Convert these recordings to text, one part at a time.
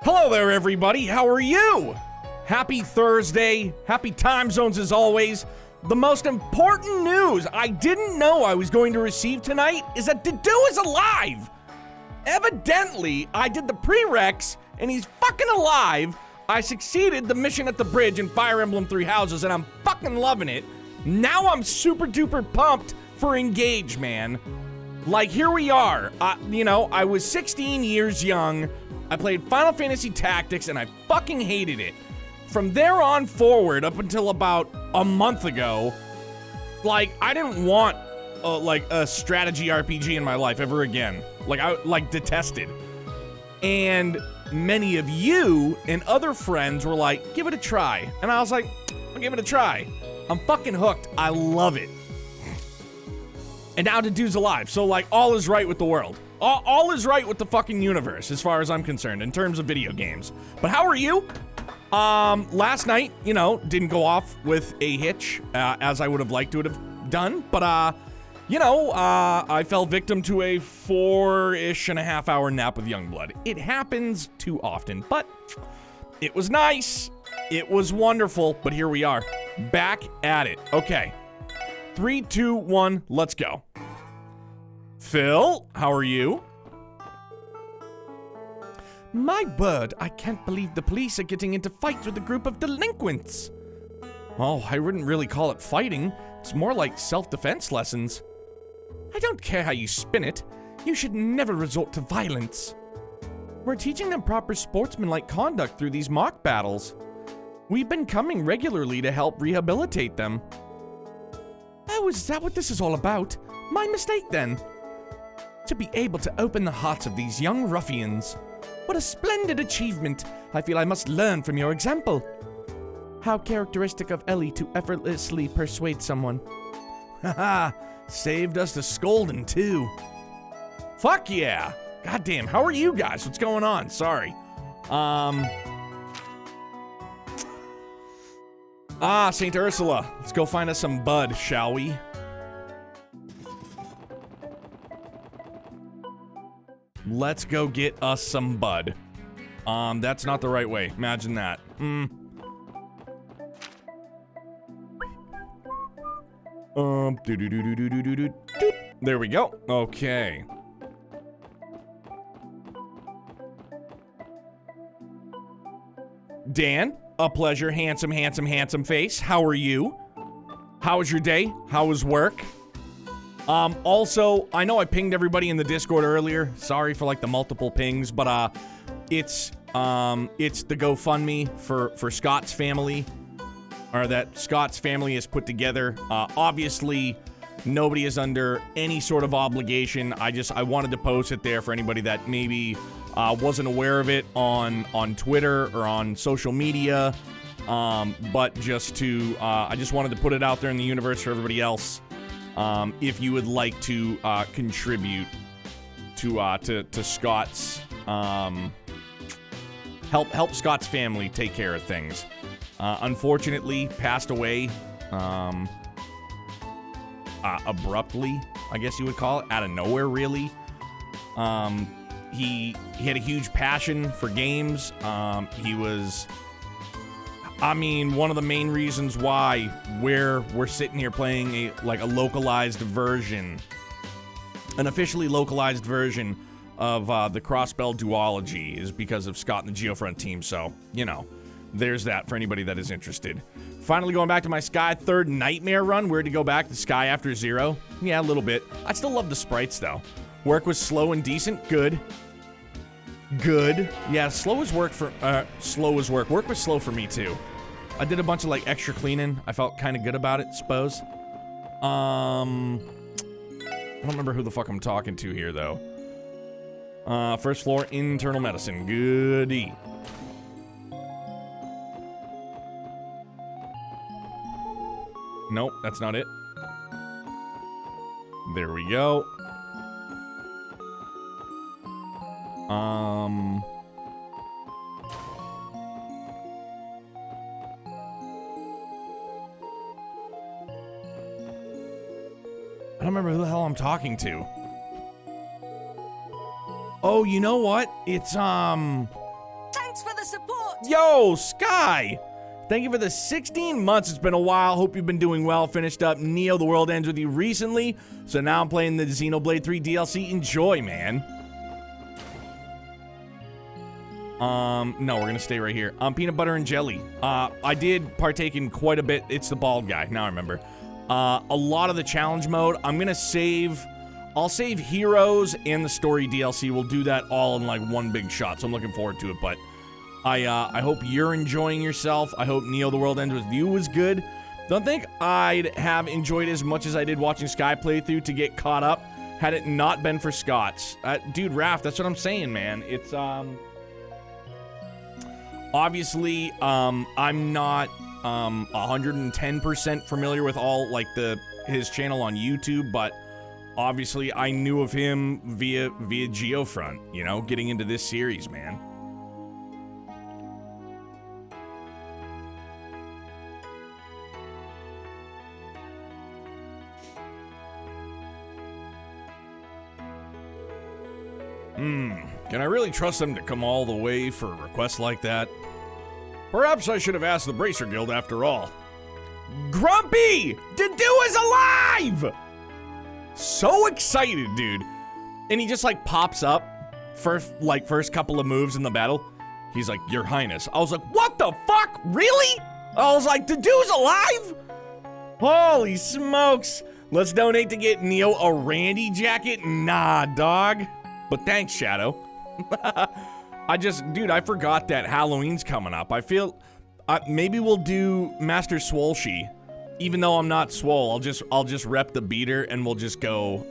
Hello there, everybody. How are you? Happy Thursday. Happy time zones as always. The most important news I didn't know I was going to receive tonight is that Dedue is alive. Evidently, I did the prereqs and he's fucking alive. I succeeded the mission at the bridge in Fire Emblem Three Houses and I'm fucking loving it. Now I'm super duper pumped for Engage, man. Like, here we are. I was 16 years young. I played Final Fantasy Tactics and I fucking hated it. From there on forward, up until about a month ago, like, I didn't want a strategy RPG in my life ever again. Like, I detested. And many of you and other friends were like, give it a try. And I was like, I'll give it a try. I'm fucking hooked. I love it. And now Dedue's alive, so like, all is right with the world. All is right with the fucking universe, as far as I'm concerned, in terms of video games. But how are you? Last night, didn't go off with a hitch, as I would have liked to have done. But, I fell victim to a 4-ish-and-a-half hour nap with Youngblood. It happens too often, but it was nice. It was wonderful, but here we are, back at it. Okay, 3, 2, 1, let's go. Phil, how are you? My word, I can't believe the police are getting into fights with a group of delinquents. Oh, I wouldn't really call it fighting. It's more like self-defense lessons. I don't care how you spin it. You should never resort to violence. We're teaching them proper sportsmanlike conduct through these mock battles. We've been coming regularly to help rehabilitate them. Oh, is that what this is all about? My mistake then. To be able to open the hearts of these young ruffians. What a splendid achievement. I feel I must learn from your example. How characteristic of Ellie to effortlessly persuade someone. Haha, saved us the scolding too. Fuck yeah. Goddamn, how are you guys? What's going on? Sorry. St. Ursula. Let's go find us some bud, shall we? Let's go get us some bud. That's not the right way. Imagine that. There we go. Okay. Dan, a pleasure. Handsome, handsome, handsome face. How are you? How was your day? How was work? Also, I know I pinged everybody in the Discord earlier. Sorry for like the multiple pings, but it's the GoFundMe for Scott's family, or that Scott's family has put together. Obviously, nobody is under any sort of obligation. I wanted to post it there for anybody that maybe wasn't aware of it on Twitter or on social media. But just to I just wanted to put it out there in the universe for everybody else. If you would like to contribute to Scott's help Scott's family take care of things. Unfortunately, passed away abruptly, I guess you would call it, out of nowhere, really. He had a huge passion for games. He was, one of the main reasons why we're sitting here playing a localized version, an officially localized version of the Crossbell duology is because of Scott and the Geofront team. So, there's that for anybody that is interested. Finally going back to my Sky third Nightmare run. Where to go back to Sky after Zero? Yeah, a little bit. I still love the sprites though. Work was slow and decent. Good. Yeah, slow as work. Work was slow for me too. I did a bunch of extra cleaning. I felt kind of good about it, suppose. I don't remember who the fuck I'm talking to here though. First floor internal medicine. Goodie. Nope, that's not it. There we go. I don't remember who the hell I'm talking to. Oh, you know what? It's, support. Yo, Sky! Thank you for the 16 months. It's been a while. Hope you've been doing well. Finished up Neo The World Ends With You recently. So now I'm playing the Xenoblade 3 DLC. Enjoy, man. No, we're gonna stay right here. Peanut butter and jelly. I did partake in quite a bit. It's the bald guy. Now I remember. A lot of the challenge mode. I'm gonna save... I'll save Heroes and the story DLC. We'll do that all in like one big shot. So I'm looking forward to it, but... I hope you're enjoying yourself. I hope Neo The World Ends With You was good. Don't think I'd have enjoyed as much as I did watching Sky play through to get caught up had it not been for Scott's. Dude, Raph, that's what I'm saying, man. It's, obviously, I'm not, 110% familiar with all, like, his channel on YouTube, but obviously I knew of him via Geofront, you know, getting into this series, man. Can I really trust them to come all the way for a request like that? Perhaps I should have asked the Bracer Guild after all. Grumpy! Dedue is alive! So excited, dude. And he just like pops up first couple of moves in the battle. He's like, Your Highness. I was like, what the fuck? Really? I was like, Dedue's alive? Holy smokes. Let's donate to get Neo a Randy jacket? Nah, dog. But thanks, Shadow. Dude, I forgot that Halloween's coming up. I feel, maybe we'll do Master Swolshi. Even though I'm not swole, I'll just rep the beater and we'll just go,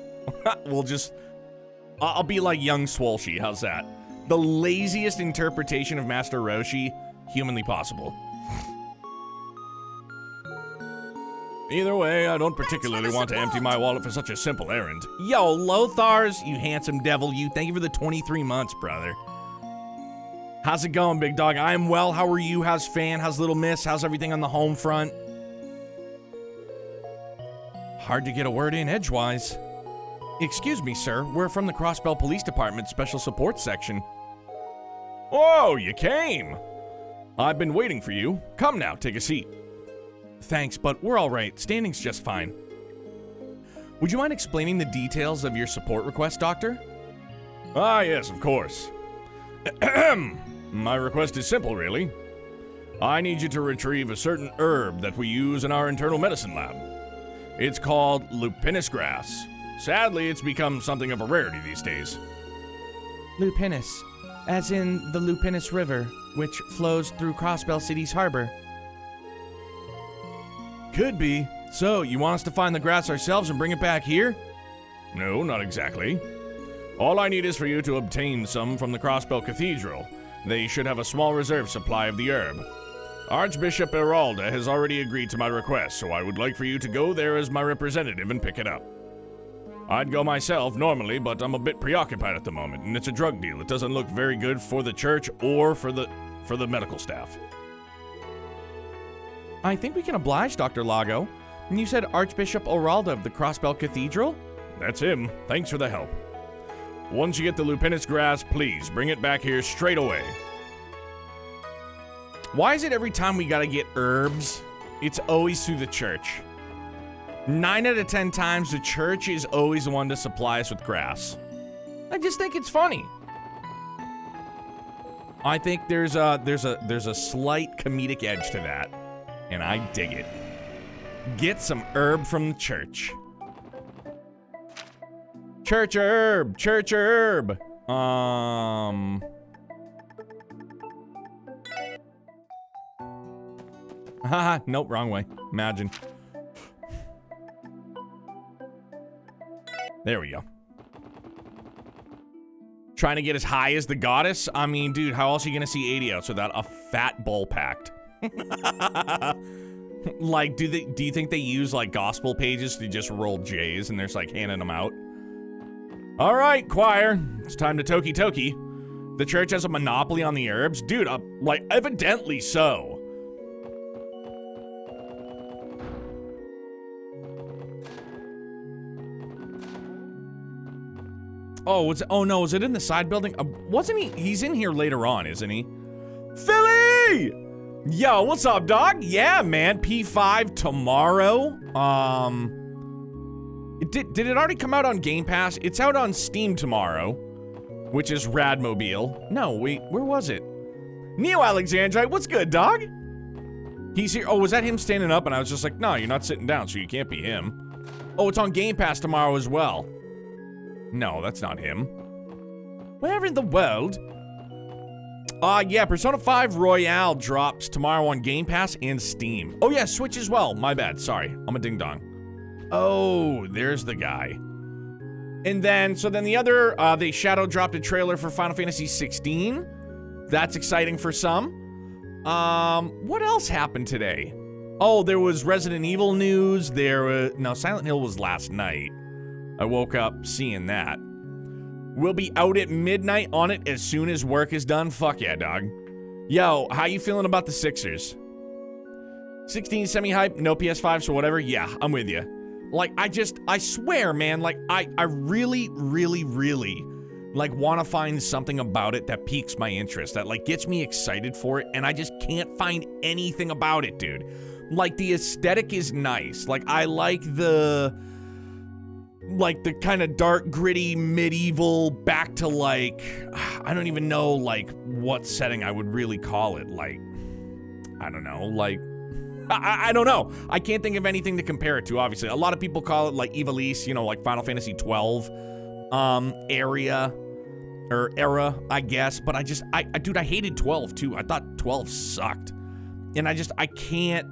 I'll be like young Swolshi, how's that? The laziest interpretation of Master Roshi humanly possible. Either way, I don't particularly want to empty my wallet for such a simple errand. Yo, Lothars, you handsome devil, you. Thank you for the 23 months, brother. How's it going, big dog? I am well. How are you? How's Fan? How's Little Miss? How's everything on the home front? Hard to get a word in edgewise. Excuse me, sir. We're from the Crossbell Police Department Special Support Section. Oh, you came. I've been waiting for you. Come now, take a seat. Thanks, but we're all right. Standing's just fine. Would you mind explaining the details of your support request, Doctor? Ah, yes, of course. My request is simple, really. I need you to retrieve a certain herb that we use in our internal medicine lab. It's called lupinus grass. Sadly, it's become something of a rarity these days. Lupinus, as in the Lupinus River, which flows through Crossbell City's harbor. Could be. So, you want us to find the grass ourselves and bring it back here? No, not exactly. All I need is for you to obtain some from the Crossbell Cathedral. They should have a small reserve supply of the herb. Archbishop Eralda has already agreed to my request, so I would like for you to go there as my representative and pick it up. I'd go myself normally, but I'm a bit preoccupied at the moment, and it's a drug deal. It doesn't look very good for the church or for the medical staff. I think we can oblige, Dr. Lago. And you said Archbishop Eralda of the Crossbell Cathedral? That's him. Thanks for the help. Once you get the lupinus grass, please bring it back here straight away. Why is it every time we gotta get herbs, it's always through the church? 9 out of 10 times, the church is always the one to supply us with grass. I just think it's funny. I think there's a slight comedic edge to that, and I dig it. Get some herb from the church. Church herb, church herb. Haha, nope, wrong way. Imagine. There we go. Trying to get as high as the goddess? I mean, dude, how else are you gonna see 80 outs without a fat bull packed? Like, do you think they use like gospel pages to just roll J's and they're just like handing them out? All right, choir, it's time to Toki Toki. The church has a monopoly on the herbs? Dude, like, evidently so. Oh, oh no, was it in the side building? Wasn't he? He's in here later on, isn't he? Philly! Yo, what's up, dog? Yeah, man, P5 tomorrow. Did it already come out on Game Pass? It's out on Steam tomorrow, which is Radmobile. No, wait, where was it? Neo Alexandrite, what's good, dog? He's here. Oh, was that him standing up? And I was just like, no, you're not sitting down, so you can't be him. Oh, it's on Game Pass tomorrow as well. No, that's not him. Where in the world? Yeah, Persona 5 Royale drops tomorrow on Game Pass and Steam. Oh yeah, Switch as well. My bad, sorry. I'm a ding-dong. Oh, there's the guy. And then, so then the other, they shadow dropped a trailer for Final Fantasy 16. That's exciting for some. What else happened today? Oh, there was Resident Evil news. No, Silent Hill was last night. I woke up seeing that. We'll be out at midnight on it as soon as work is done. Fuck yeah, dog. Yo, how you feeling about the Sixers? 16 semi-hype, no PS5, so whatever. Yeah, I'm with you. Like, I swear, man, like, I really, really, really, like, want to find something about it that piques my interest, that, like, gets me excited for it, and I just can't find anything about it, dude. Like, the aesthetic is nice. Like, I like the kind of dark, gritty, medieval, back to, like, I don't even know, like, what setting I would really call it. Like, I don't know, like, I don't know. I can't think of anything to compare it to, obviously. A lot of people call it, like, Ivalice, you know, like Final Fantasy 12 era, I guess. But dude, I hated 12, too. I thought 12 sucked. And I can't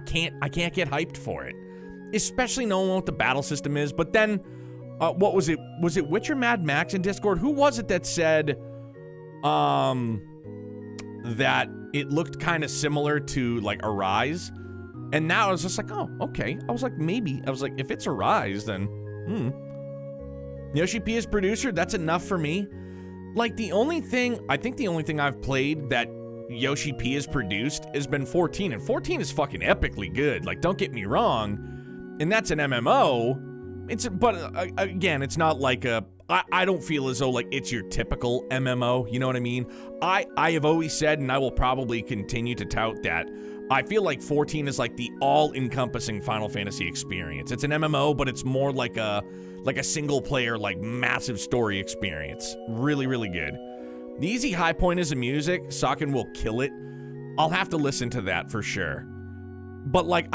get hyped for it. Especially knowing what the battle system is. But then, what was it? Was it Witcher Mad Max in Discord? Who was it that said, that it looked kind of similar to, like, Arise? And now I was just like, oh, okay. I was like, maybe. I was like, if it's Arise, then, Yoshi P is producer, that's enough for me. Like, I think the only thing I've played that Yoshi P has produced has been 14, and 14 is fucking epically good. Like, don't get me wrong. And that's an MMO. But again, it's not like I don't feel as though, like, it's your typical MMO, you know what I mean? I have always said, and I will probably continue to tout that, I feel like 14 is like the all-encompassing Final Fantasy experience. It's an MMO, but it's more like a single-player, like, massive story experience. Really, really good. The easy high point is the music. Socken will kill it. I'll have to listen to that for sure. But, like,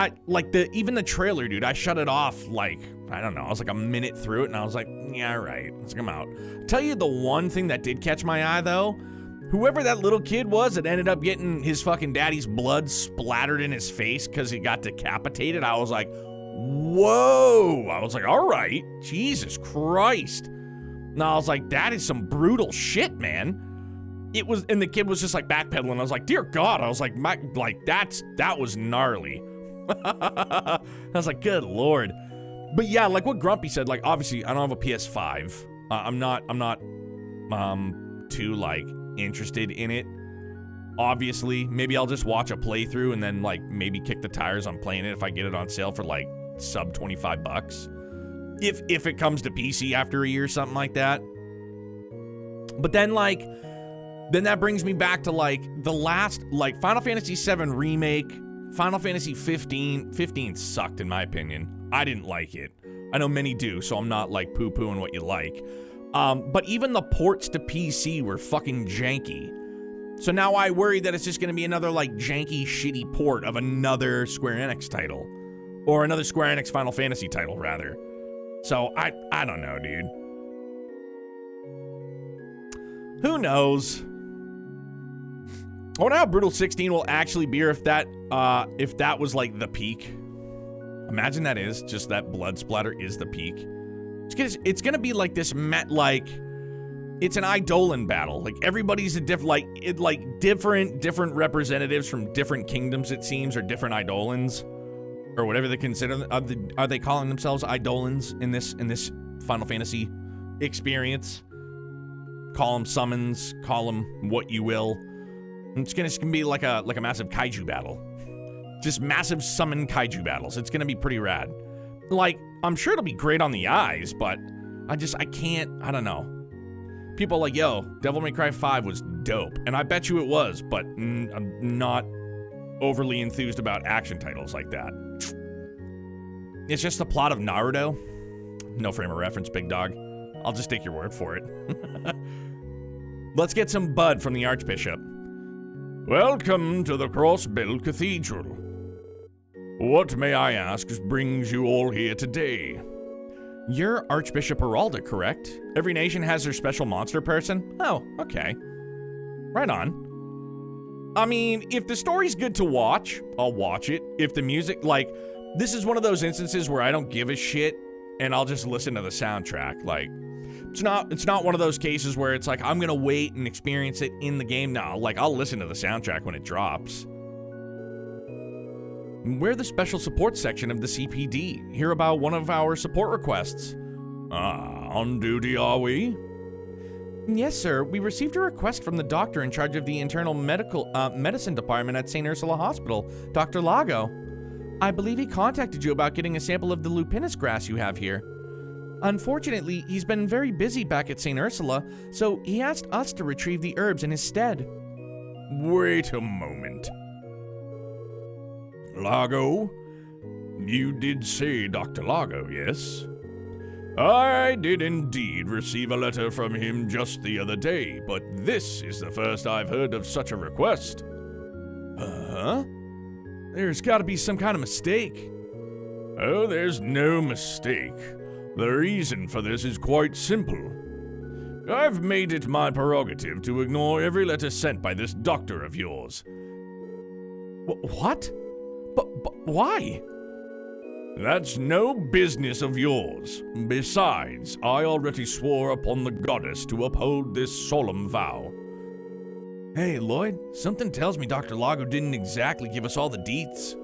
even the trailer, dude, I shut it off, like, I don't know, I was like a minute through it, and I was like, yeah, all right, let's come out. Tell you the one thing that did catch my eye, though, whoever that little kid was that ended up getting his fucking daddy's blood splattered in his face because he got decapitated, I was like, whoa. I was like, all right, Jesus Christ. And I was like, that is some brutal shit, man. It was, and the kid was just like backpedaling. I was like, dear God. I was like, that was gnarly. I was like, good Lord. But yeah, like what Grumpy said, like, obviously I don't have a PS5. I'm not too, like, interested in it. Obviously, maybe I'll just watch a playthrough and then, like, maybe kick the tires on playing it if I get it on sale for, like, sub $25. If it comes to PC after a year or something like that. But then, like, then that brings me back to, like, the last, like, Final Fantasy VII Remake, Final Fantasy 15. 15 sucked, in my opinion. I didn't like it. I know many do, so I'm not, like, poo-pooing what you like. But even the ports to PC were fucking janky. So now I worry that it's just gonna be another, like, janky, shitty port of another Square Enix title. Or another Square Enix Final Fantasy title, rather. So, I don't know, dude. Who knows? I wonder how Brutal 16 will actually be, or if that was, like, the peak. Imagine that is, just that blood splatter is the peak. It's gonna be like this, it's an Eidolon battle. Like, everybody's a different representatives from different kingdoms, it seems, or different Eidolons. Or whatever they consider. Are they calling themselves Eidolons in this Final Fantasy experience? Call them summons, call them what you will. It's gonna be like a massive kaiju battle. Just massive summon kaiju battles. It's gonna be pretty rad. Like, I'm sure it'll be great on the eyes, but I don't know. People are like, yo, Devil May Cry 5 was dope, and I bet you it was, but I'm not overly enthused about action titles like that. It's just the plot of Naruto. No frame of reference, big dog. I'll just take your word for it. Let's get some bud from the Archbishop. Welcome to the Crossbell Cathedral. What, may I ask, brings you all here today? You're Archbishop Aralda, correct? Every nation has their special monster person? Oh, okay. Right on. I mean, if the story's good to watch, I'll watch it. If the music, like, this is one of those instances where I don't give a shit and I'll just listen to the soundtrack. Like, it's not one of those cases where it's like, I'm gonna wait and experience it in the game. No, like, I'll listen to the soundtrack when it drops. We're the special support section of the CPD. Hear about one of our support requests. On duty are we? Yes, sir. We received a request from the doctor in charge of the internal medicine department at St. Ursula Hospital, Dr. Lago. I believe he contacted you about getting a sample of the lupinus grass you have here. Unfortunately, he's been very busy back at St. Ursula, so he asked us to retrieve the herbs in his stead. Wait a moment. Lago? You did say Dr. Lago, yes? I did indeed receive a letter from him just the other day, but this is the first I've heard of such a request. Huh? There's gotta be some kind of mistake. Oh, there's no mistake. The reason for this is quite simple. I've made it my prerogative to ignore every letter sent by this doctor of yours. What? But why? That's no business of yours. Besides, I already swore upon the goddess to uphold this solemn vow. Hey, Lloyd, something tells me Dr. Lago didn't exactly give us all the deets.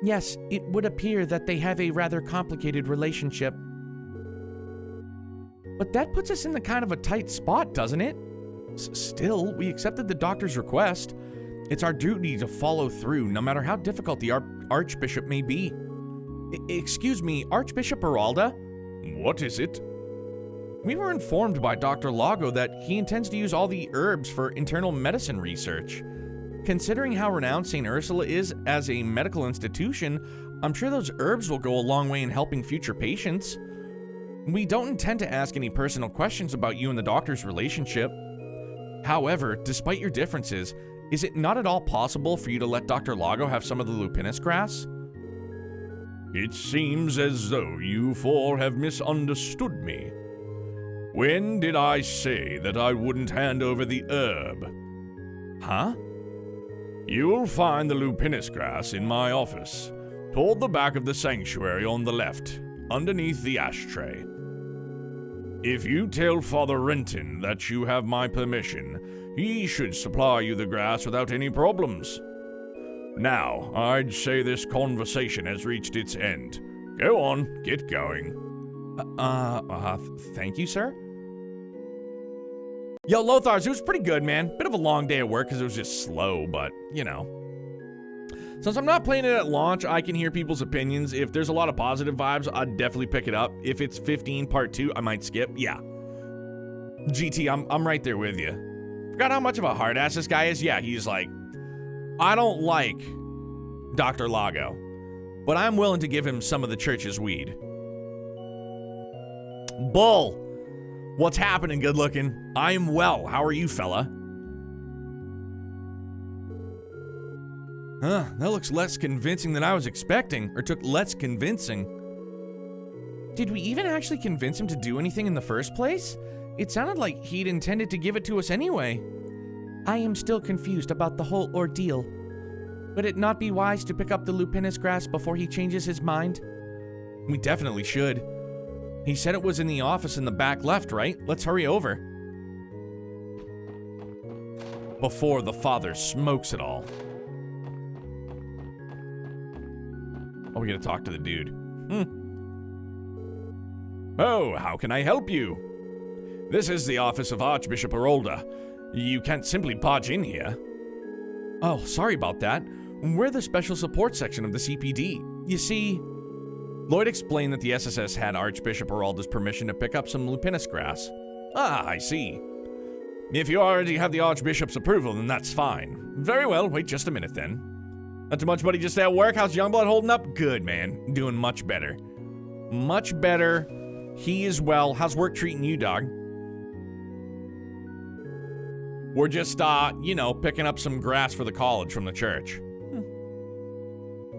Yes, it would appear that they have a rather complicated relationship. But that puts us in the kind of a tight spot, doesn't it? Still, we accepted the doctor's request. It's our duty to follow through, no matter how difficult the Archbishop may be. Excuse me, Archbishop Aralda? What is it? We were informed by Dr. Lago that he intends to use all the herbs for internal medicine research. Considering how renowned St. Ursula is as a medical institution, I'm sure those herbs will go a long way in helping future patients. We don't intend to ask any personal questions about you and the doctor's relationship. However, despite your differences, is it not at all possible for you to let Dr. Lago have some of the lupinus grass? It seems as though you four have misunderstood me. When did I say that I wouldn't hand over the herb? Huh? You'll find the lupinus grass in my office, toward the back of the sanctuary on the left, underneath the ashtray. If you tell Father Renton that you have my permission, he should supply you the grass without any problems. Now, I'd say this conversation has reached its end. Go on, get going. Thank you, sir? Yo, Lothars, it was pretty good, man. Bit of a long day at work because it was just slow, but, you know. Since I'm not playing it at launch, I can hear people's opinions. If there's a lot of positive vibes, I'd definitely pick it up. If it's 15 part 2, I might skip. Yeah. GT, I'm right there with you. Forgot how much of a hard ass this guy is? Yeah, he's like, I don't like Dr. Lago, but I'm willing to give him some of the church's weed. Bull! What's happening, good looking? I am well. How are you, fella? Huh, that looks less convincing than I was expecting, or took less convincing. Did we even actually convince him to do anything in the first place? It sounded like he'd intended to give it to us anyway. I am still confused about the whole ordeal. Would it not be wise to pick up the lupinus grass before he changes his mind? We definitely should. He said it was in the office in the back left, right? Let's hurry over. Before the father smokes it all. Oh, we gotta talk to the dude. Oh, how can I help you? This is the office of Archbishop Aralda. You can't simply barge in here. Oh, sorry about that. We're the special support section of the CPD. You see, Lloyd explained that the SSS had Archbishop Aralda's permission to pick up some lupinus grass. Ah, I see. If you already have the Archbishop's approval, then that's fine. Very well, wait just a minute then. Not too much, buddy, just at work. How's Youngblood holding up? Good, man. Doing much better. Much better. He is well. How's work treating you, dog? We're just, picking up some grass for the college from the church.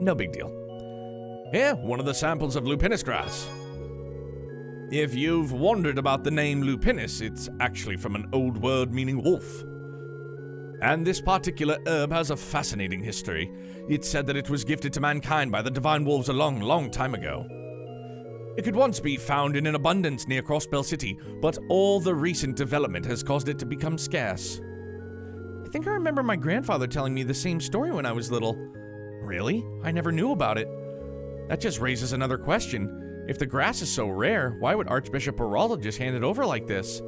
No big deal. Yeah, one of the samples of lupinus grass. If you've wondered about the name lupinus, it's actually from an old word meaning wolf. And this particular herb has a fascinating history. It's said that it was gifted to mankind by the divine wolves a long, long time ago. It could once be found in an abundance near Crossbell City, but all the recent development has caused it to become scarce. I think I remember my grandfather telling me the same story when I was little. Really? I never knew about it. That just raises another question. If the grass is so rare, why would Archbishop Peralta just hand it over like this?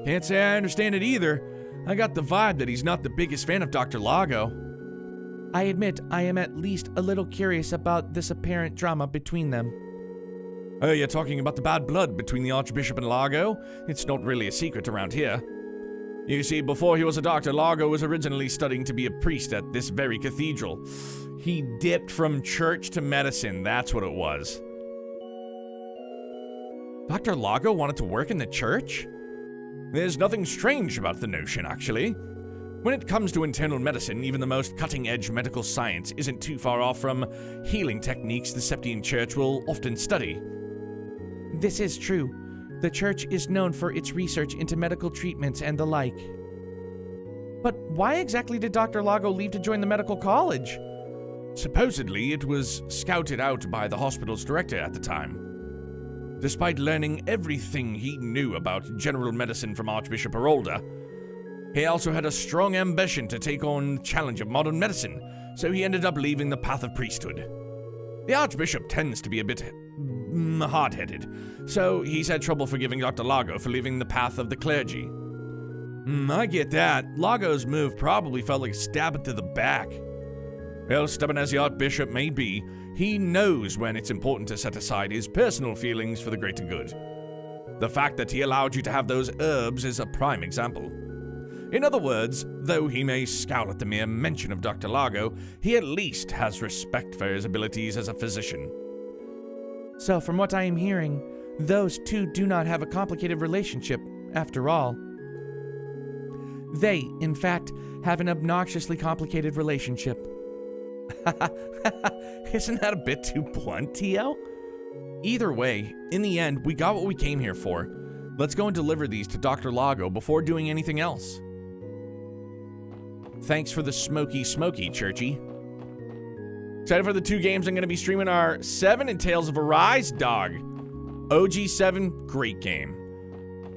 Can't say I understand it either. I got the vibe that he's not the biggest fan of Dr. Lago. I admit I am at least a little curious about this apparent drama between them. Oh, you're talking about the bad blood between the Archbishop and Lago? It's not really a secret around here. You see, before he was a doctor, Lago was originally studying to be a priest at this very cathedral. He dipped from church to medicine, that's what it was. Dr. Lago wanted to work in the church? There's nothing strange about the notion, actually. When it comes to internal medicine, even the most cutting-edge medical science isn't too far off from healing techniques the Septian Church will often study. This is true. The church is known for its research into medical treatments and the like. But why exactly did Dr. Lago leave to join the medical college? Supposedly, it was scouted out by the hospital's director at the time. Despite learning everything he knew about general medicine from Archbishop Peralta, he also had a strong ambition to take on the challenge of modern medicine, so he ended up leaving the path of priesthood. The Archbishop tends to be a bit hard-headed, so he's had trouble forgiving Dr. Lago for leaving the path of the clergy. I get that. Lago's move probably felt like a stab to the back. Well, stubborn as the Archbishop may be, he knows when it's important to set aside his personal feelings for the greater good. The fact that he allowed you to have those herbs is a prime example. In other words, though he may scowl at the mere mention of Dr. Lago, he at least has respect for his abilities as a physician. So from what I am hearing, those two do not have a complicated relationship, after all. They, in fact, have an obnoxiously complicated relationship. Isn't that a bit too blunt, Tio? Either way, in the end, we got what we came here for. Let's go and deliver these to Dr. Lago before doing anything else. Thanks for the smoky, Churchy. Excited for the 2 games I'm going to be streaming are 7 and Tales of Arise, dog. OG7, great game.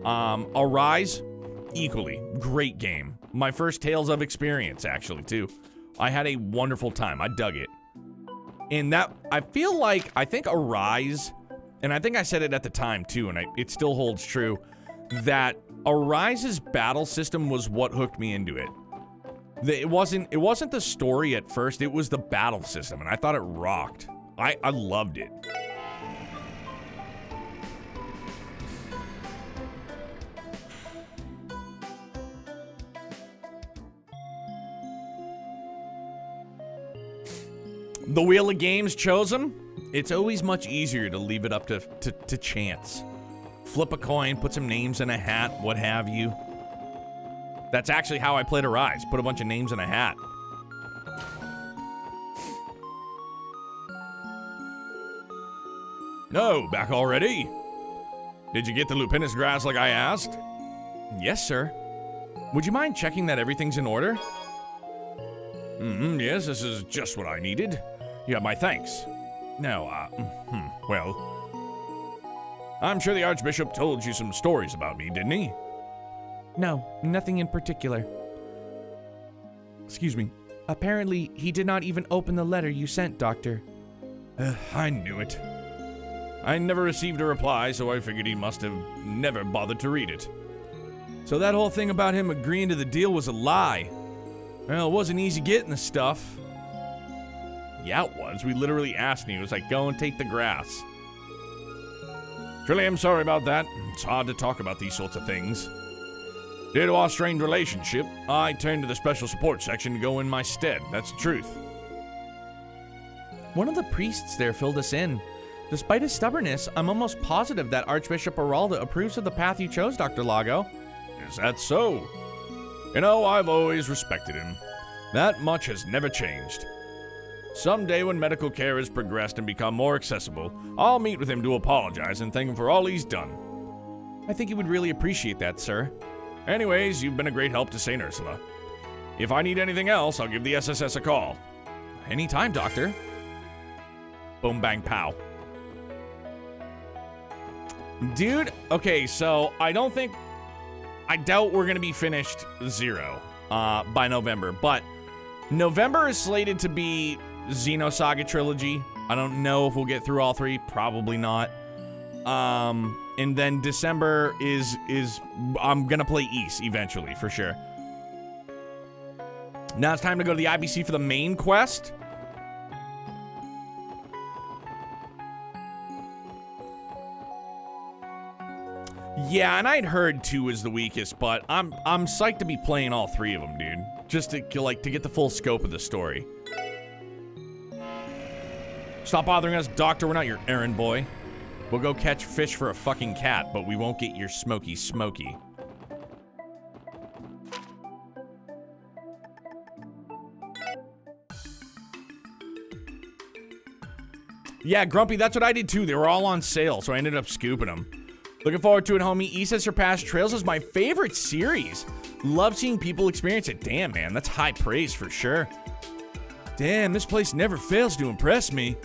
Arise, equally, great game. My first Tales of experience, actually, too. I had a wonderful time. I dug it. And that, I think Arise, and I think I said it at the time, too, and it still holds true, that Arise's battle system was what hooked me into it. It wasn't the story at first, it was the battle system, and I thought it rocked. I loved it. The Wheel of Games chose him. It's always much easier to leave it up to chance. Flip a coin, put some names in a hat, what have you. That's actually how I played Arise. Put a bunch of names in a hat. No, back already? Did you get the lupinus grass like I asked? Yes, sir. Would you mind checking that everything's in order? Yes, this is just what I needed. You have my thanks. No, well, I'm sure the Archbishop told you some stories about me, didn't he? No, nothing in particular. Excuse me. Apparently, he did not even open the letter you sent, Doctor. I knew it. I never received a reply, so I figured he must have never bothered to read it. So that whole thing about him agreeing to the deal was a lie. Well, it wasn't easy getting the stuff. Yeah, it was. We literally asked him. He was like, go and take the grass. Truly, I'm sorry about that. It's hard to talk about these sorts of things. Due to our strained relationship, I turned to the special support section to go in my stead. That's the truth. One of the priests there filled us in. Despite his stubbornness, I'm almost positive that Archbishop Aralda approves of the path you chose, Dr. Lago. Is that so? You know, I've always respected him. That much has never changed. Someday when medical care has progressed and become more accessible, I'll meet with him to apologize and thank him for all he's done. I think he would really appreciate that, sir. Anyways, you've been a great help to St. Ursula. If I need anything else, I'll give the SSS a call. Anytime, Doctor. Boom, bang, pow. Dude, okay, so I doubt we're gonna be finished 0 by November, but November is slated to be Xenosaga Trilogy. I don't know if we'll get through all 3, probably not. And then December is I'm gonna play Ys eventually, for sure. Now it's time to go to the IBC for the main quest. Yeah, and I'd heard 2 is the weakest, but I'm psyched to be playing all 3 of them, dude. Just to get the full scope of the story. Stop bothering us, Doctor. We're not your errand boy. We'll go catch fish for a fucking cat, but we won't get your smoky. Yeah, Grumpy, that's what I did too. They were all on sale, so I ended up scooping them. Looking forward to it, homie. Ys has surpassed Trails as my favorite series. Love seeing people experience it. Damn, man, that's high praise for sure. Damn, this place never fails to impress me.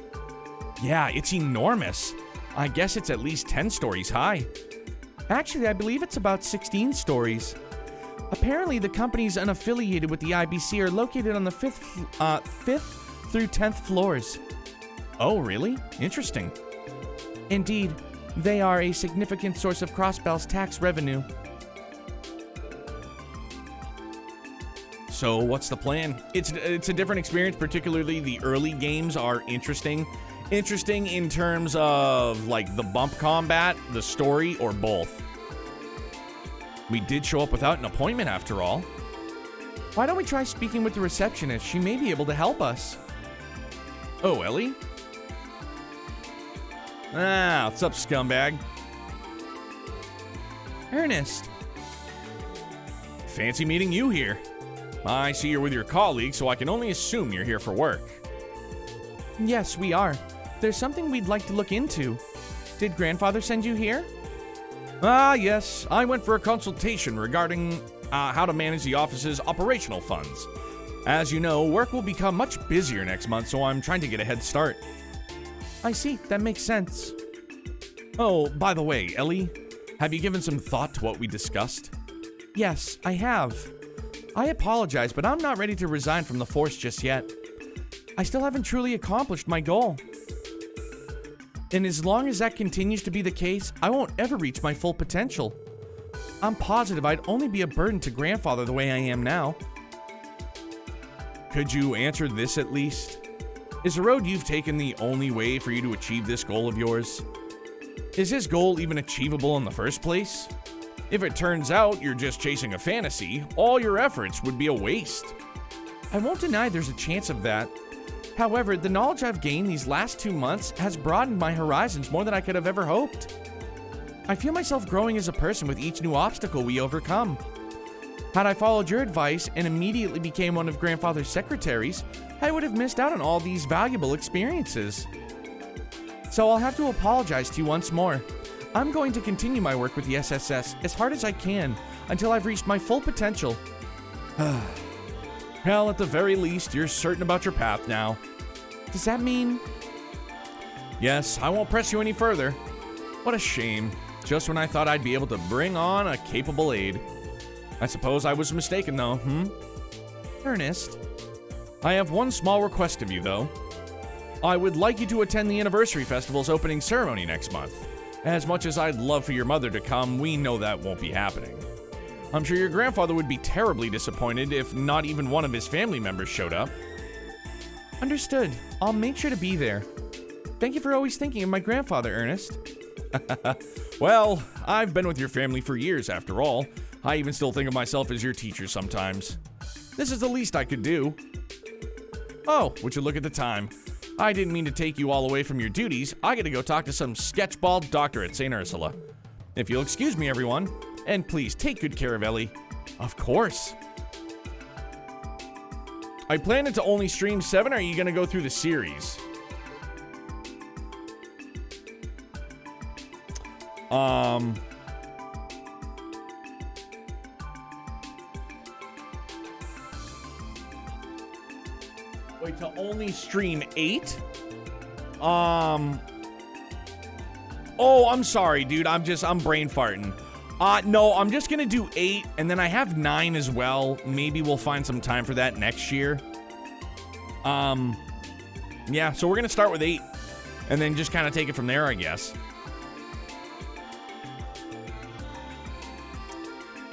Yeah, it's enormous. I guess it's at least 10 stories high. Actually, I believe it's about 16 stories. Apparently, the companies unaffiliated with the IBC are located on the 5th through 10th floors. Oh, really? Interesting. Indeed. They are a significant source of Crossbell's tax revenue. So, what's the plan? It's a different experience, particularly the early games are interesting. Interesting in terms of, like, the bump combat, the story, or both. We did show up without an appointment, after all. Why don't we try speaking with the receptionist? She may be able to help us. Oh, Ellie? Ah, what's up, scumbag? Ernest. Fancy meeting you here. I see you're with your colleague, so I can only assume you're here for work. Yes, we are. There's something we'd like to look into. Did Grandfather send you here? Ah, yes. I went for a consultation regarding how to manage the office's operational funds. As you know, work will become much busier next month, so I'm trying to get a head start. I see. That makes sense. Oh, by the way, Ellie, have you given some thought to what we discussed? Yes, I have. I apologize, but I'm not ready to resign from the force just yet. I still haven't truly accomplished my goal. And as long as that continues to be the case, I won't ever reach my full potential. I'm positive I'd only be a burden to Grandfather the way I am now. Could you answer this at least? Is the road you've taken the only way for you to achieve this goal of yours? Is this goal even achievable in the first place? If it turns out you're just chasing a fantasy, all your efforts would be a waste. I won't deny there's a chance of that. However, the knowledge I've gained these last 2 months has broadened my horizons more than I could have ever hoped. I feel myself growing as a person with each new obstacle we overcome. Had I followed your advice and immediately became one of Grandfather's secretaries, I would have missed out on all these valuable experiences. So I'll have to apologize to you once more. I'm going to continue my work with the SSS as hard as I can until I've reached my full potential. Well, at the very least, you're certain about your path now. Does that mean? Yes, I won't press you any further. What a shame. Just when I thought I'd be able to bring on a capable aide. I suppose I was mistaken, though, Ernest? I have one small request of you, though. I would like you to attend the Anniversary Festival's opening ceremony next month. As much as I'd love for your mother to come, we know that won't be happening. I'm sure your grandfather would be terribly disappointed if not even one of his family members showed up. Understood. I'll make sure to be there. Thank you for always thinking of my grandfather, Ernest. Well, I've been with your family for years after all. I even still think of myself as your teacher sometimes. This is the least I could do. Oh, would you look at the time? I didn't mean to take you all away from your duties. I gotta go talk to some sketchball doctor at St. Ursula. If you'll excuse me, everyone. And please take good care of Ellie. Of course. I planned to only stream 7, or are you gonna go through the series? Wait, to only stream 8? Oh, I'm sorry, dude. I'm brain farting. No, I'm just gonna do 8, and then I have 9 as well. Maybe we'll find some time for that next year. Yeah, so we're gonna start with 8, and then just kind of take it from there, I guess.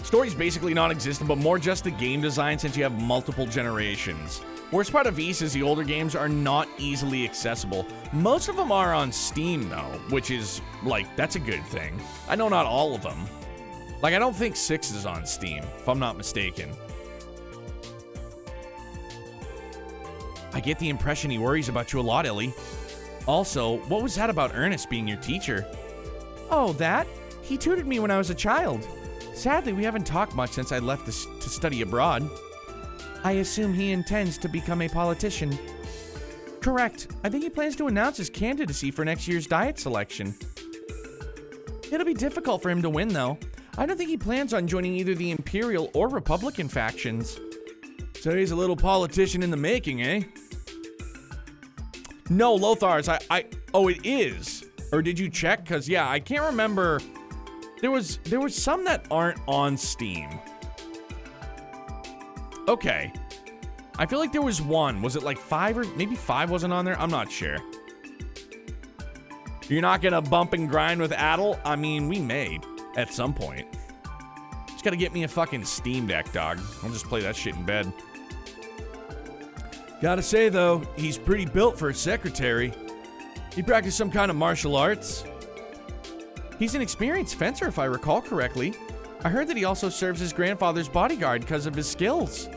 Story's basically non-existent, but more just the game design since you have multiple generations. Worst part of Ys is the older games are not easily accessible. Most of them are on Steam, though, which is, like, that's a good thing. I know not all of them. Like, I don't think 6 is on Steam, if I'm not mistaken. I get the impression he worries about you a lot, Ellie. Also, what was that about Ernest being your teacher? Oh, that? He tutored me when I was a child. Sadly, we haven't talked much since I left to study abroad. I assume he intends to become a politician. Correct. I think he plans to announce his candidacy for next year's diet selection. It'll be difficult for him to win, though. I don't think he plans on joining either the Imperial or Republican factions. So he's a little politician in the making, eh? No, Lothar's. Oh, it is. Or did you check? Because, yeah, I can't remember. There was some that aren't on Steam. Okay. I feel like there was one. Was it like 5 or maybe 5 wasn't on there? I'm not sure. You're not gonna bump and grind with Adel? I mean, we may at some point. Just gotta get me a fucking Steam Deck, dog. I'll just play that shit in bed. Gotta say, though, he's pretty built for a secretary. He practiced some kind of martial arts. He's an experienced fencer, if I recall correctly. I heard that he also serves his grandfather's bodyguard because of his skills.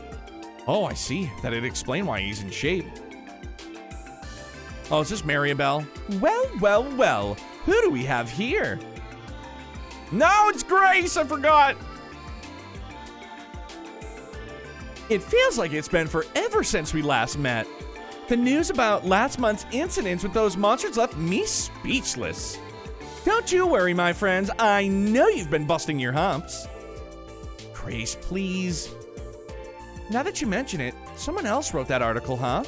Oh, I see. That'd explain why he's in shape. Oh, is this Maribel? Well. Who do we have here? No, it's Grace. I forgot. It feels like it's been forever since we last met. The news about last month's incidents with those monsters left me speechless. Don't you worry, my friends. I know you've been busting your humps. Grace, please. Now that you mention it, someone else wrote that article, huh?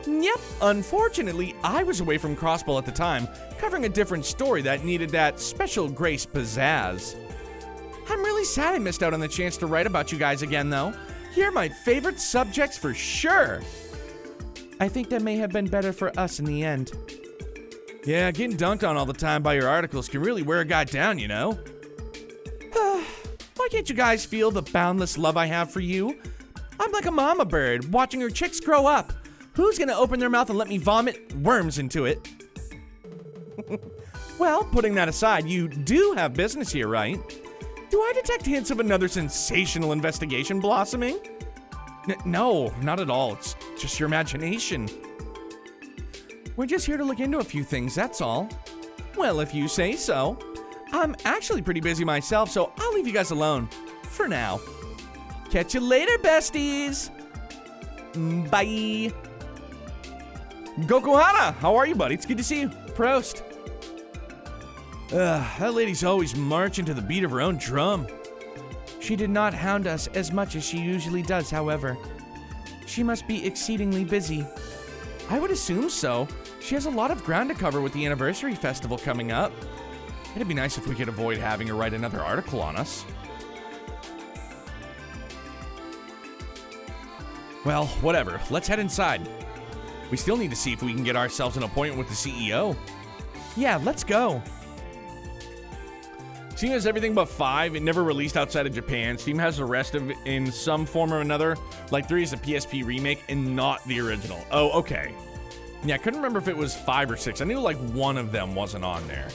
Yep. Unfortunately, I was away from Crossbow at the time, covering a different story that needed that special Grace pizzazz. I'm really sad I missed out on the chance to write about you guys again, though. You're my favorite subjects for sure. I think that may have been better for us in the end. Yeah, getting dunked on all the time by your articles can really wear a guy down, you know? Why can't you guys feel the boundless love I have for you? I'm like a mama bird watching her chicks grow up. Who's gonna open their mouth and let me vomit worms into it? Well, putting that aside, you do have business here, right? Do I detect hints of another sensational investigation blossoming? No, not at all. It's just your imagination. We're just here to look into a few things, that's all. Well, if you say so. I'm actually pretty busy myself, so I'll leave you guys alone. For now. Catch you later, besties! Bye! Gokuhana! How are you, buddy? It's good to see you. Prost. That lady's always marching to the beat of her own drum. She did not hound us as much as she usually does, however. She must be exceedingly busy. I would assume so. She has a lot of ground to cover with the anniversary festival coming up. It'd be nice if we could avoid having her write another article on us. Well, whatever. Let's head inside. We still need to see if we can get ourselves an appointment with the CEO. Yeah, let's go. Steam has everything but 5. It never released outside of Japan. Steam has the rest of it in some form or another. Like 3 is a PSP remake and not the original. Oh, okay. Yeah, I couldn't remember if it was 5 or 6. I knew like one of them wasn't on there.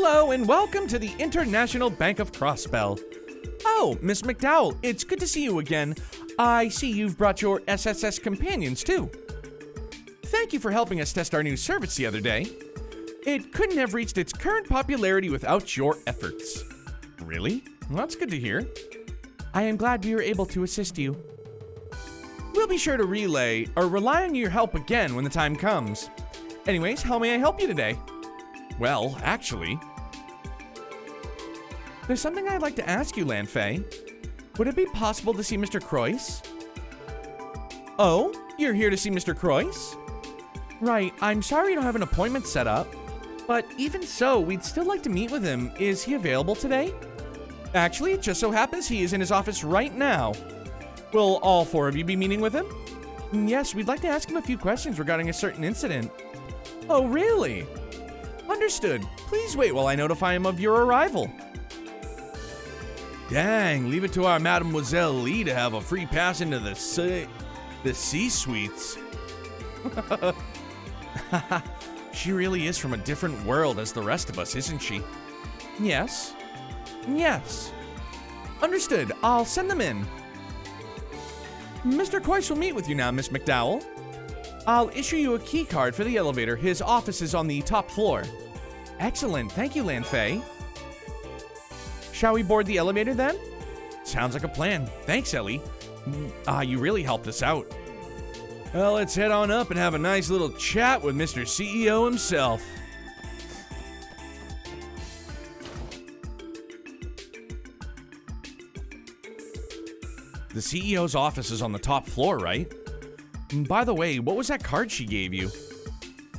Hello and welcome to the International Bank of Crossbell. Oh, Miss McDowell, it's good to see you again. I see you've brought your SSS companions too. Thank you for helping us test our new service the other day. It couldn't have reached its current popularity without your efforts. Really? Well, that's good to hear. I am glad we were able to assist you. We'll be sure to rely on your help again when the time comes. Anyways, how may I help you today? Well, actually, there's something I'd like to ask you, Lanfei. Would it be possible to see Mr. Croyce? Oh, you're here to see Mr. Croyce? Right, I'm sorry you don't have an appointment set up, but even so, we'd still like to meet with him. Is he available today? Actually, it just so happens he is in his office right now. Will all four of you be meeting with him? Yes, we'd like to ask him a few questions regarding a certain incident. Oh, really? Understood. Please wait while I notify him of your arrival. Dang, leave it to our Mademoiselle Lee to have a free pass into the C-suites. She really is from a different world as the rest of us, isn't she? Yes. Yes. Understood. I'll send them in. Mr. Croyce will meet with you now, Miss McDowell. I'll issue you a key card for the elevator. His office is on the top floor. Excellent. Thank you, Lanfei. Shall we board the elevator then? Sounds like a plan. Thanks, Ellie. You really helped us out. Well, let's head on up and have a nice little chat with Mr. CEO himself. The CEO's office is on the top floor, right? By the way, what was that card she gave you?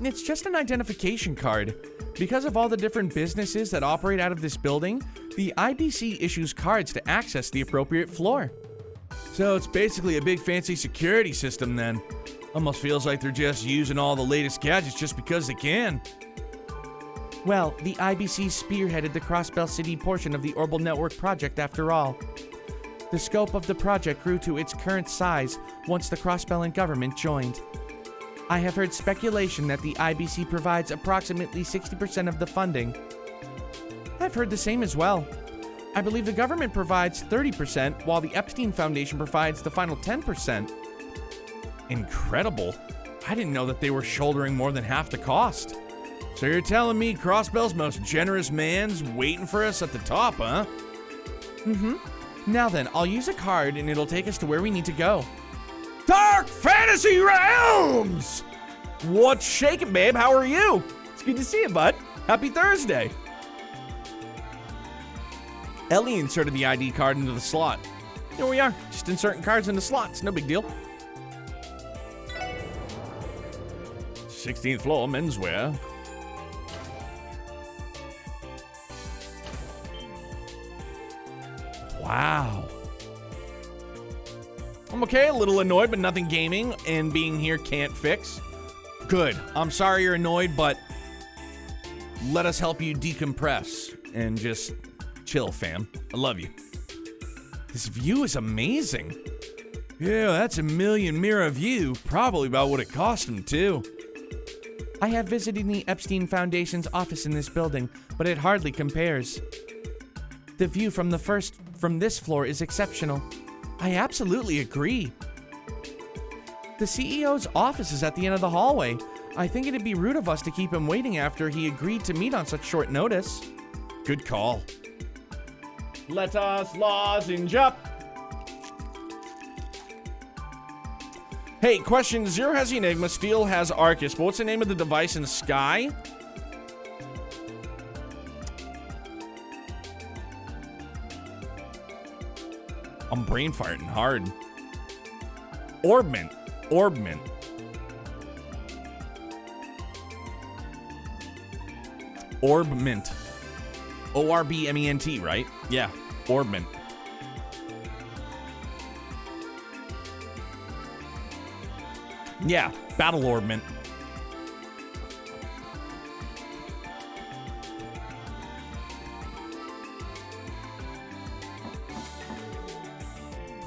It's just an identification card. Because of all the different businesses that operate out of this building, the IBC issues cards to access the appropriate floor. So it's basically a big fancy security system then. Almost feels like they're just using all the latest gadgets just because they can. Well, the IBC spearheaded the Crossbell City portion of the Orbital Network project after all. The scope of the project grew to its current size once the Crossbell government joined. I have heard speculation that the IBC provides approximately 60% of the funding. I've heard the same as well. I believe the government provides 30%, while the Epstein Foundation provides the final 10%. Incredible. I didn't know that they were shouldering more than half the cost. So you're telling me Crossbell's most generous man's waiting for us at the top, huh? Mm-hmm. Now then, I'll use a card and it'll take us to where we need to go. Dark Fantasy Realms! What's shaking, babe? How are you? It's good to see you, bud. Happy Thursday. Ellie inserted the ID card into the slot. Here we are, just inserting cards into slots, no big deal. 16th floor, menswear. Wow. I'm okay, a little annoyed, but nothing gaming and being here can't fix. Good. I'm sorry you're annoyed, but let us help you decompress and just chill, fam. I love you. This view is amazing. Yeah, that's a million mirror view. Probably about what it cost him, too. I have visited the Epstein Foundation's office in this building, but it hardly compares. The view from this floor is exceptional. I absolutely agree. The CEO's office is at the end of the hallway. I think it'd be rude of us to keep him waiting after he agreed to meet on such short notice. Good call. Let us lozenge up. Hey, question. Zero has the Enigma, Steel has Arcus, but what's the name of the device in Sky? I'm brain farting hard. Orbment. Orbment. Orbment. O-R-B-M-E-N-T, right? Yeah, Orbment. Yeah, Battle Orbment.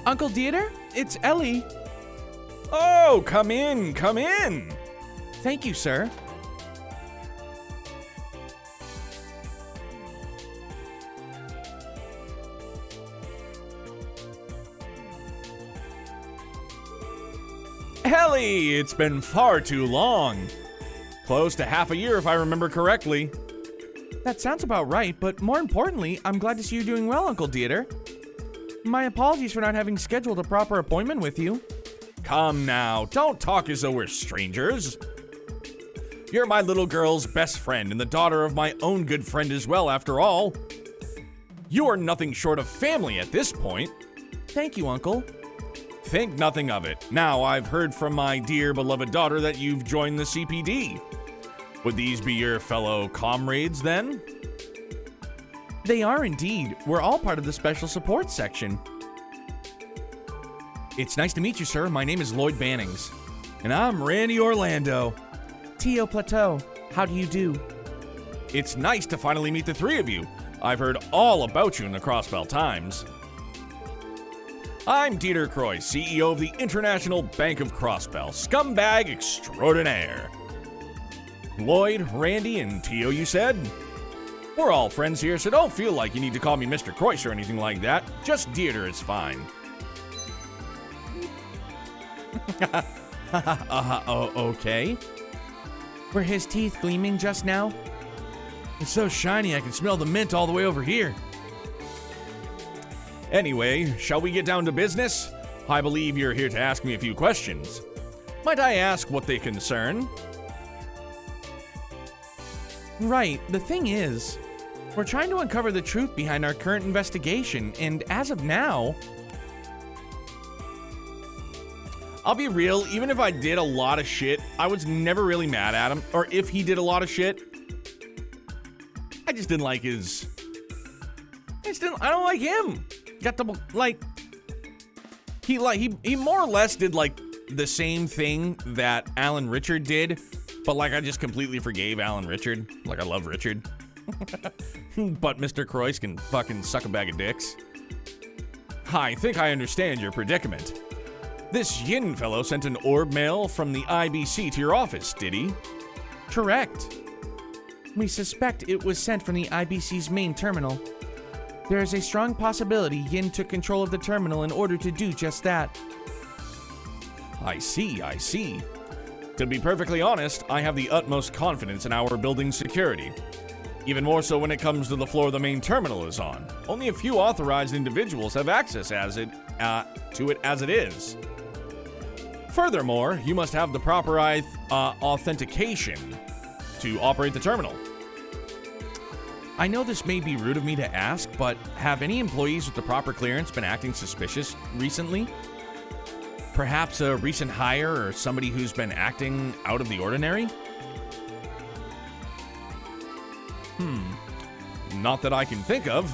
Uncle Dieter, it's Ellie. Oh, come in, come in. Thank you, sir. Finally! It's been far too long. Close to half a year if I remember correctly. That sounds about right, but more importantly, I'm glad to see you doing well, Uncle Dieter. My apologies for not having scheduled a proper appointment with you. Come now, don't talk as though we're strangers. You're my little girl's best friend and the daughter of my own good friend as well, after all. You are nothing short of family at this point. Thank you, Uncle. Think nothing of it. Now, I've heard from my dear beloved daughter that you've joined the CPD. Would these be your fellow comrades then? They are indeed. We're all part of the special support section. It's nice to meet you, sir. My name is Lloyd Bannings. And I'm Randy Orlando. Tio Plateau, how do you do? It's nice to finally meet the three of you. I've heard all about you in the Crossbell Times. I'm Dieter Croy, CEO of the International Bank of Crossbell, scumbag extraordinaire. Lloyd, Randy, and Tio, you said? We're all friends here, so don't feel like you need to call me Mr. Croyce or anything like that. Just Dieter is fine. Okay. Were his teeth gleaming just now? It's so shiny I can smell the mint all the way over here. Anyway, shall we get down to business? I believe you're here to ask me a few questions. Might I ask what they concern? Right, the thing is, we're trying to uncover the truth behind our current investigation, and as of now... I'll be real, even if I did a lot of shit, I was never really mad at him. Or if he did a lot of shit, I just didn't like his... I don't like him. Got the, he more or less did, the same thing that Alan Richard did, but, I just completely forgave Alan Richard. I love Richard. But Mr. Croyce can fucking suck a bag of dicks. I think I understand your predicament. This Yin fellow sent an orb mail from the IBC to your office, did he? Correct. We suspect it was sent from the IBC's main terminal. There is a strong possibility Yin took control of the terminal in order to do just that. I see. To be perfectly honest, I have the utmost confidence in our building's security. Even more so when it comes to the floor the main terminal is on. Only a few authorized individuals have access to it as it is. Furthermore, you must have the proper authentication to operate the terminal. I know this may be rude of me to ask, but have any employees with the proper clearance been acting suspicious recently? Perhaps a recent hire or somebody who's been acting out of the ordinary? Not that I can think of.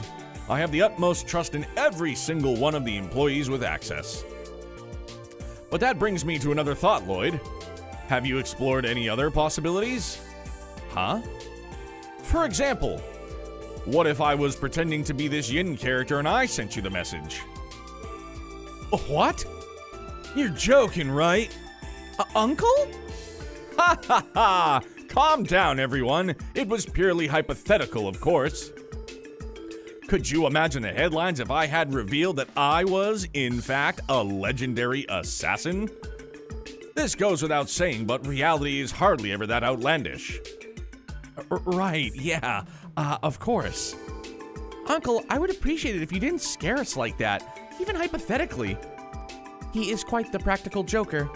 I have the utmost trust in every single one of the employees with access. But that brings me to another thought, Lloyd. Have you explored any other possibilities? Huh? For example, what if I was pretending to be this Yin character and I sent you the message? What? You're joking, right? Uncle? Ha ha ha! Calm down, everyone. It was purely hypothetical, of course. Could you imagine the headlines if I had revealed that I was, in fact, a legendary assassin? This goes without saying, but reality is hardly ever that outlandish. Right, yeah, of course. Uncle, I would appreciate it if you didn't scare us like that, even hypothetically. He is quite the practical joker.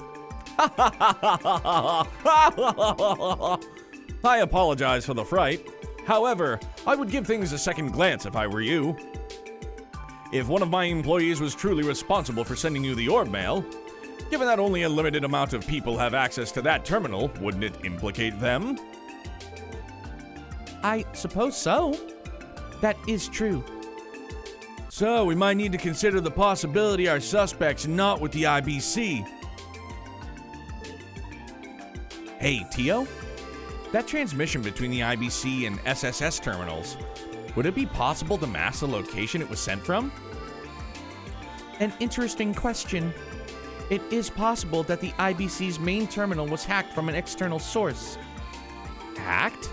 I apologize for the fright. However, I would give things a second glance if I were you. If one of my employees was truly responsible for sending you the orb mail, given that only a limited amount of people have access to that terminal, wouldn't it implicate them? I suppose so. That is true. So, we might need to consider the possibility our suspect's not with the IBC. Hey, Tio? That transmission between the IBC and SSS terminals, would it be possible to mask the location it was sent from? An interesting question. It is possible that the IBC's main terminal was hacked from an external source. Hacked?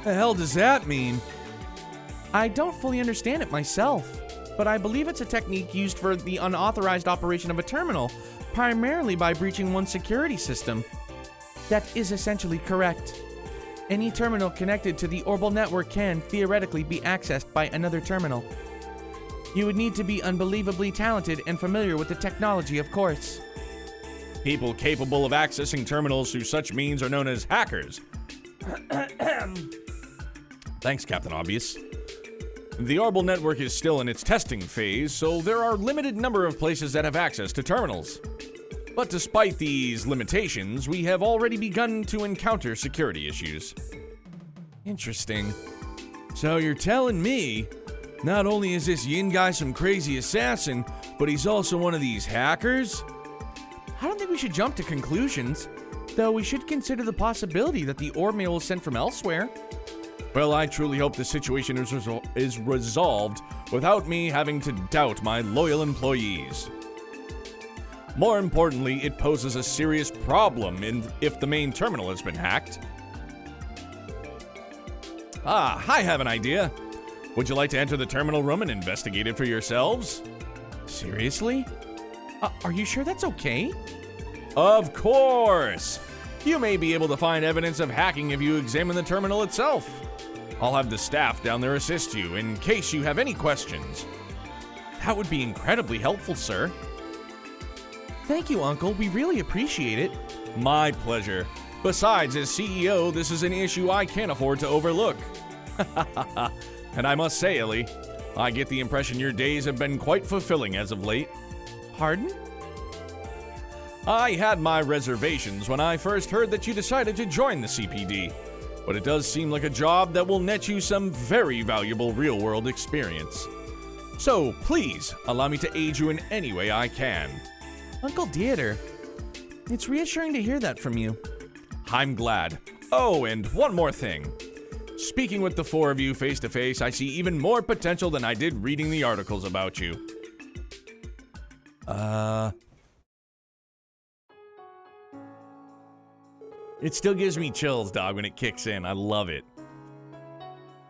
The hell does that mean? I don't fully understand it myself. but I believe it's a technique used for the unauthorized operation of a terminal, primarily by breaching one's security system. That is essentially correct. Any terminal connected to the Orbital network can, theoretically, be accessed by another terminal. You would need to be unbelievably talented and familiar with the technology, of course. People capable of accessing terminals through such means are known as hackers. Thanks, Captain Obvious. The Orbital network is still in its testing phase, so there are limited number of places that have access to terminals. But despite these limitations, we have already begun to encounter security issues. Interesting. So you're telling me, not only is this Yin guy some crazy assassin, but he's also one of these hackers? I don't think we should jump to conclusions, though we should consider the possibility that the orb mail was sent from elsewhere. Well, I truly hope the situation is resolved without me having to doubt my loyal employees. More importantly, it poses a serious problem if the main terminal has been hacked. I have an idea. Would you like to enter the terminal room and investigate it for yourselves? Seriously? Are you sure that's okay? Of course! You may be able to find evidence of hacking if you examine the terminal itself. I'll have the staff down there assist you in case you have any questions. That would be incredibly helpful, sir. Thank you, Uncle. We really appreciate it. My pleasure. Besides, as CEO, this is an issue I can't afford to overlook. And I must say, Ellie, I get the impression your days have been quite fulfilling as of late. Pardon? I had my reservations when I first heard that you decided to join the CPD, but it does seem like a job that will net you some very valuable real-world experience. So, please, allow me to aid you in any way I can. Uncle Dieter, it's reassuring to hear that from you. I'm glad. Oh, and one more thing. Speaking with the four of you face to face, I see even more potential than I did reading the articles about you. It still gives me chills, dog, when it kicks in. I love it.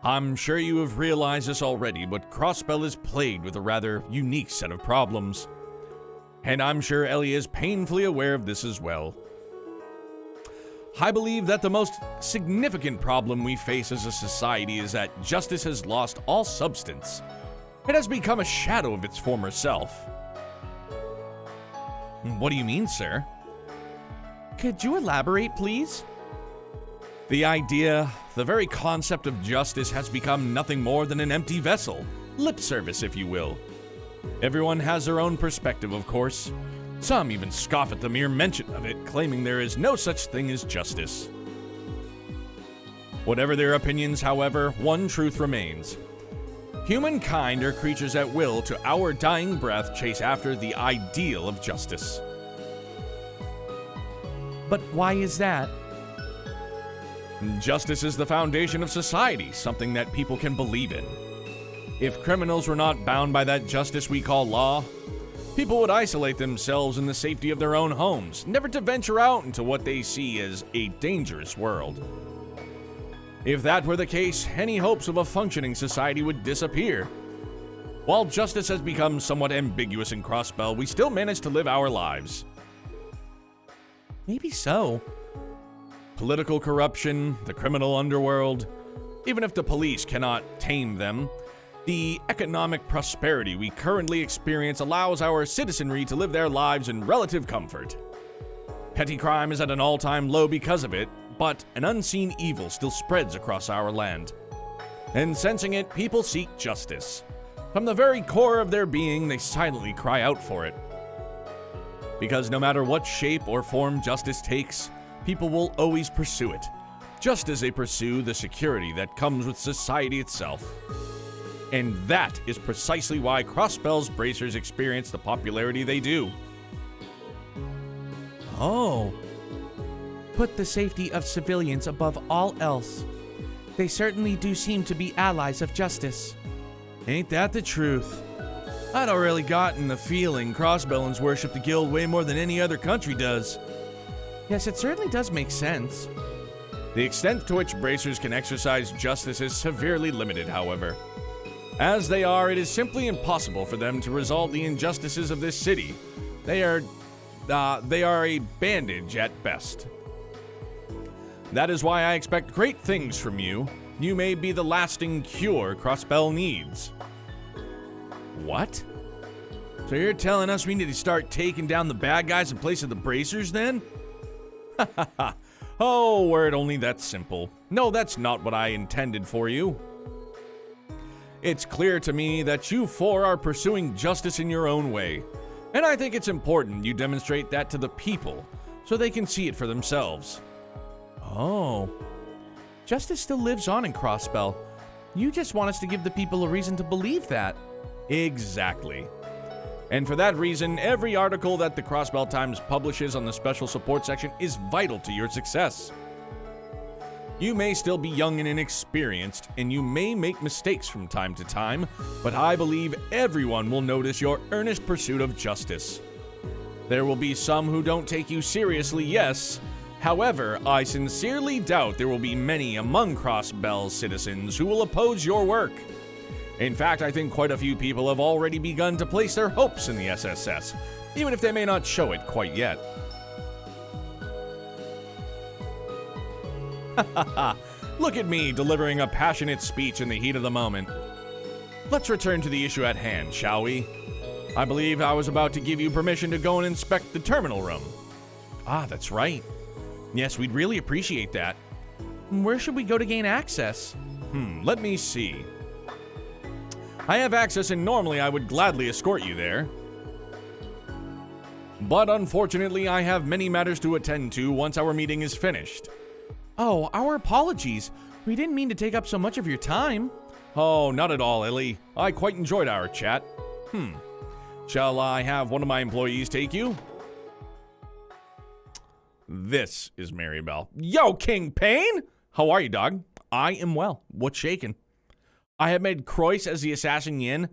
I'm sure you have realized this already, but Crossbell is plagued with a rather unique set of problems. And I'm sure Ellie is painfully aware of this as well. I believe that the most significant problem we face as a society is that justice has lost all substance. It has become a shadow of its former self. What do you mean, sir? Could you elaborate, please? The idea, the very concept of justice has become nothing more than an empty vessel. Lip service, if you will. Everyone has their own perspective, of course. Some even scoff at the mere mention of it, claiming there is no such thing as justice. Whatever their opinions, however, one truth remains. Humankind are creatures at will to our dying breath chase after the ideal of justice. But why is that? Justice is the foundation of society, something that people can believe in. If criminals were not bound by that justice we call law, people would isolate themselves in the safety of their own homes, never to venture out into what they see as a dangerous world. If that were the case, any hopes of a functioning society would disappear. While justice has become somewhat ambiguous in Crossbell, we still manage to live our lives. Maybe so. Political corruption, the criminal underworld, even if the police cannot tame them, the economic prosperity we currently experience allows our citizenry to live their lives in relative comfort. Petty crime is at an all-time low because of it, but an unseen evil still spreads across our land. And sensing it, people seek justice. From the very core of their being, they silently cry out for it. Because no matter what shape or form justice takes, people will always pursue it, just as they pursue the security that comes with society itself. And that is precisely why Crossbell's bracers experience the popularity they do. Oh. Put the safety of civilians above all else. They certainly do seem to be allies of justice. Ain't that the truth? I'd already gotten the feeling Crossbellans worship the guild way more than any other country does. Yes, it certainly does make sense. The extent to which bracers can exercise justice is severely limited, however. As they are, it is simply impossible for them to resolve the injustices of this city. They are a bandage at best. That is why I expect great things from you. You may be the lasting cure Crossbell needs. What? So you're telling us we need to start taking down the bad guys in place of the bracers then? Oh, were it only that simple. No, that's not what I intended for you. It's clear to me that you four are pursuing justice in your own way. And I think it's important you demonstrate that to the people so they can see it for themselves. Oh. Justice still lives on in Crossbell. You just want us to give the people a reason to believe that. Exactly. And for that reason, every article that the Crossbell Times publishes on the special support section is vital to your success. You may still be young and inexperienced, and you may make mistakes from time to time, but I believe everyone will notice your earnest pursuit of justice. There will be some who don't take you seriously, yes. However, I sincerely doubt there will be many among Crossbell's citizens who will oppose your work. In fact, I think quite a few people have already begun to place their hopes in the SSS, even if they may not show it quite yet. Look at me delivering a passionate speech in the heat of the moment. Let's return to the issue at hand, shall we? I believe I was about to give you permission to go and inspect the terminal room. Ah, that's right. Yes, we'd really appreciate that. Where should we go to gain access? Let me see. I have access, and normally I would gladly escort you there. But unfortunately, I have many matters to attend to once our meeting is finished. Oh, our apologies. We didn't mean to take up so much of your time. Oh, not at all, Ellie. I quite enjoyed our chat. Shall I have one of my employees take you? This is Maribel. Yo, King Payne! How are you, dog? I am well. What's shaking? I have made Croyce as the Assassin Yin.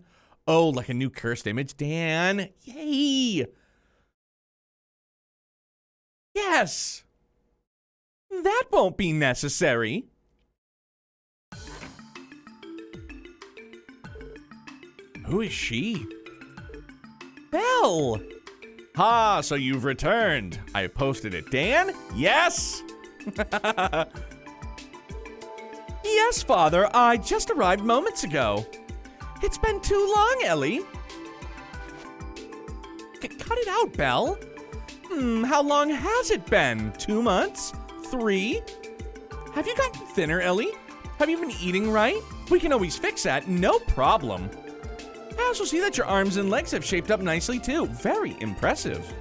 Oh, like a new cursed image, Dan. Yay! Yes! That won't be necessary. Who is she? Belle! Ha, so you've returned. I posted it. Dan? Yes? Yes, Father. I just arrived moments ago. It's been too long, Ellie. Cut it out, Belle. How long has it been? 2 months? 3? Have you gotten thinner, Ellie? Have you been eating right? We can always fix that, no problem. I also see that your arms and legs have shaped up nicely too. Very impressive.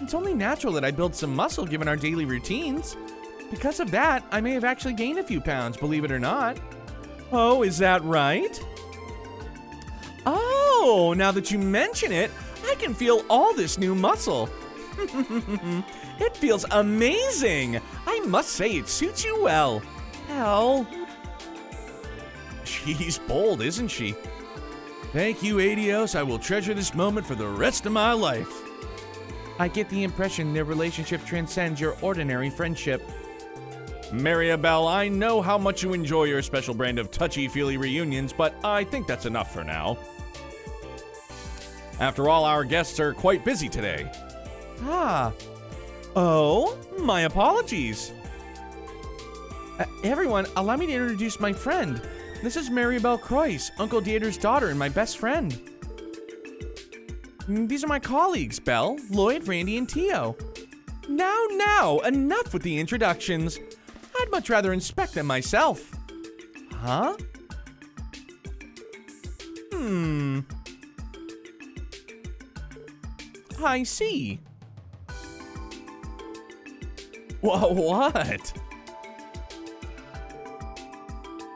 It's only natural that I build some muscle given our daily routines. Because of that, I may have actually gained a few pounds, believe it or not. Oh, is that right? Oh, now that you mention it, I can feel all this new muscle. It feels amazing. I must say it suits you well. Hell. She's bold, isn't she? Thank you, Adios. I will treasure this moment for the rest of my life. I get the impression their relationship transcends your ordinary friendship. Maribel, I know how much you enjoy your special brand of touchy-feely reunions, but I think that's enough for now. After all, our guests are quite busy today. Ah. Oh, my apologies. Everyone, allow me to introduce my friend. This is Maribel Croyce, Uncle Dieter's daughter and my best friend. These are my colleagues, Belle, Lloyd, Randy, and Tio. Now, enough with the introductions. I'd much rather inspect them myself. Huh? I see. What?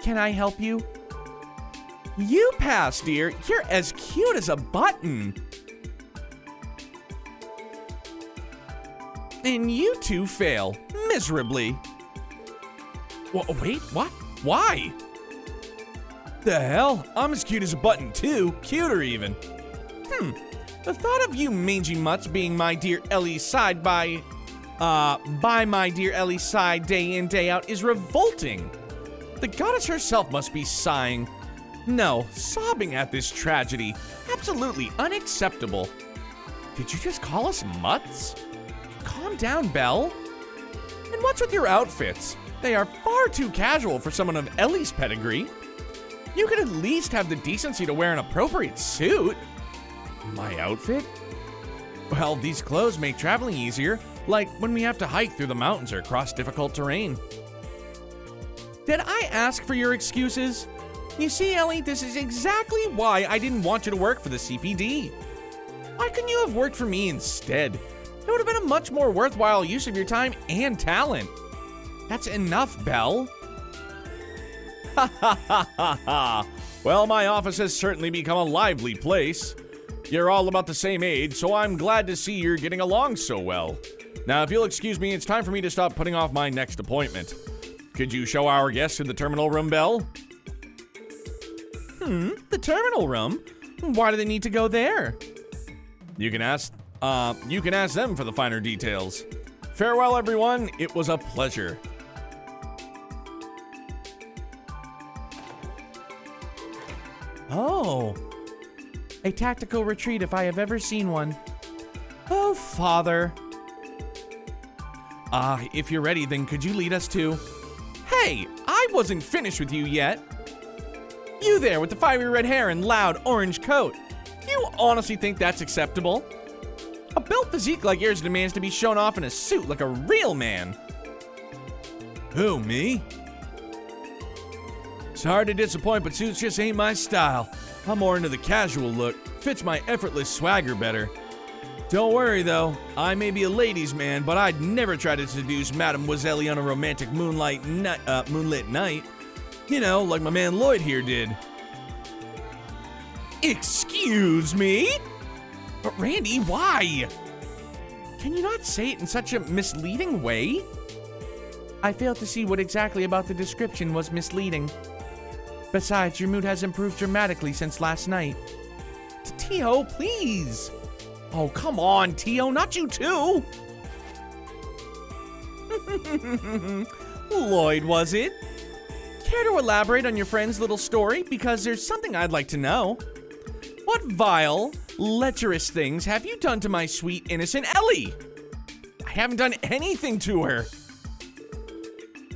Can I help you? You pass, dear. You're as cute as a button. And you two fail miserably. Wait, what? Why? The hell? I'm as cute as a button too. Cuter even. The thought of you mangy mutts being my dear Ellie's side by my dear Ellie's side day in, day out is revolting. The goddess herself must be sighing. No, sobbing at this tragedy. Absolutely unacceptable. Did you just call us mutts? Calm down, Belle. And what's with your outfits? They are far too casual for someone of Ellie's pedigree. You could at least have the decency to wear an appropriate suit. My outfit? Well, these clothes make traveling easier, like when we have to hike through the mountains or cross difficult terrain. Did I ask for your excuses? You see, Ellie, this is exactly why I didn't want you to work for the CPD. Why couldn't you have worked for me instead? It would have been a much more worthwhile use of your time and talent. That's enough, Belle. Ha ha ha ha ha. Well, my office has certainly become a lively place. You're all about the same age, so I'm glad to see you're getting along so well. Now, if you'll excuse me, it's time for me to stop putting off my next appointment. Could you show our guests to the terminal room, Belle? The terminal room? Why do they need to go there? You can ask them for the finer details. Farewell, everyone. It was a pleasure. Oh. A tactical retreat if I have ever seen one. Oh, Father. If you're ready, then could you lead us to... Hey, I wasn't finished with you yet. You there with the fiery red hair and loud orange coat. Do you honestly think that's acceptable? A built physique like yours demands to be shown off in a suit like a real man. Who, me? Sorry to disappoint, but suits just ain't my style. I'm more into the casual look. Fits my effortless swagger better. Don't worry, though. I may be a ladies' man, but I'd never try to seduce Mademoiselle on a romantic moonlit night. You know, like my man Lloyd here did. Excuse me? But Randy, why? Can you not say it in such a misleading way? I fail to see what exactly about the description was misleading. Besides, your mood has improved dramatically since last night. Tio, please. Oh, come on, Tio, not you too. Lloyd, was it? Care to elaborate on your friend's little story? Because there's something I'd like to know. What vile, lecherous things have you done to my sweet, innocent Ellie? I haven't done anything to her.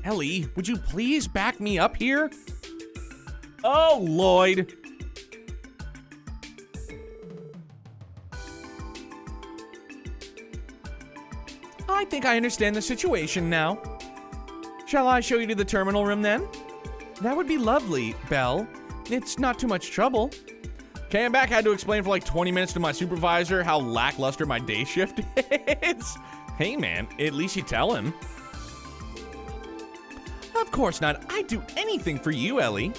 Ellie, would you please back me up here? Oh, Lloyd. I think I understand the situation now. Shall I show you to the terminal room then? That would be lovely, Belle. It's not too much trouble. Came back, had to explain for like 20 minutes to my supervisor how lackluster my day shift is. Hey man, at least you tell him. Of course not. I'd do anything for you, Ellie.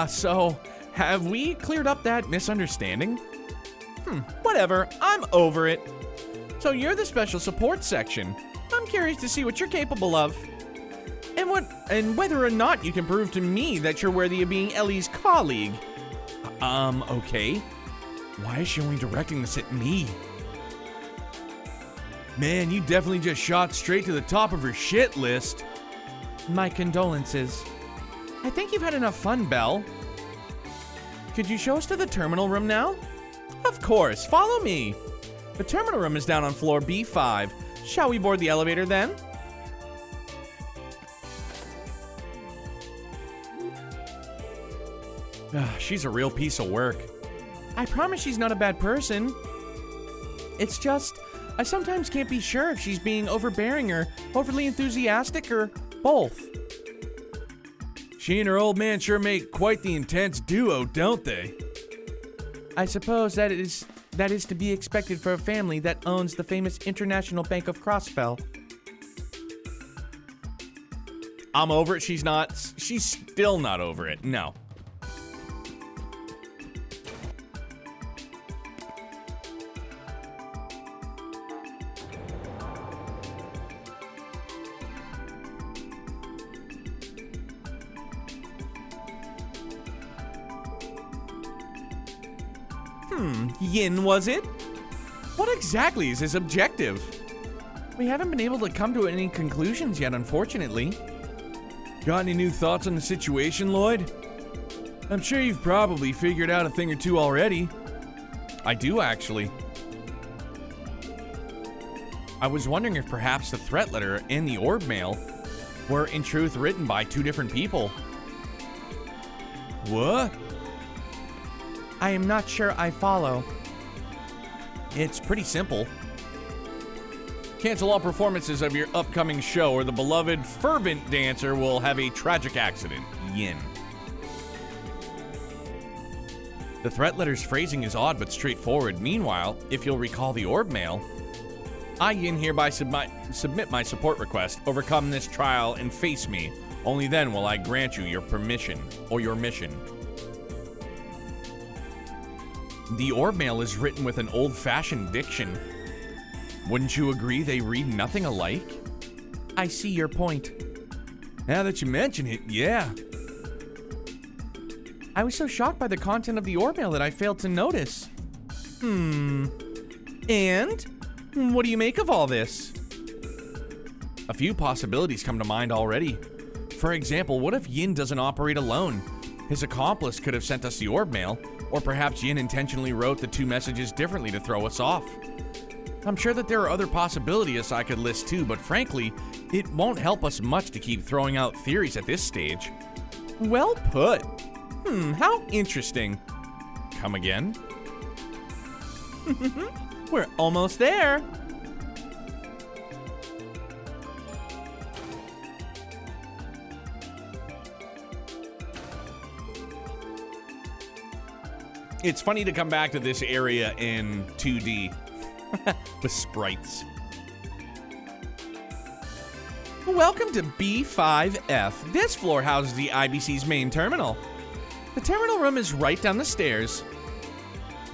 So have we cleared up that misunderstanding? Whatever, I'm over it. So you're the special support section. I'm curious to see what you're capable of. And whether or not you can prove to me that you're worthy of being Ellie's colleague. Okay. Why is she only directing this at me? Man, you definitely just shot straight to the top of her shit list. My condolences. I think you've had enough fun, Belle. Could you show us to the terminal room now? Of course, follow me. The terminal room is down on floor B5. Shall we board the elevator then? She's a real piece of work. I promise she's not a bad person. It's just, I sometimes can't be sure if she's being overbearing or overly enthusiastic or both. She and her old man sure make quite the intense duo, don't they? I suppose that is to be expected for a family that owns the famous International Bank of Crossfell. I'm over it. She's still not over it. No. Yin, was it? What exactly is his objective? We haven't been able to come to any conclusions yet, unfortunately. Got any new thoughts on the situation, Lloyd? I'm sure you've probably figured out a thing or two already. I do, actually. I was wondering if perhaps the threat letter and the orb mail were in truth written by two different people. What? I am not sure I follow. It's pretty simple. Cancel all performances of your upcoming show or the beloved fervent dancer will have a tragic accident. Yin. The threat letter's phrasing is odd but straightforward. Meanwhile, if you'll recall the orb mail, I, Yin, hereby submit my support request. Overcome this trial and face me. Only then will I grant you your permission or your mission. The orb mail is written with an old-fashioned diction. Wouldn't you agree they read nothing alike? I see your point. Now that you mention it, yeah. I was so shocked by the content of the orb mail that I failed to notice. And? What do you make of all this? A few possibilities come to mind already. For example, what if Yin doesn't operate alone? His accomplice could have sent us the orb mail, or perhaps Yin intentionally wrote the two messages differently to throw us off. I'm sure that there are other possibilities I could list too, but frankly, it won't help us much to keep throwing out theories at this stage. Well put. How interesting. Come again? We're almost there. It's funny to come back to this area in 2D with sprites. Welcome to B5F. This floor houses the IBC's main terminal. The terminal room is right down the stairs.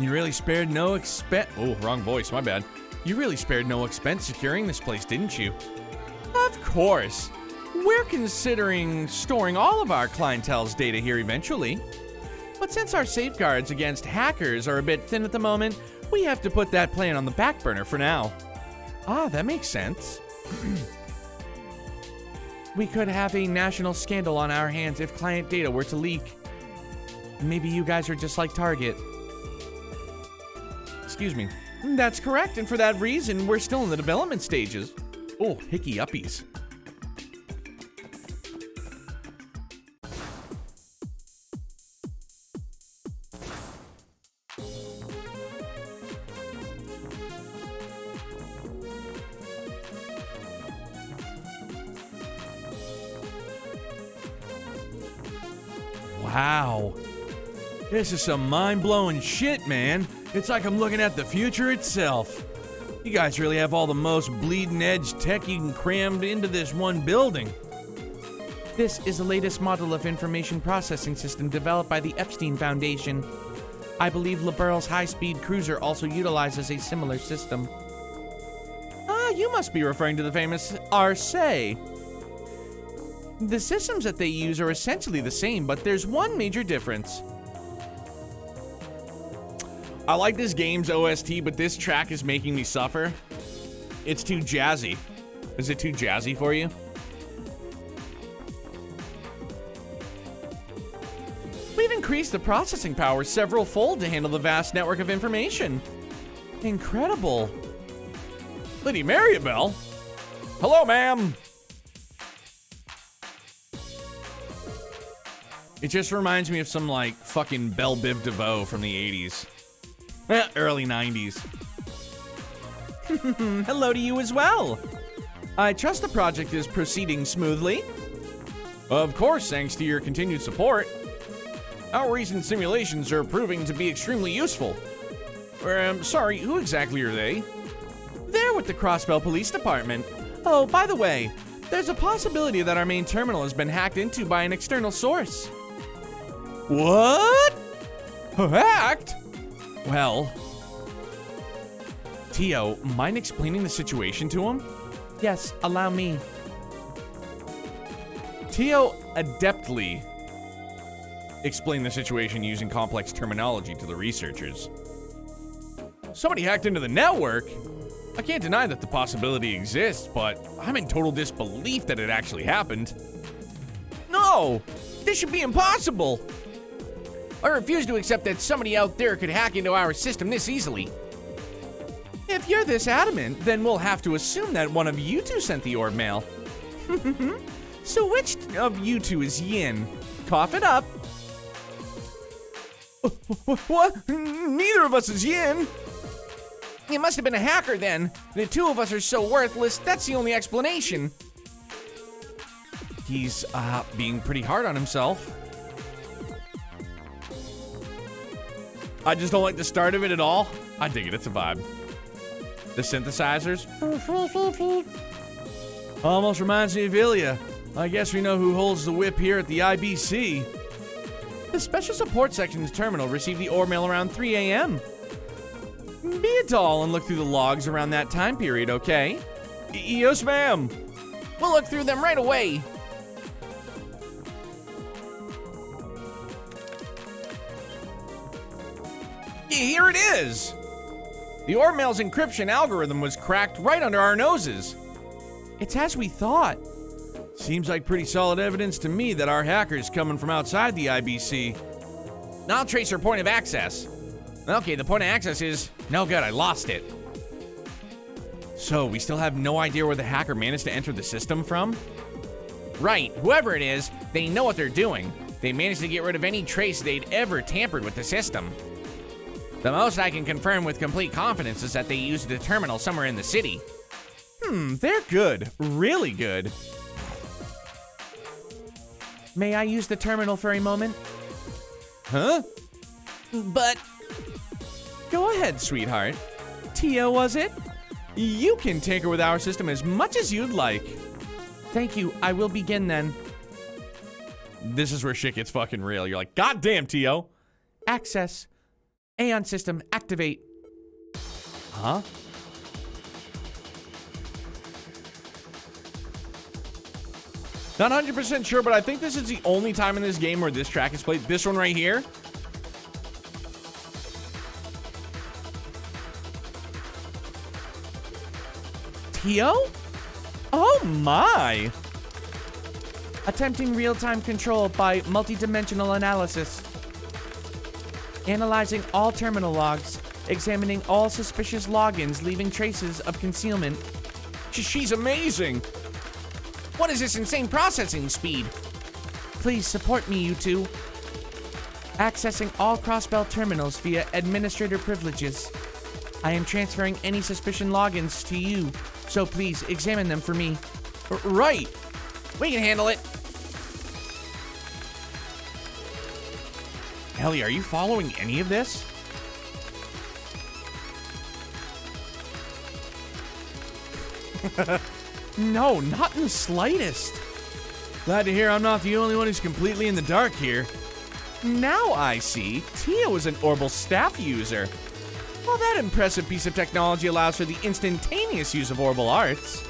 You really spared no expense. Oh, wrong voice, my bad. You really spared no expense securing this place, didn't you? Of course. We're considering storing all of our clientele's data here eventually. But since our safeguards against hackers are a bit thin at the moment, we have to put that plan on the back burner for now. Ah, that makes sense. We could have a national scandal on our hands if client data were to leak. Maybe you guys are just like Target. Excuse me. That's correct, and for that reason, we're still in the development stages. Oh, hickey uppies. Wow. This is some mind-blowing shit, man. It's like I'm looking at the future itself. You guys really have all the most bleeding-edge tech you can cram into this one building. This is the latest model of information processing system developed by the Epstein Foundation. I believe LeBurle's high-speed cruiser also utilizes a similar system. Ah, you must be referring to the famous Arcee. The systems that they use are essentially the same, but there's one major difference. I like this game's OST, but this track is making me suffer. It's too jazzy. Is it too jazzy for you? We've increased the processing power several-fold to handle the vast network of information. Incredible. Lady Maribel? Hello, ma'am. It just reminds me of some, like, fucking Belle Biv DeVoe from the 80s. Early 90s. Hello to you as well. I trust the project is proceeding smoothly. Of course, thanks to your continued support. Our recent simulations are proving to be extremely useful. Sorry, who exactly are they? They're with the Crossbell Police Department. Oh, by the way, there's a possibility that our main terminal has been hacked into by an external source. What? Hacked? Well, Tio, mind explaining the situation to him? Yes, allow me. Tio adeptly explained the situation using complex terminology to the researchers. Somebody hacked into the network? I can't deny that the possibility exists, but I'm in total disbelief that it actually happened. No! This should be impossible! I refuse to accept that somebody out there could hack into our system this easily. If you're this adamant, then we'll have to assume that one of you two sent the orb mail. So which of you two is Yin? Cough it up. What? Neither of us is Yin. It must have been a hacker then. The two of us are so worthless, that's the only explanation. He's, being pretty hard on himself. I just don't like the start of it at all. I dig it, it's a vibe. The synthesizers. Almost reminds me of Ilya. I guess we know who holds the whip here at the IBC. The Special Support Section's terminal received the orb mail around 3 a.m. Be a doll and look through the logs around that time period, okay? Yes, ma'am. We'll look through them right away. Here it is! The orb mail's encryption algorithm was cracked right under our noses. It's as we thought. Seems like pretty solid evidence to me that our hacker's coming from outside the IBC. I'll trace her point of access. Okay, the point of access is... No good, I lost it. So, we still have no idea where the hacker managed to enter the system from? Right, whoever it is, they know what they're doing. They managed to get rid of any trace they'd ever tampered with the system. The most I can confirm with complete confidence is that they used a terminal somewhere in the city. They're good. Really good. May I use the terminal for a moment? Huh? But... Go ahead, sweetheart. Tia, was it? You can tinker with our system as much as you'd like. Thank you. I will begin then. This is where shit gets fucking real. You're like, God damn, Tio. Access. Aeon system, activate. Huh? Not 100% sure, but I think this is the only time in this game where this track is played. This one right here. Tio? Oh my! Attempting real-time control by multidimensional analysis. Analyzing all terminal logs, examining all suspicious logins, leaving traces of concealment. She's amazing! What is this insane processing speed? Please support me, you two. Accessing all Crossbell terminals via administrator privileges. I am transferring any suspicion logins to you, so please examine them for me. Right! We can handle it! Ellie, are you following any of this? No, not in the slightest. Glad to hear I'm not the only one who's completely in the dark here. Now I see. Tia was an Orbital staff user. While that impressive piece of technology allows for the instantaneous use of Orbital arts,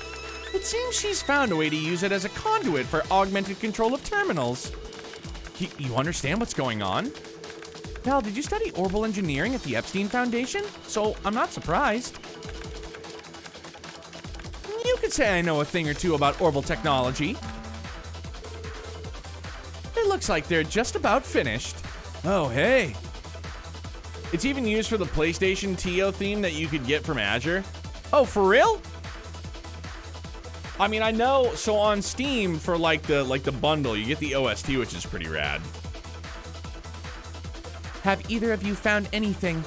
it seems she's found a way to use it as a conduit for augmented control of terminals. You understand what's going on? Val, did you study orbital engineering at the Epstein Foundation? So I'm not surprised. You could say I know a thing or two about orbital technology. It looks like they're just about finished. Oh, hey. It's even used for the PlayStation TO theme that you could get from Azure. Oh, for real? I mean, I know, so on Steam for like the bundle, you get the OST, which is pretty rad. Have either of you found anything?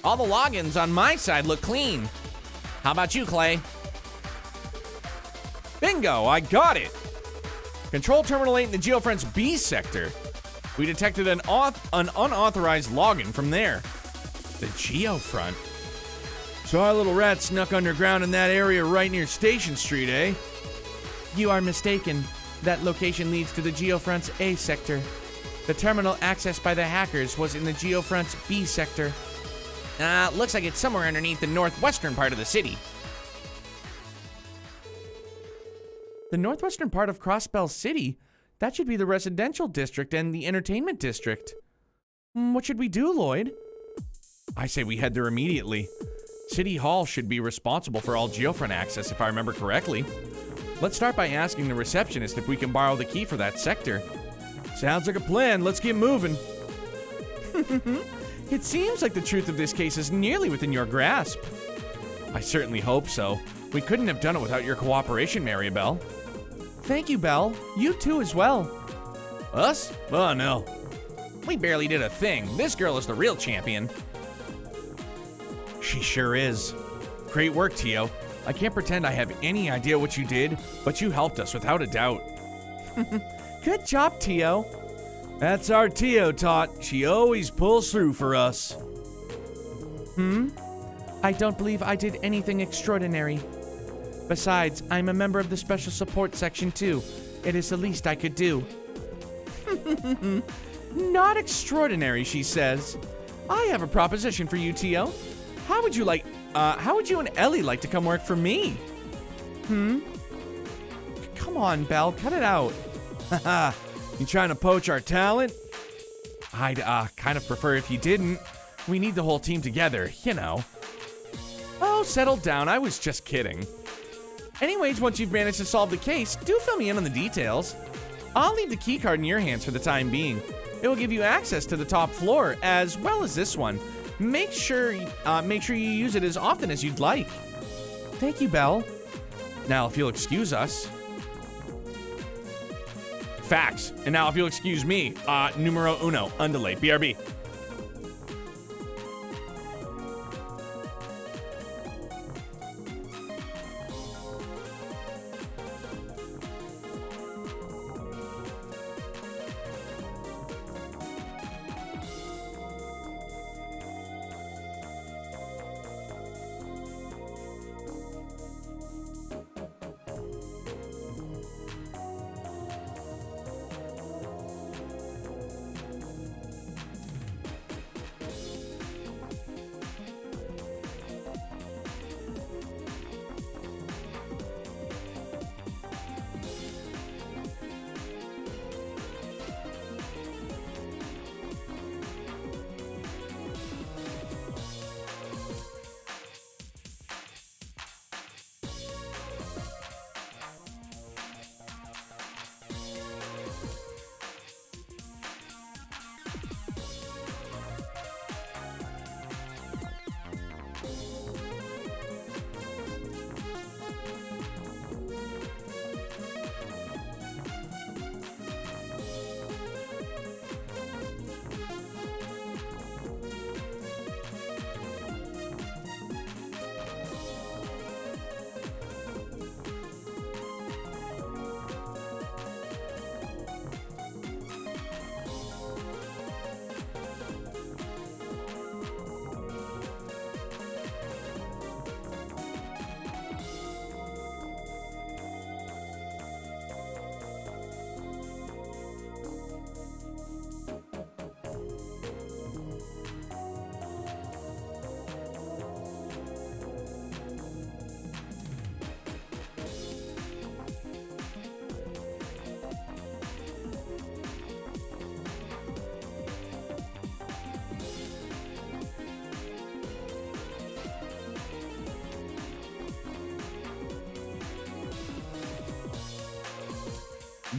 All the logins on my side look clean. How about you, Clay? Bingo, I got it. Control Terminal 8 in the Geofront's B sector. We detected an unauthorized login from there. The Geofront? So our little rat snuck underground in that area right near Station Street, eh? You are mistaken. That location leads to the Geofront's A sector. The terminal accessed by the hackers was in the Geofront's B sector. Looks like it's somewhere underneath the northwestern part of the city. The northwestern part of Crossbell City? That should be the residential district and the entertainment district. What should we do, Lloyd? I say we head there immediately. City Hall should be responsible for all Geofront access, if I remember correctly. Let's start by asking the receptionist if we can borrow the key for that sector. Sounds like a plan. Let's get moving. It seems like the truth of this case is nearly within your grasp. I certainly hope so. We couldn't have done it without your cooperation, Maribel. Thank you, Belle. You too as well. Us? Oh, no. We barely did a thing. This girl is the real champion. She sure is. Great work, Tio. I can't pretend I have any idea what you did, but you helped us without a doubt. Good job, Tio. That's our Tio, Tot. She always pulls through for us. I don't believe I did anything extraordinary. Besides, I'm a member of the Special Support Section too. It is the least I could do. Not extraordinary, she says. I have a proposition for you, Tio. How would you and Ellie like to come work for me? Come on, Belle, cut it out. Haha, you trying to poach our talent? I'd, kind of prefer if you didn't. We need the whole team together, you know. Oh, settle down, I was just kidding. Anyways, once you've managed to solve the case, do fill me in on the details. I'll leave the key card in your hands for the time being. It will give you access to the top floor, as well as this one. Make sure you use it as often as you'd like. Thank you, Belle. Now, if you'll excuse us. Facts. And now, if you'll excuse me, numero uno, underlay, BRB.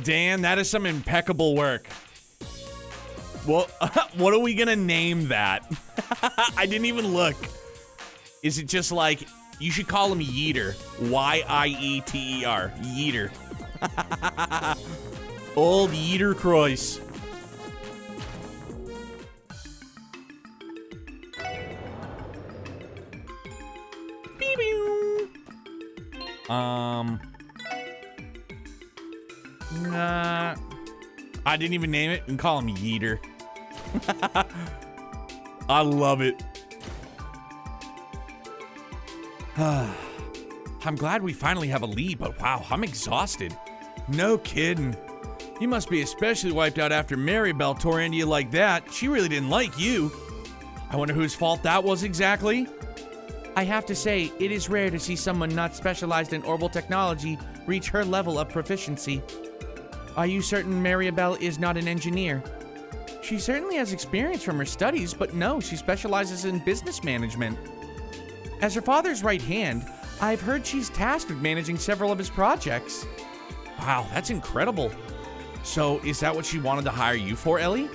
Dan, that is some impeccable work. Well, what are we gonna name that? I didn't even look. Is it just like, you should call him Yeeter. Y-I-E-T-E-R. Yeeter. Old Yeeter Croyce. I didn't even name it and call him Yeeter. I love it. I'm glad we finally have a lead, but wow, I'm exhausted. No kidding. You must be especially wiped out after Maribel tore into you like that. She really didn't like you. I wonder whose fault that was exactly? I have to say, it is rare to see someone not specialized in orbital technology reach her level of proficiency. Are you certain Maribel is not an engineer? She certainly has experience from her studies, but no, she specializes in business management. As her father's right hand, I've heard she's tasked with managing several of his projects. Wow, that's incredible. So, is that what she wanted to hire you for, Ellie?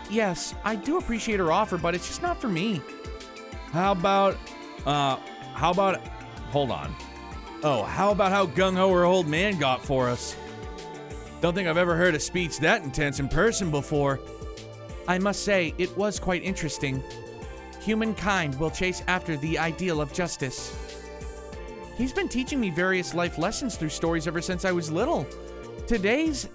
Yes, I do appreciate her offer, but it's just not for me. How about, hold on. Oh, how about how gung-ho her old man got for us? Don't think I've ever heard a speech that intense in person before. I must say, it was quite interesting. Humankind will chase after the ideal of justice. He's been teaching me various life lessons through stories ever since I was little. Today's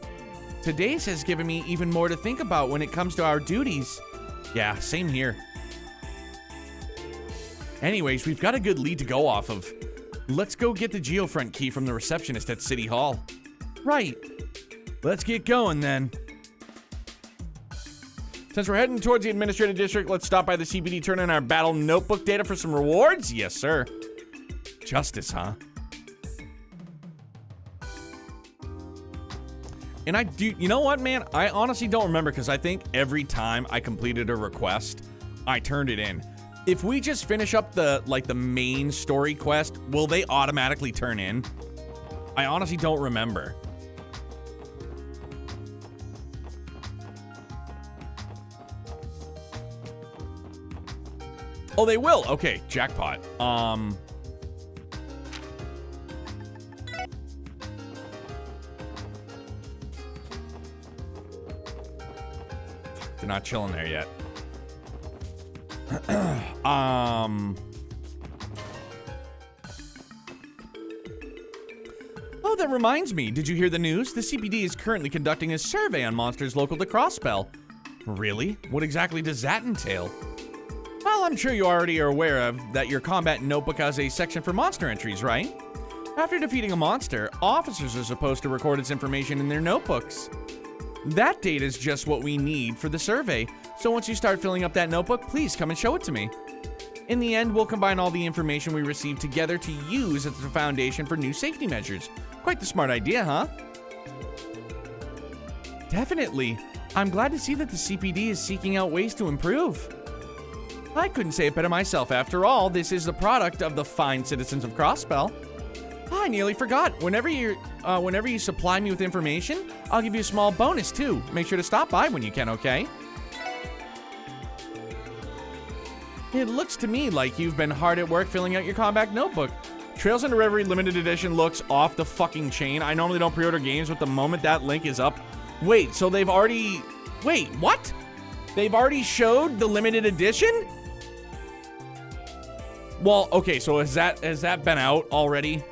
has given me even more to think about when it comes to our duties. Yeah, same here. Anyways, we've got a good lead to go off of. Let's go get the Geofront key from the receptionist at City Hall. Right. Let's get going then. Since we're heading towards the administrative district, let's stop by the CBD, turn in our battle notebook data for some rewards. Yes, sir. Justice, huh? And I do, you know what, man? I honestly don't remember because I think every time I completed a request, I turned it in. If we just finish up the main story quest, will they automatically turn in? I honestly don't remember. Oh, they will. Okay, jackpot. They're not chilling there yet. Oh, that reminds me. Did you hear the news? The CPD is currently conducting a survey on monsters local to Crosspell. Really? What exactly does that entail? Well, I'm sure you already are aware of that your combat notebook has a section for monster entries, right? After defeating a monster, officers are supposed to record its information in their notebooks. That data is just what we need for the survey, so once you start filling up that notebook, please come and show it to me. In the end, we'll combine all the information we receive together to use as the foundation for new safety measures. Quite the smart idea, huh? Definitely. I'm glad to see that the CPD is seeking out ways to improve. I couldn't say it better myself. After all, this is the product of the fine citizens of Crosspell. I nearly forgot. Whenever you supply me with information, I'll give you a small bonus too. Make sure to stop by when you can, okay? It looks to me like you've been hard at work filling out your combat notebook. Trails into Reverie limited edition looks off the fucking chain. I normally don't pre-order games, but the moment that link is up... Wait, so they've already... Wait, what? They've already showed the limited edition? Well, okay, so has that been out already?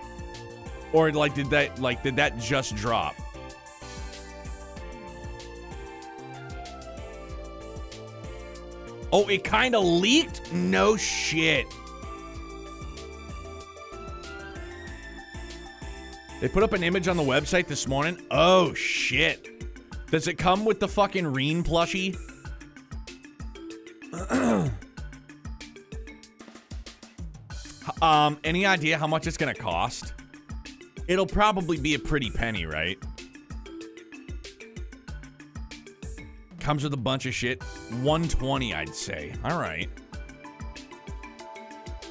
Or did that just drop? Oh, it kind of leaked? No shit. They put up an image on the website this morning. Oh shit. Does it come with the fucking Reen plushie? Any idea how much it's gonna cost? It'll probably be a pretty penny, right? Comes with a bunch of shit. $120, I'd say. All right.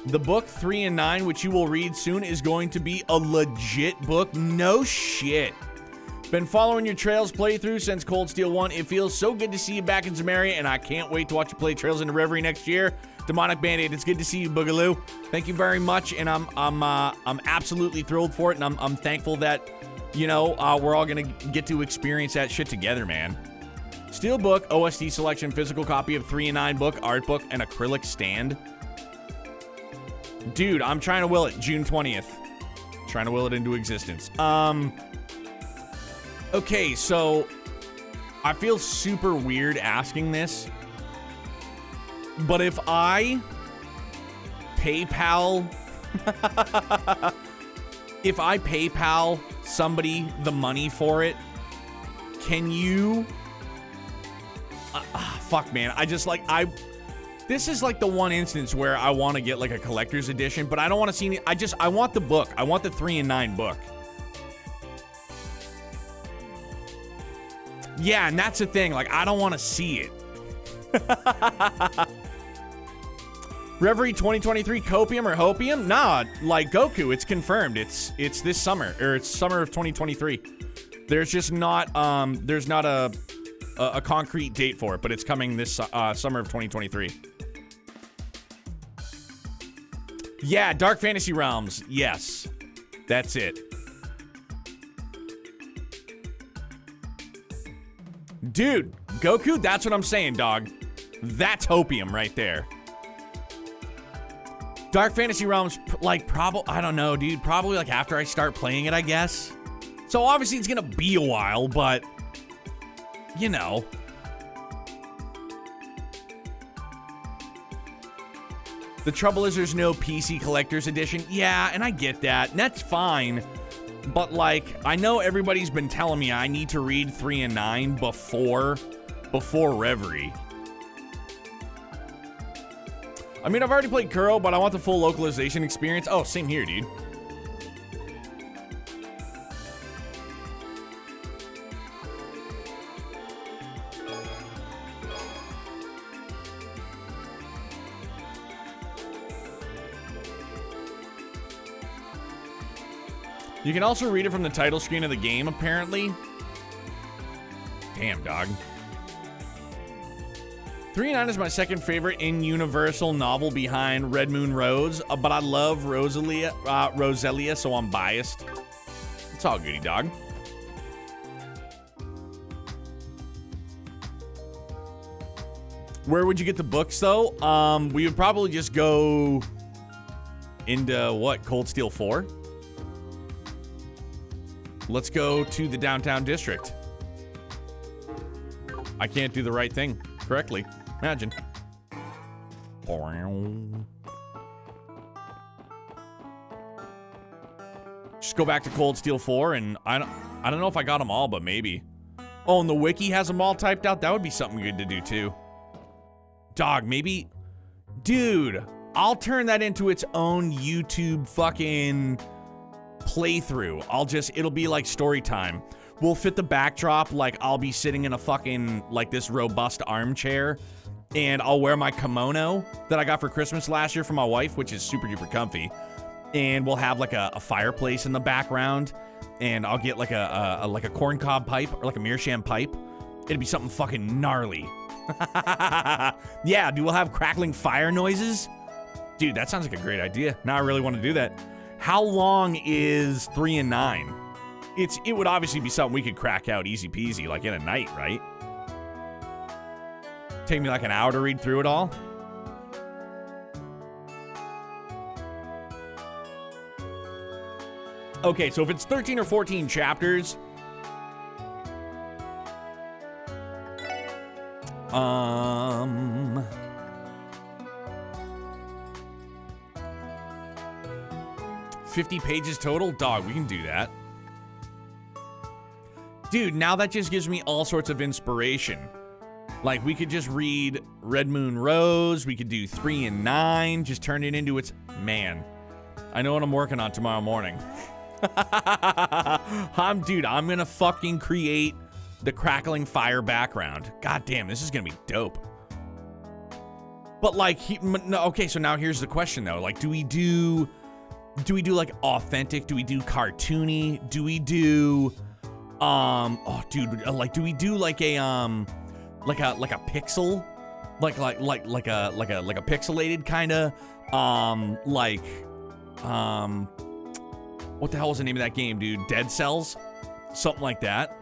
The book 3 and 9, which you will read soon, is going to be a legit book. No shit. Been following your Trails playthrough since Cold Steel 1. It feels so good to see you back in Samaria, and I can't wait to watch you play Trails into Reverie next year. Demonic Band-Aid, it's good to see you, Boogaloo. Thank you very much, and I'm absolutely thrilled for it, and I'm thankful that, you know, we're all gonna get to experience that shit together, man. Steelbook, OSD selection, physical copy of 3 and 9 book, art book, and acrylic stand. Dude, I'm trying to will it. June 20th. Trying to will it into existence. Okay, so I feel super weird asking this, but if I PayPal somebody the money for it, can you fuck, man, this is like the one instance where I want to get like a collector's edition, but I don't want to see any. I want the book. I want the 3 and 9 book. Yeah, and that's the thing. Like, I don't want to see it. Reverie 2023 Copium or Hopium? Nah, like Goku, it's confirmed. It's this summer, or it's summer of 2023. There's just not there's not a concrete date for it, but it's coming this summer of 2023. Yeah, Dark Fantasy Realms. Yes. That's it. Dude, Goku, that's what I'm saying, dog. That's Hopium right there. Dark Fantasy Realms, like, probably, I don't know, dude. Probably, like, after I start playing it, I guess. So, obviously, it's gonna be a while, but, you know. The trouble is there's no PC Collector's Edition. Yeah, and I get that, and that's fine. But, like, I know everybody's been telling me I need to read 3 and 9 before Reverie. I mean, I've already played Kuro, but I want the full localization experience. Oh, same here, dude. You can also read it from the title screen of the game, apparently. Damn, dog. 3 and 9 is my second favorite in-universal novel behind Red Moon Rose, but I love Roselia, so I'm biased. It's all goody, dog. Where would you get the books, though? We would probably just go into, what, Cold Steel 4? Let's go to the downtown district. I can't do the right thing correctly. Imagine. Just go back to Cold Steel 4, and I don't know if I got them all, but maybe. Oh, and the wiki has them all typed out. That would be something good to do too. Dog, maybe. Dude, I'll turn that into its own YouTube fucking playthrough. It'll be like story time. We'll fit the backdrop, like I'll be sitting in a fucking, like this robust armchair, and I'll wear my kimono that I got for Christmas last year for my wife, which is super duper comfy. And we'll have like a fireplace in the background, and I'll get like a corncob pipe or like a meerschaum pipe. It'd be something fucking gnarly. Yeah, dude, we'll have crackling fire noises. Dude, that sounds like a great idea. Now I really want to do that. How long is 3 and 9? It would obviously be something we could crack out easy peasy, like in a night, right? Take me like an hour to read through it all. Okay, so if it's 13 or 14 chapters, 50 pages total? Dog, we can do that. Dude, now that just gives me all sorts of inspiration. Like, we could just read Red Moon Rose. We could do 3 and 9. Just turn it into its... Man, I know what I'm working on tomorrow morning. Dude, I'm gonna fucking create the crackling fire background. God damn, this is gonna be dope. But, like, okay, so now here's the question, though. Like, do we do like authentic? Do we do cartoony? Do we do oh dude, like, do we do like a pixel, like a pixelated kind of what the hell was the name of that game, dude? Dead Cells, something like that.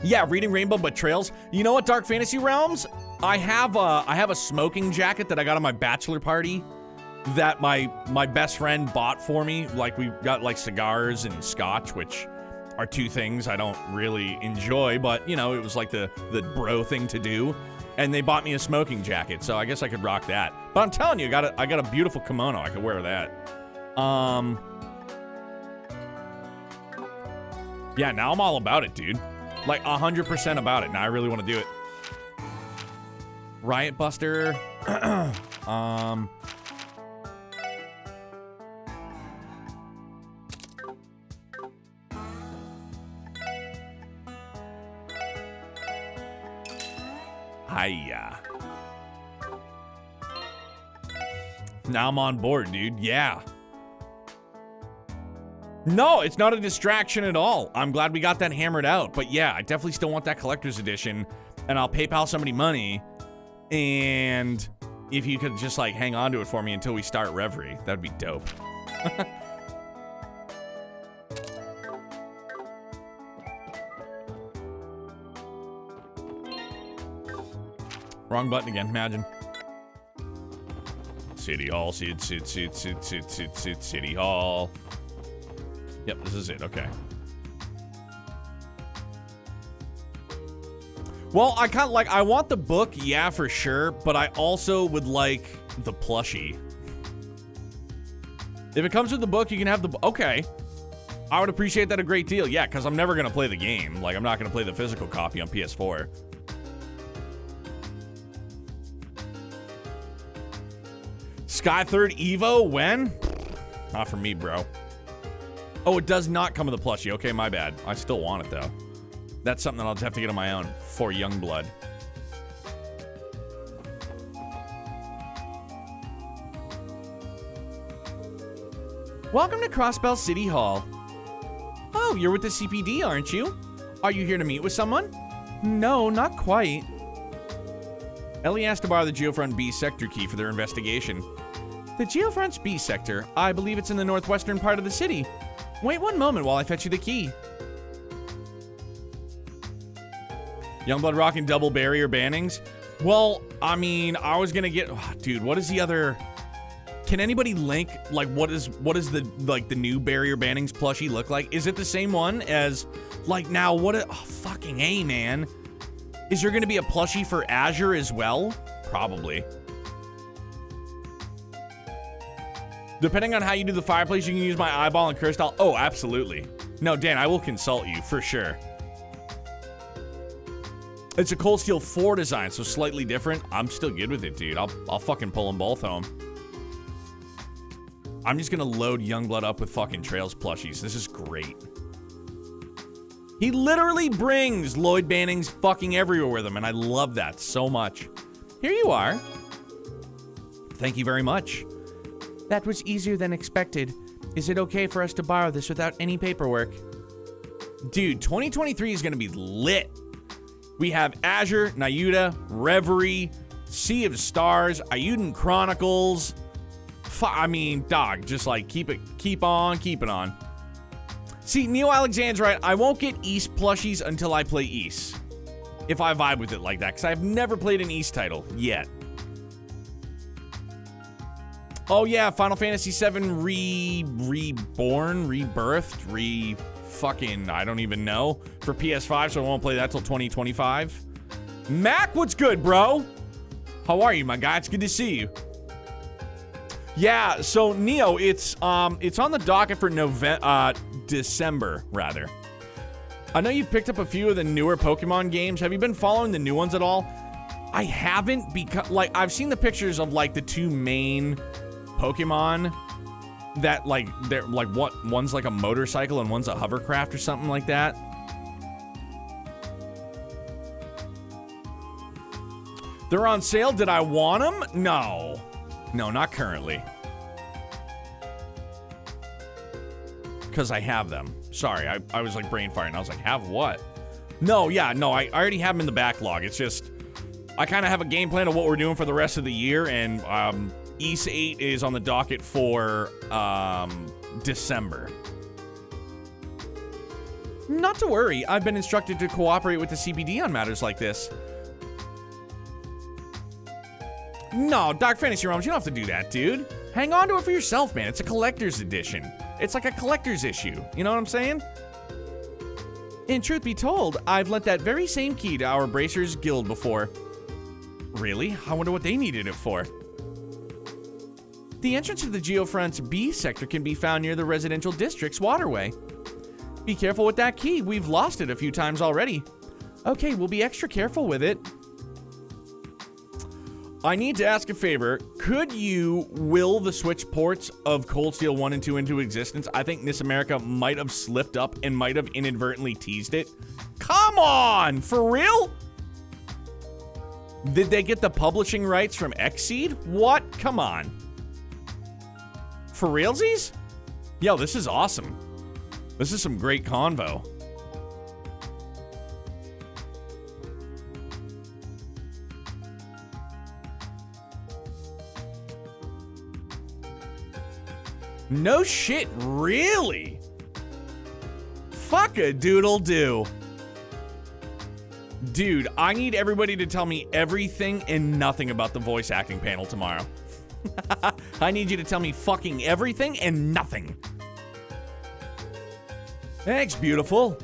Yeah, reading Rainbow but Trails. You know what, Dark Fantasy Realms? I have a smoking jacket that I got on my bachelor party that my best friend bought for me. Like, we got like cigars and scotch, which are two things I don't really enjoy, but you know, it was like the bro thing to do. And they bought me a smoking jacket, so I guess I could rock that. But I'm telling you, I got a beautiful kimono. I could wear that. Yeah, now I'm all about it, dude. Like 100% about it. Now I really want to do it. Riot Buster. Hiya. Now I'm on board, dude. Yeah. No, it's not a distraction at all. I'm glad we got that hammered out. But yeah, I definitely still want that collector's edition. And I'll PayPal somebody money. And if you could just like hang on to it for me until we start Reverie, that'd be dope. Wrong button again, imagine. City Hall, City Hall. Yep, this is it, okay. Well, I kind of like, I want the book, yeah, for sure, but I also would like the plushie. If it comes with the book, you can have the, okay. I would appreciate that a great deal, yeah, because I'm never going to play the game. Like, I'm not going to play the physical copy on PS4. Sky 3rd Evo, when? Not for me, bro. Oh, it does not come with a plushie. Okay, my bad. I still want it, though. That's something that I'll just have to get on my own for Youngblood. Welcome to Crossbell City Hall. Oh, you're with the CPD, aren't you? Are you here to meet with someone? No, not quite. Ellie asked to borrow the Geofront B sector key for their investigation. The Geofront's B sector? I believe it's in the northwestern part of the city. Wait one moment while I fetch you the key. Youngblood rocking double barrier bannings? Well, I mean, I was gonna get... Oh, dude, what is the other... Can anybody link, like, what is the, like, the new barrier bannings plushie look like? Is it the same one as, like, now, what... Oh, fucking A, man. Is there gonna be a plushie for Azure as well? Probably. Depending on how you do the fireplace, you can use my eyeball and curse doll. Oh, absolutely. No, Dan, I will consult you, for sure. It's a Cold Steel 4 design, so slightly different. I'm still good with it, dude. I'll fucking pull them both home. I'm just gonna load Youngblood up with fucking Trails plushies. This is great. He literally brings Lloyd Bannings fucking everywhere with him, and I love that so much. Here you are. Thank you very much. That was easier than expected. Is it okay for us to borrow this without any paperwork? Dude, 2023 is gonna be lit. We have Azure, Nayuta, Reverie, Sea of Stars, Ayuden Chronicles. I mean, dog, just like keep on keeping on. See, Neil Alexandrite, I won't get East plushies until I play East. If I vibe with it like that, because I've never played an East title yet. Oh yeah, Final Fantasy VII Rebirthed, fucking, I don't even know, for PS5, so I won't play that till 2025. Mac, what's good, bro? How are you, my guy? It's good to see you. Yeah, so Neo, it's on the docket for December, rather. I know you've picked up a few of the newer Pokemon games. Have you been following the new ones at all? I haven't, because, like, I've seen the pictures of, like, the two main Pokemon that, like, they're like, what, one's like a motorcycle and one's a hovercraft or something like that. They're on sale. Did I want them? No, not currently, because I have them. Sorry, I was like brain firing. I was like, have what? No, yeah, no, I already have them in the backlog. It's just I kind of have a game plan of what we're doing for the rest of the year, and Ys 8 is on the docket for December. Not to worry, I've been instructed to cooperate with the CPD on matters like this. No, Dark Fantasy Realms, you don't have to do that, dude. Hang on to it for yourself, man. It's a collector's edition. It's like a collector's issue. You know what I'm saying? And truth be told, I've lent that very same key to our Bracers Guild before. Really? I wonder what they needed it for. The entrance to the Geofront's B sector can be found near the residential district's waterway. Be careful with that key. We've lost it a few times already. Okay, we'll be extra careful with it. I need to ask a favor. Could you will the Switch ports of Cold Steel 1 and 2 into existence? I think Miss America might have slipped up and might have inadvertently teased it. Come on! For real? Did they get the publishing rights from Xseed? What? Come on. For realsies? Yo, this is awesome. This is some great convo. No shit, really? Fuck a doodle do. Dude, I need everybody to tell me everything and nothing about the voice acting panel tomorrow. I need you to tell me fucking everything and nothing. Thanks, beautiful.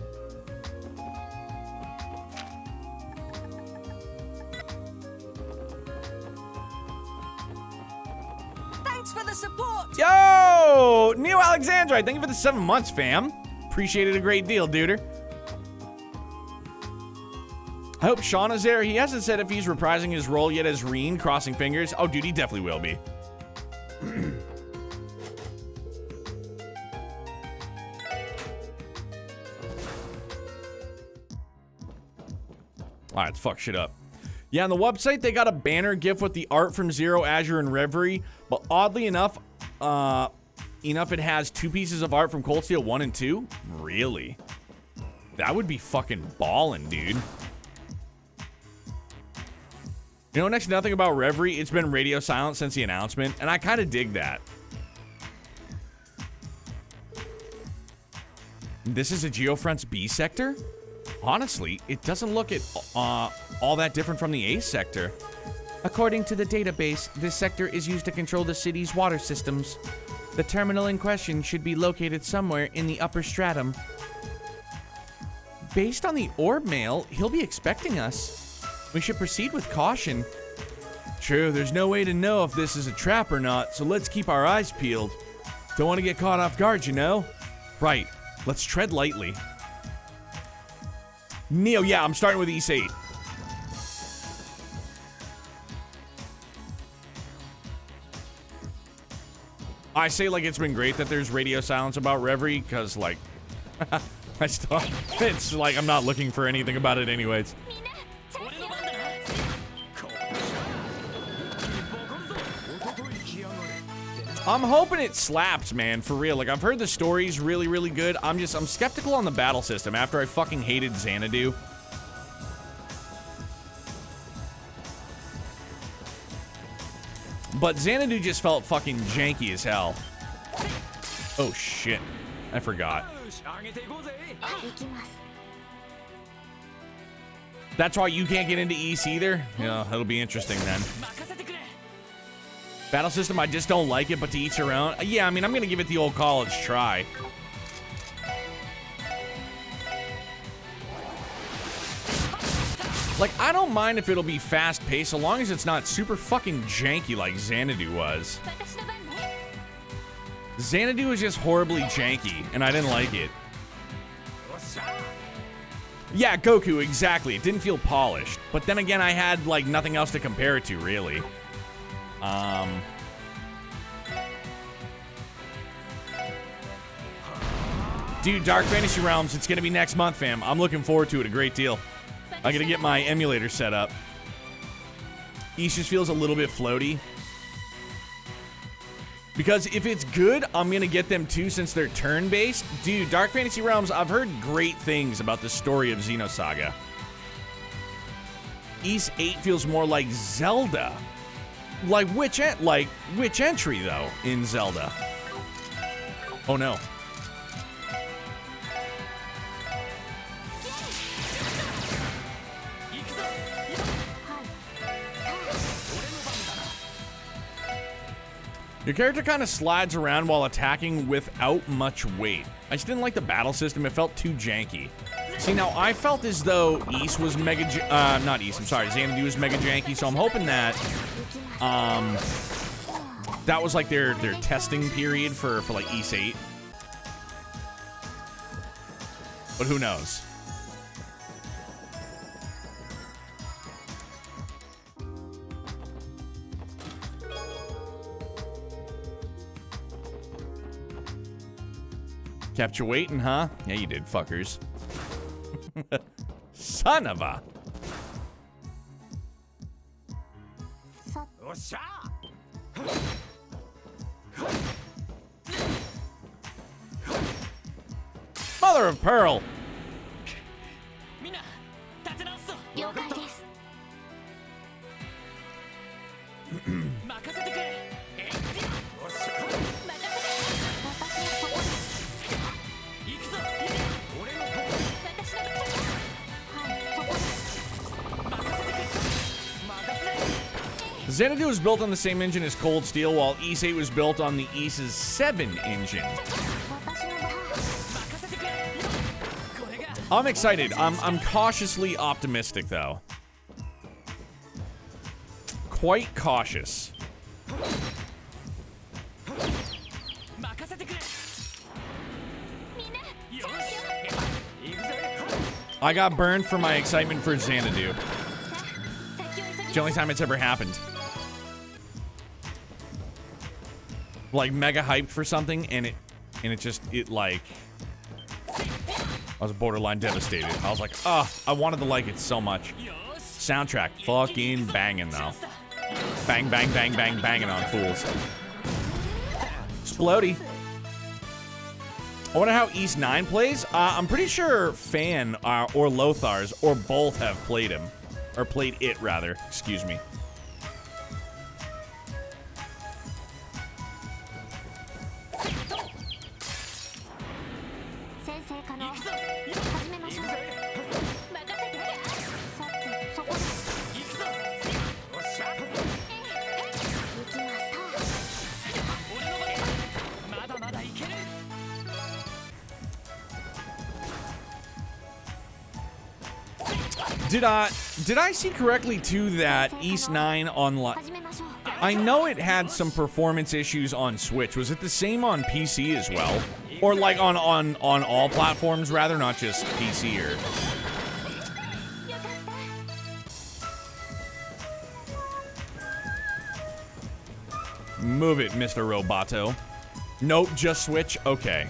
Thanks for the support. Yo, Neo Alexandrite, thank you for the 7 months, fam. Appreciate it a great deal, duder. I hope Sean is there. He hasn't said if he's reprising his role yet as Reen, crossing fingers. Oh, dude, he definitely will be. All right, let's fuck shit up. Yeah, on the website, they got a banner GIF with the art from Zero, Azure, and Reverie. But oddly enough, it has 2 pieces of art from Cold Steel 1 and 2. Really? That would be fucking ballin', dude. You know, next to nothing about Reverie, it's been radio silent since the announcement, and I kind of dig that. This is a Geofront's B sector? Honestly, it doesn't look all that different from the A sector. According to the database, this sector is used to control the city's water systems. The terminal in question should be located somewhere in the upper stratum. Based on the orb mail, he'll be expecting us. We should proceed with caution. True, there's no way to know if this is a trap or not, so let's keep our eyes peeled. Don't want to get caught off guard, you know? Right, let's tread lightly. Neo, yeah, I'm starting with East 8. I say like it's been great that there's radio silence about Reverie, because like, it's like I'm not looking for anything about it anyways. I'm hoping it slaps, man, for real. Like, I've heard the story's really, really good. I'm skeptical on the battle system after I fucking hated Xanadu. But Xanadu just felt fucking janky as hell. Oh, shit. I forgot. That's why you can't get into East either? Yeah, it'll be interesting then. Battle system, I just don't like it, but to each their own. Yeah, I mean, I'm gonna give it the old college try. Like, I don't mind if it'll be fast-paced, so long as it's not super fucking janky like Xanadu was. Xanadu was just horribly janky, and I didn't like it. Yeah, Goku, exactly. It didn't feel polished. But then again, I had, like, nothing else to compare it to, really. Dude, Dark Fantasy Realms, it's gonna be next month, fam. I'm looking forward to it a great deal. I gotta get my emulator set up. East just feels a little bit floaty. Because if it's good, I'm gonna get them too since they're turn-based. Dude, Dark Fantasy Realms, I've heard great things about the story of Xenosaga. East 8 feels more like Zelda. Like which entry though in Zelda? Oh no. Your character kind of slides around while attacking without much weight. I just didn't like the battle system. It felt too janky. See, now I felt as though East was mega, not East, I'm sorry, Xanadu was mega janky, so I'm hoping that, that was like their testing period for like East 8. But who knows? Kept you waiting, huh? Yeah, you did, fuckers. Son of a... Mother of Pearl. みんな立て直すぞ。了解です。任せてくれ。おっしゃ。私はそこです。行くぞ。俺の私のはいそこです。任せてくれ。任せて。 Xanadu was built on the same engine as Cold Steel, while Ys 8 was built on the Ys's 7 engine. 私の番。任せてくれ。これが。 I'm excited. I'm cautiously optimistic, though. Quite cautious. 任せてくれ。みんな。よし。行くぜ。 I got burned for my excitement for Xanadu. 先を急ぎ It's the only time it's ever happened. Like mega hyped for something, and it like I was borderline devastated. I was like, I wanted to like it so much. よし。 Soundtrack fucking banging though. Bang, bang, bang, bang, banging on fools. Splody. I wonder how East 9 plays. I'm pretty sure Fan or Lothars or both have played him. Or played it, rather. Excuse me. 先生可能。始めましょう。任せて。さてそこです。行くぞ。おっしゃ。行きました。俺の番。まだまだいける。 Did I see correctly too that East 9 online? 始めましょう。 I know it had some performance issues on Switch. Was it the same on PC as well? Or like on all platforms rather, not just PC or... よかった。 Move it, Mr. Roboto. Nope, just Switch? Okay.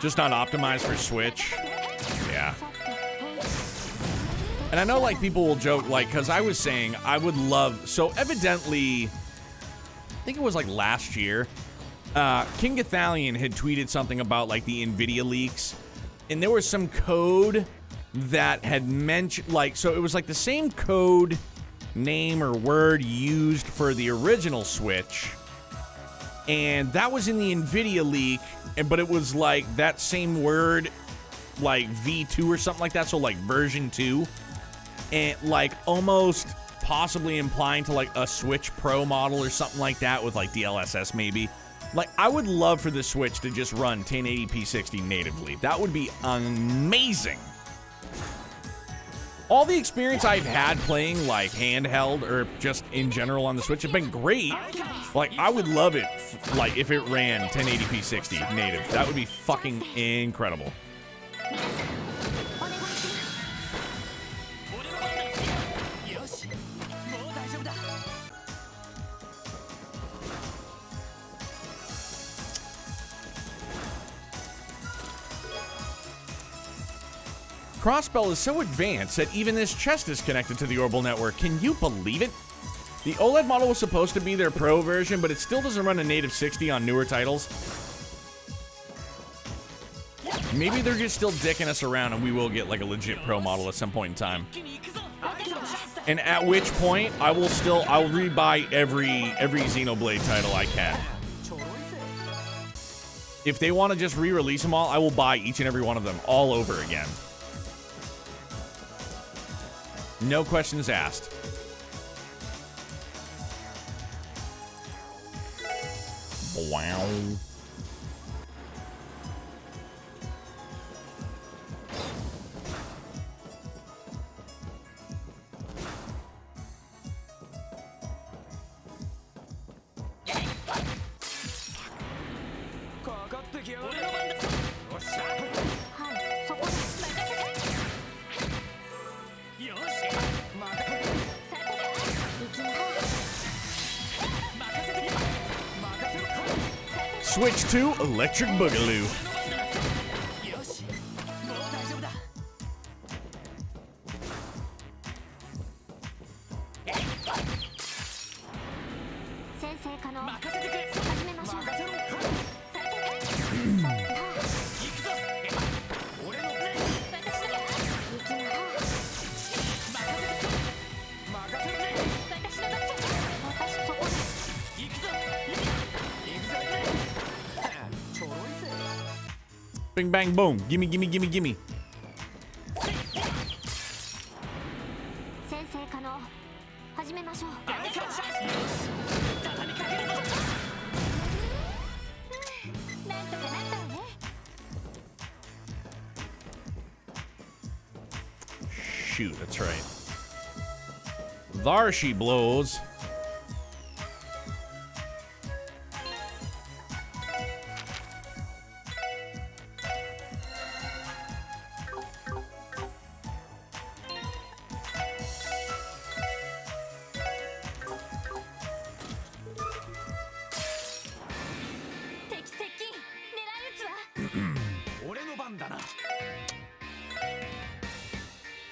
Just not optimized for Switch? Yeah. And I know, like, people will joke, like, because I was saying I would love... So, evidently, I think it was, like, last year, King Gathalion had tweeted something about, like, the NVIDIA leaks. And there was some code that had mentioned... Like, so it was, like, the same code, name, or word used for the original Switch. And that was in the NVIDIA leak, but it was, like, that same word, like, V2 or something like that, so, like, version 2. And, like, almost possibly implying to, like, a Switch Pro model or something like that with, like, DLSS maybe. Like, I would love for the Switch to just run 1080p 60 natively. That would be amazing. All the experience I've had playing, like, handheld or just in general on the Switch have been great. Like, I would love it, like, if it ran 1080p 60 native. That would be fucking incredible. 俺の番だ。よし。もう大丈夫だ。 Crossbell is so advanced that even this chest is connected to the Orbital Network. Can you believe it? The OLED model was supposed to be their Pro version, but it still doesn't run a native 60 on newer titles. Maybe they're just still dicking us around and we will get like a legit Pro model at some point in time. 一気に行くぞ。あいつのチャンスだ。 And at which point, I'll rebuy every Xenoblade title I can. ちょろいぜ。 If they want to just re-release them all, I will buy each and every one of them all over again. No questions asked. Wow. Switch to Electric Boogaloo. 可能任せてくれ始めましょう任せろさては行くぞ俺のプレイ私の行きましょう任せるぜ私の番私そこです行くぞ行くぜちょろいぜ Bing, bang, boom. Gimme, gimme, gimme, gimme. 先生可能始めましょうやるか畳みかけるぞなんとかなったわね Shoot, that's right. There she blows.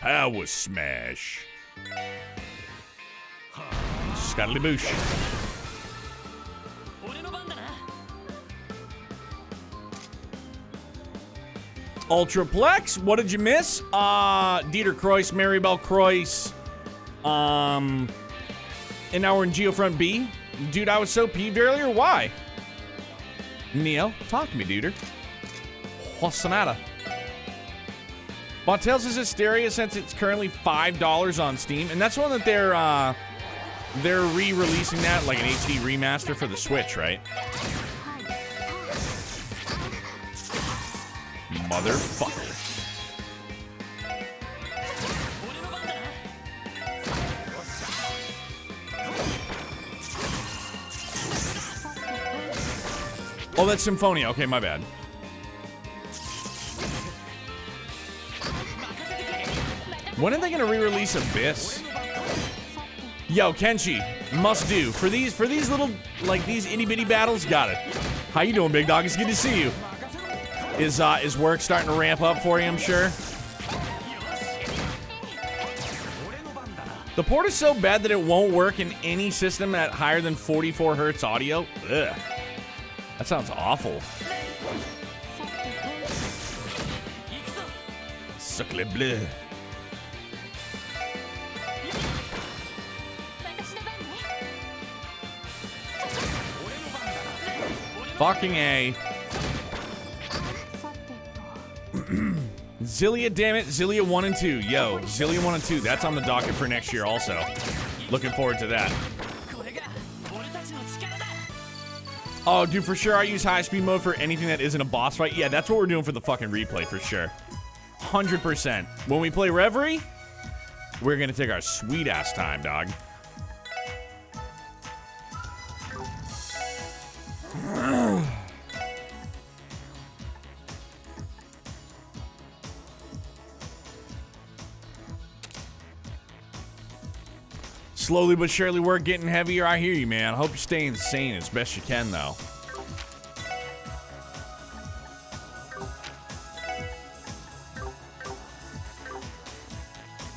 Power smash. Scuttly boosh. 俺の番だな Ultraplex, what did you miss? Dieter Kreuz, Maribel Kreuz. And now we're in Geofront B. Dude, I was so peeved earlier. Why? Neo, talk to me, Dieter. What's the matter? Bottels is Hysteria since it's currently $5 on Steam, and that's one that they're re-releasing that like an HD remaster for the Switch, right? Motherfucker. 俺の番だな Oh, that's Symphonia. Okay, my bad. When are they gonna re-release Abyss? Yo, Kenshi, must do for these little like these itty bitty battles. Got it. How you doing, big dog? It's good to see you. Is work starting to ramp up for you? I'm sure. The port is so bad that it won't work in any system at higher than 44 hertz audio. Ugh. That sounds awful. Suckle bleu. 私の番ね Fucking A. さてと Zillia, damn it. Zillia 1 and 2. Yo, Zillia 1 and 2. That's on the docket for next year also. Looking forward to that. これが俺たちの力だ Oh, dude, for sure I use high speed mode for anything that isn't a boss fight. Yeah, that's what we're doing for the fucking replay for sure. 100%. When we play Reverie, we're gonna take our sweet ass time, dog. Slowly but surely, we're getting heavier. I hear you, man. I hope you stay insane as best you can, though.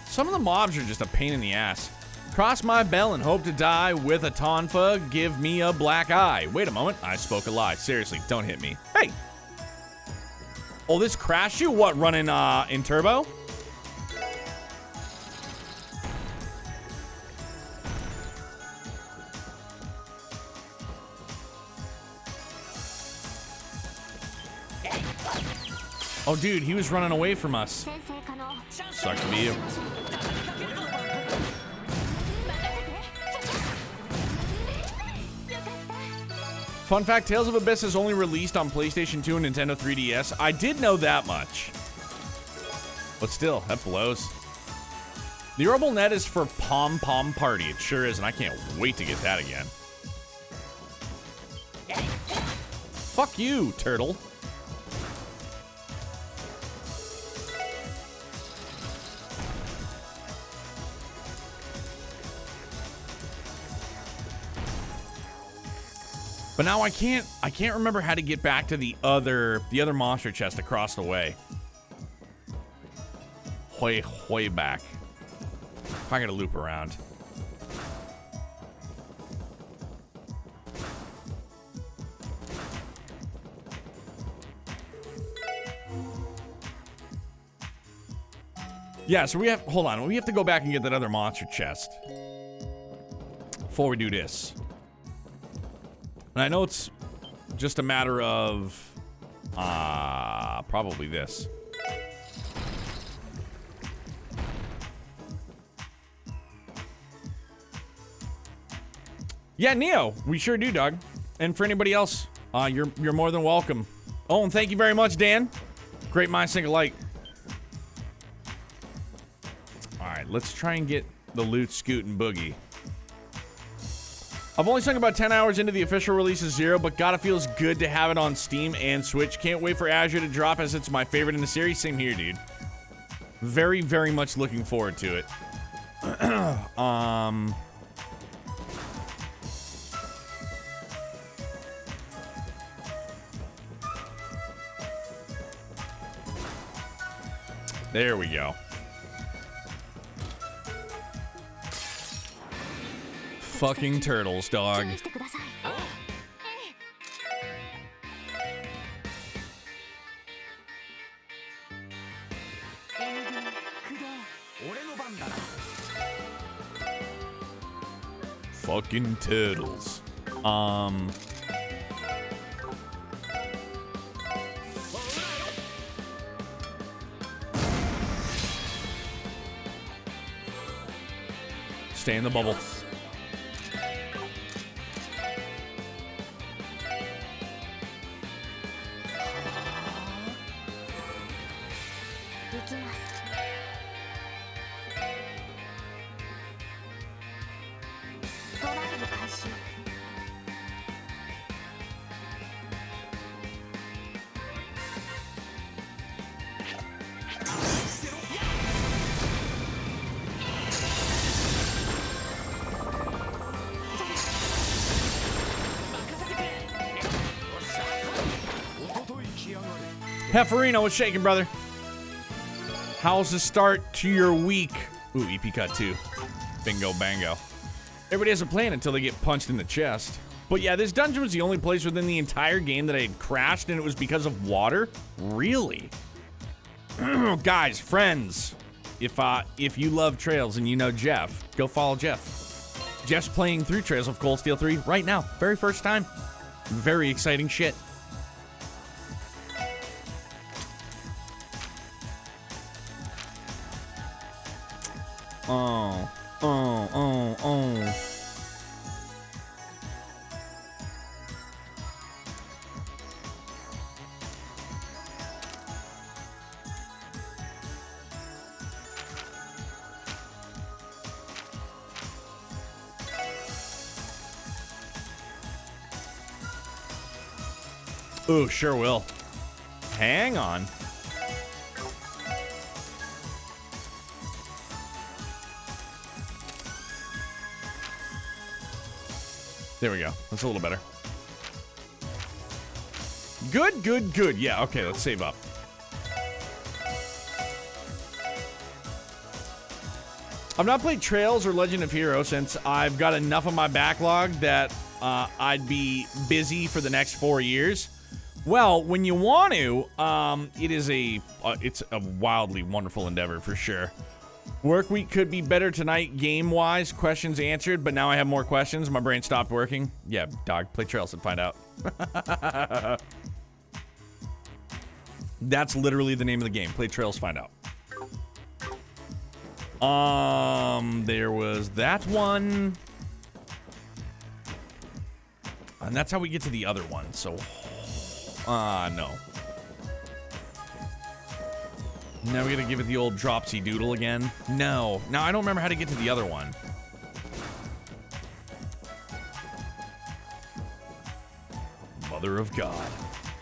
Some of the mobs are just a pain in the ass. Cross my bell and hope to die with a tonfa. Give me a black eye. Wait a moment. I spoke a lie. Seriously, don't hit me. Hey. Oh, this crashed you? What, running in turbo? Oh, dude, he was running away from us. 先生可能 Sucks to be you. 任せてよかった Fun fact, Tales of Abyss is only released on PlayStation 2 and Nintendo 3DS. I did know that much. But still, that blows. The Orbital Net is for Pom Pom Party. It sure is, and I can't wait to get that again. Fuck you, turtle. But now I can't remember how to get back to the other monster chest across the way. Way back. I gotta loop around. Yeah, so we have, hold on, we have to go back and get that other monster chest before we do this. And I know it's just a matter of, probably this. Yeah, Neo, we sure do, Doug. And for anybody else, you're more than welcome. Oh, and thank you very much, Dan. Great minds think alike. All right, let's try and get the loot, scoot, and boogie. I've only sunk about 10 hours into the official release of Zero, but God, it feels good to have it on Steam and Switch. Can't wait for Azure to drop as it's my favorite in the series. Same here, dude. Very, very much looking forward to it. There we go. Fucking turtles, dog. 注意してください。縁組クレー 俺の番だな。 Fucking turtles. Stay in the bubble. Hefferino, what's shaking, brother? How's the start to your week? Ooh, EP cut 2. Bingo bango. Everybody has a plan until they get punched in the chest. But yeah, this dungeon was the only place within the entire game that I had crashed, and it was because of water? Really? Guys, friends, if you love Trails and you know Jeff, go follow Jeff. Jeff's playing through Trails of Cold Steel 3 right now. Very first time. Very exciting shit. Oh. Ooh, sure will. Hang on. There we go. That's a little better. Good. Yeah, okay, let's save up. I've not played Trails or Legend of Heroes since I've got enough of my backlog that I'd be busy for the next 4 years. Well, when you want to, it's a wildly wonderful endeavor for sure. Work week could be better tonight game-wise. Questions answered, but now I have more questions. My brain stopped working. Yeah, dog, play Trails and find out. That's literally the name of the game. Play Trails, find out. There was that one. And that's how we get to the other one, so... no. Now we gotta give it the old dropsy doodle again. No, I don't remember how to get to the other one. Mother of God.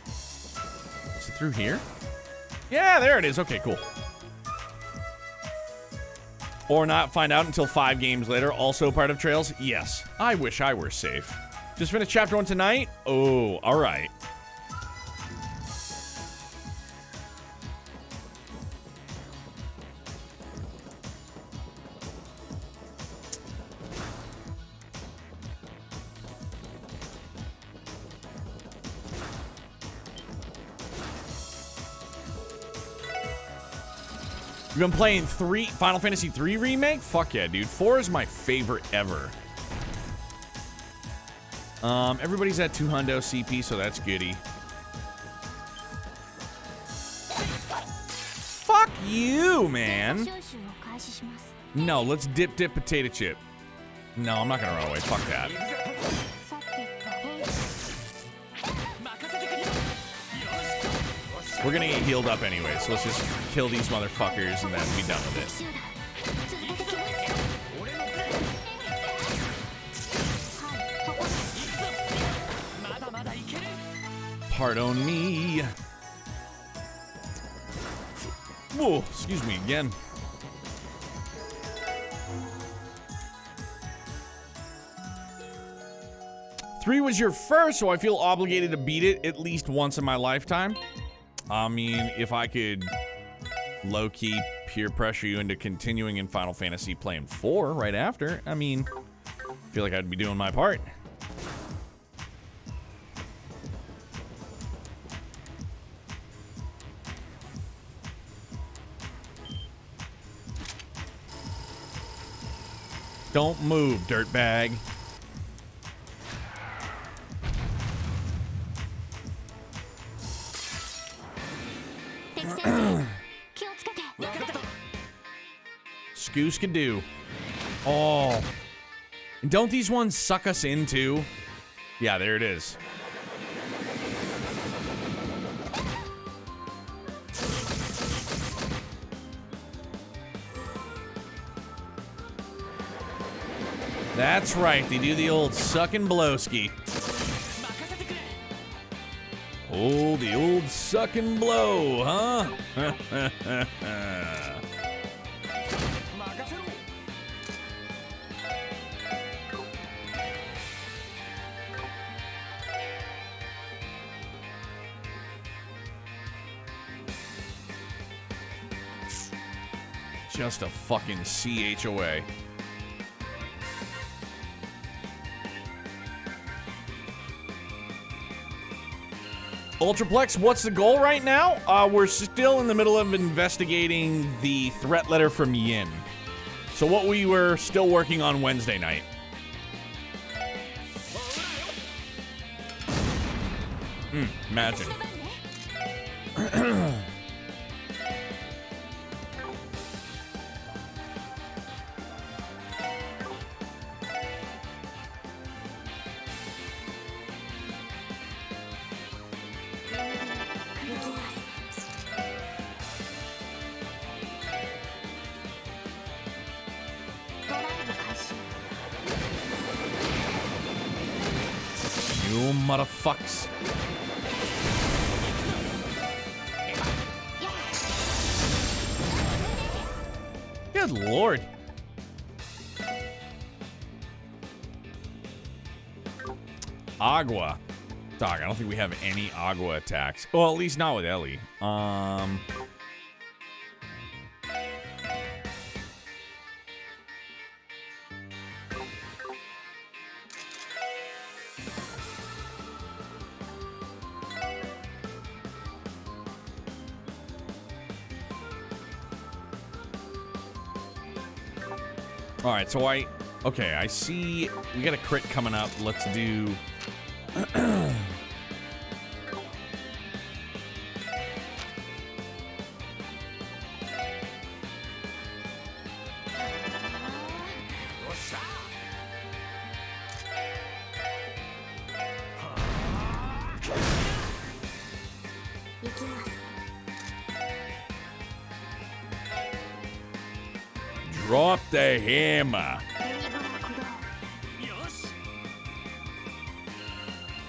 Is it through here? Yeah, there it is. Okay, cool. Or not find out until 5 games later. Also part of Trails? Yes. I wish I were safe. Just finished chapter 1 tonight? Oh, alright. You've been playing Final Fantasy 3 Remake? Fuck yeah, dude. 4 is my favorite ever. Everybody's at 2 hundo CP, so that's goody. Fuck you, man. 招集を開始します No, let's dip potato chip. No, I'm not gonna run away. Fuck that. さてと 任せてくれよ。よし。 We're gonna get healed up anyway, so let's just kill these motherfuckers and then be done with it. 集団続けてきます俺のプレイ。はいそこです 行くぞ。まだまだいける。 Pardon me. Whoa, excuse me again. Three was your first, so I feel obligated to beat it at least once in my lifetime. I mean, if I could low-key peer pressure you into continuing in Final Fantasy playing 4 right after, I mean, I feel like I'd be doing my part. Don't move, dirtbag. 敵先生気をつけて Skoo-skadoo. Oh. And don't these ones suck us in too? Yeah, there it is. That's right, they do the old suck and blowski. 任せてくれ。 Oh, the old suck and blow, huh? 任せろ。 Just a fucking CHOA. Ultraplex, what's the goal right now? We're still in the middle of investigating the threat letter from Yin. So what we were still working on Wednesday night. Imagine. You motherfucks. Good lord. Agua. Dog, I don't think we have any Agua attacks. Well, at least not with Ellie. All right, so okay, I see we got a crit coming up. Let's do drop the hammer. よし。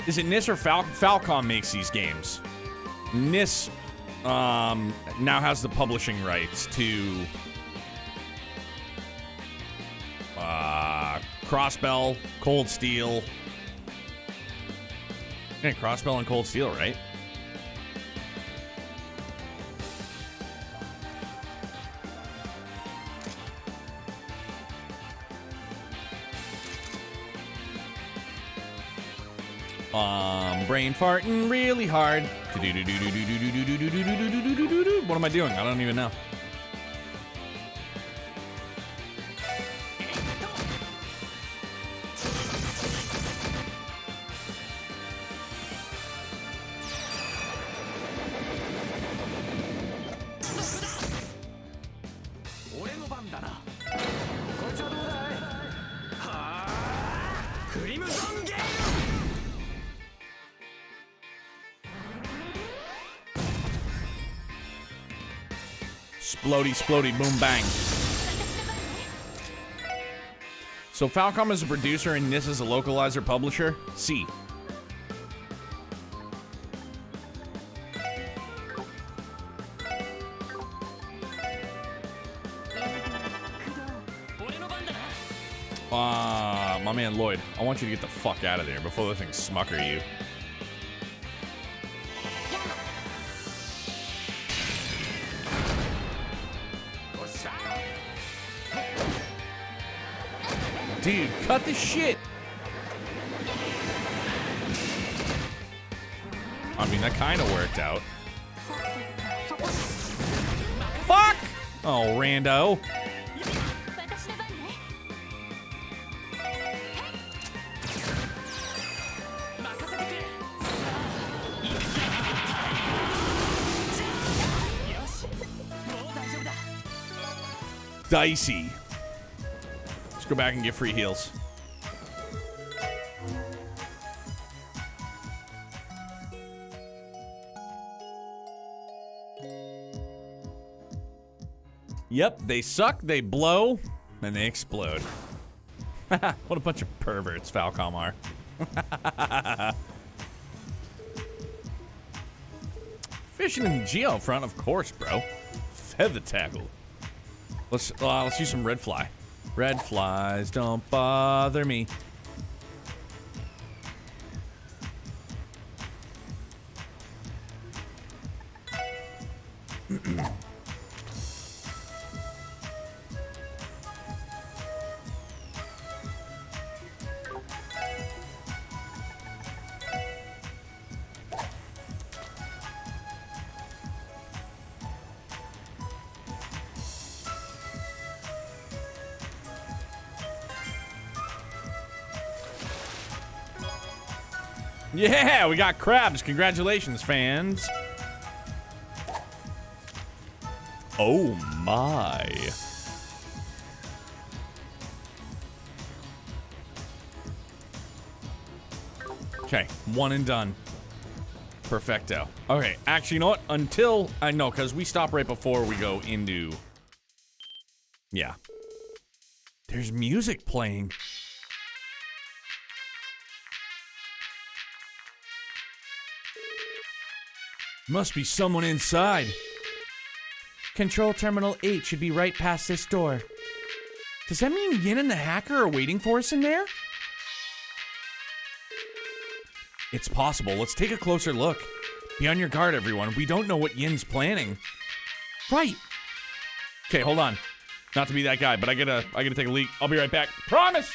Is it NIS or Falcom makes these games? NIS now has the publishing rights to Crossbell, Cold Steel. Yeah, Crossbell and Cold Steel, right? Brain farting really hard. What am I doing? I don't even know. Splody, splody, boom, bang. So Falcom is a producer and Nis is a localizer publisher? C. My man Lloyd, I want you to get the fuck out of there before the thing smucker you. Dude, cut the shit. I mean, that kind of worked out. Fuck! Oh, rando. Dicey. Let's go back and get free heals. Yep, they suck, they blow, and they explode. What a bunch of perverts Falcom are. Fishing in the Geo front, of course, bro. Feather tackle. Let's use some red fly. Red flies don't bother me. Yeah, we got crabs. Congratulations, fans. Oh my. Okay, one and done. Perfecto. Okay, actually, you know what? Until I know, because we stop right before we go into. Yeah. There's music playing. Must be someone inside. Control Terminal 8 should be right past this door. Does that mean Yin and the hacker are waiting for us in there? It's possible. Let's take a closer look. Be on your guard, everyone. We don't know what Yin's planning. Right. Okay, hold on. Not to be that guy, but I gotta take a leak. I'll be right back. Promise!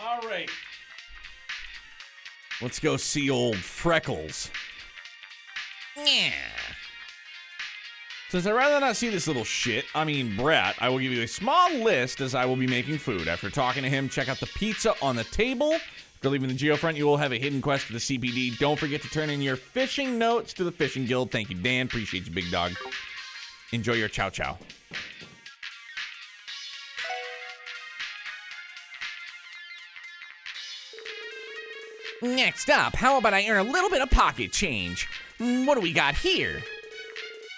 All right. Let's go see old Freckles. Yeah. Since I'd rather not see this little shit, brat, I will give you a small list as I will be making food. After talking to him, check out the pizza on the table. After leaving the Geofront, you will have a hidden quest for the CPD. Don't forget to turn in your fishing notes to the Fishing Guild. Thank you, Dan. Appreciate you, big dog. Enjoy your chow chow. Next up, how about I earn a little bit of pocket change? What do we got here?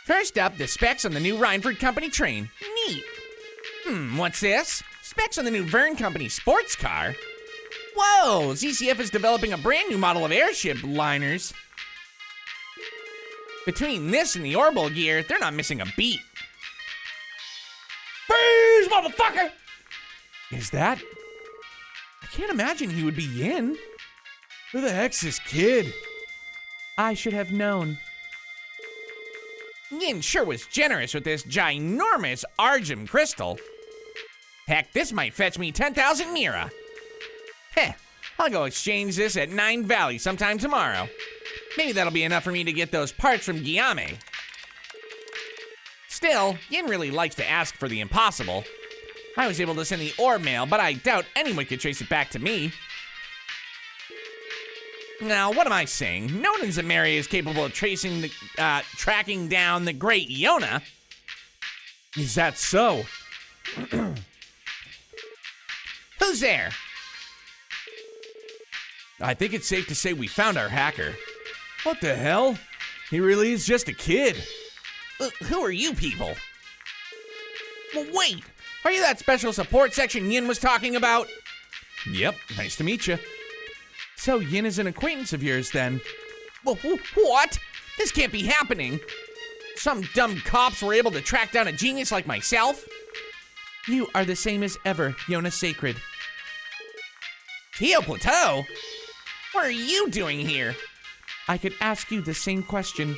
First up, the specs on the new Rhineford Company train. Neat. What's this? Specs on the new Vern Company sports car. Whoa, ZCF is developing a brand new model of airship liners. Between this and the Orbital gear, they're not missing a beat. Freeze, motherfucker! Is that? I can't imagine he would be Yin. Who the heck's this kid? I should have known. Yin sure was generous with this ginormous Argem crystal. Heck, this might fetch me 10,000 Mira. Heh, I'll go exchange this at 9 Valley sometime tomorrow. Maybe that'll be enough for me to get those parts from Guillaume. Still, Yin really likes to ask for the impossible. I was able to send the orb mail, but I doubt anyone could trace it back to me. Now, what am I saying? No one in Zemeria is capable of tracking down the great Yona. Is that so? Who's there? I think it's safe to say we found our hacker. What the hell? He really is just a kid. Who are you people? Well, wait, are you that special support section Yin was talking about? Yep, nice to meet you. So Yin is an acquaintance of yours then? What? This can't be happening. Some dumb cops were able to track down a genius like myself? You are the same as ever, Yona Sacred. Tio Plateau? What are you doing here? I could ask you the same question.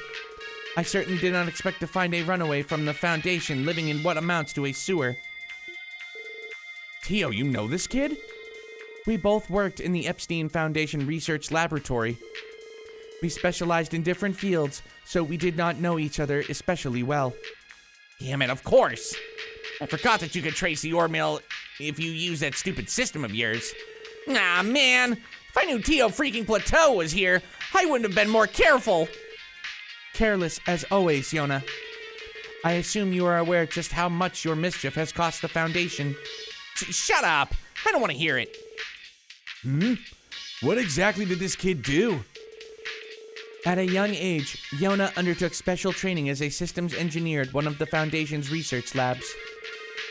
I certainly did not expect to find a runaway from the Foundation living in what amounts to a sewer. Tio, you know this kid? We both worked in the Epstein Foundation Research Laboratory. We specialized in different fields, so we did not know each other especially well. Damn it, of course. I forgot that you could trace the orb mail if you use that stupid system of yours. Ah, man. If I knew Tio freaking Plateau was here, I wouldn't have been more careful. Careless as always, Yona. I assume you are aware just how much your mischief has cost the Foundation. Shut up. I don't want to hear it. What exactly did this kid do? At a young age, Yona undertook special training as a systems engineer at one of the Foundation's research labs.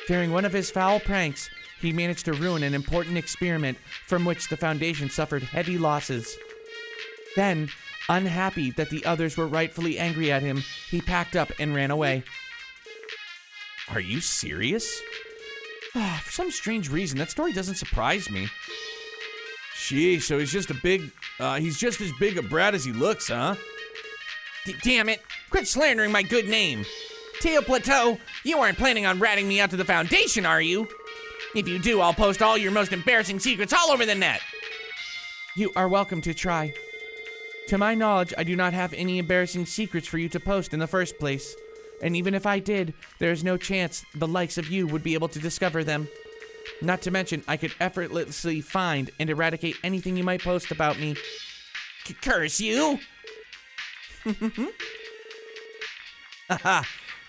During one of his foul pranks, he managed to ruin an important experiment from which the Foundation suffered heavy losses. Then, unhappy that the others were rightfully angry at him, he packed up and ran away. Are you serious? For some strange reason, that story doesn't surprise me. Gee, so he's just as big a brat as he looks, huh? Damn it. Quit slandering my good name. Tio Plateau, you aren't planning on ratting me out to the Foundation, are you? If you do, I'll post all your most embarrassing secrets all over the net. You are welcome to try. To my knowledge, I do not have any embarrassing secrets for you to post in the first place. And even if I did, there is no chance the likes of you would be able to discover them. Not to mention, I could effortlessly find and eradicate anything you might post about me. Curse you! Haha,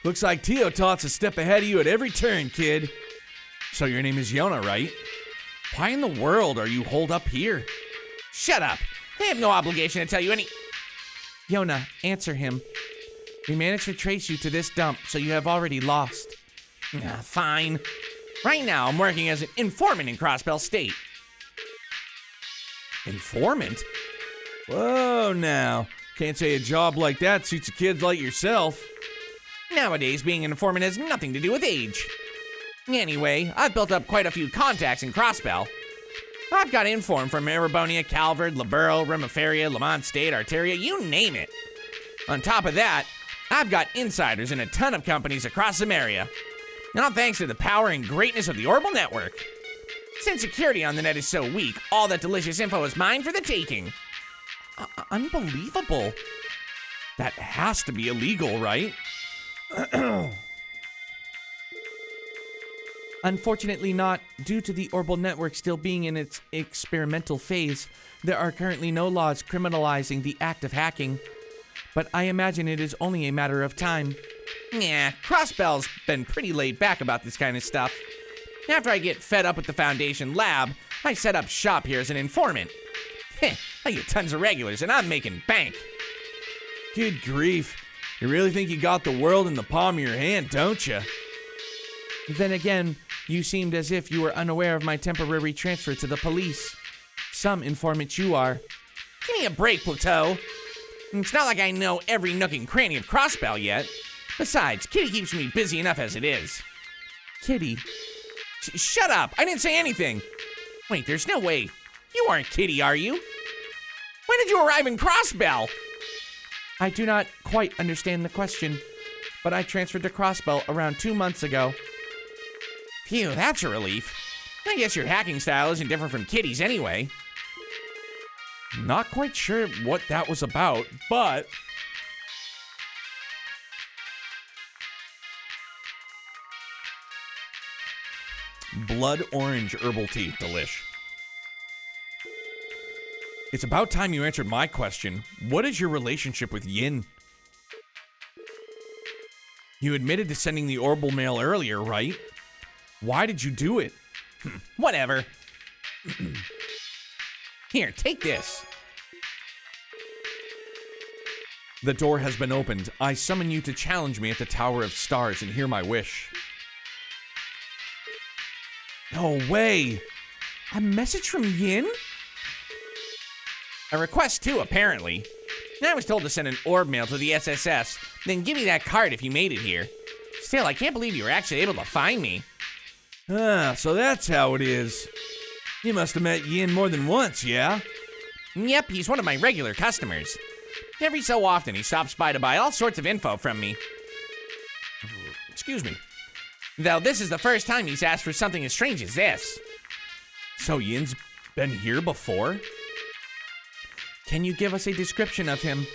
looks like Tio Tot's a step ahead of you at every turn, kid. So your name is Yona, right? Why in the world are you holed up here? Shut up! I have no obligation to tell you any— Yona, answer him. We managed to trace you to this dump, so you have already lost. Fine. Right now, I'm working as an informant in Crossbell State. Informant? Whoa, now. Can't say a job like that suits a kid like yourself. Nowadays, being an informant has nothing to do with age. Anyway, I've built up quite a few contacts in Crossbell. I've got inform from Erebonia, Calvard, Liberl, Remiferia, Lamont State, Arteria, you name it. On top of that, I've got insiders in a ton of companies across Zemeria. All thanks to the power and greatness of the Orbital Network. Since security on the net is so weak, all that delicious info is mine for the taking. Unbelievable. That has to be illegal, right? Unfortunately not. Due to the Orbital Network still being in its experimental phase, there are currently no laws criminalizing the act of hacking. But I imagine it is only a matter of time. Yeah, Crossbell's been pretty laid back about this kind of stuff. After I get fed up with the Foundation lab, I set up shop here as an informant. Heh, I get tons of regulars and I'm making bank. Good grief. You really think you got the world in the palm of your hand, don't you? Then again, you seemed as if you were unaware of my temporary transfer to the police. Some informant you are. Give me a break, Plateau. It's not like I know every nook and cranny of Crossbell yet. Besides, Kitty keeps me busy enough as it is. Kitty? Shut up! I didn't say anything! Wait, there's no way. You aren't Kitty, are you? When did you arrive in Crossbell? I do not quite understand the question, but I transferred to Crossbell around 2 months ago. Phew, that's a relief. I guess your hacking style isn't different from Kitty's anyway. Not quite sure what that was about, but... Blood orange herbal tea, delish. It's about time you answered my question. What is your relationship with Yin? You admitted to sending the orbital mail earlier, right? Why did you do it? Whatever. Here, take this. The door has been opened. I summon you to challenge me at the Tower of Stars and hear my wish. No way! A message from Yin? A request too, apparently. I was told to send an orb mail to the SSS, then give me that card if you made it here. Still, I can't believe you were actually able to find me. Ah, so that's how it is. You must have met Yin more than once, yeah? Yep, he's one of my regular customers. Every so often, he stops by to buy all sorts of info from me. Excuse me. Though this is the first time he's asked for something as strange as this. So Yin's been here before? Can you give us a description of him?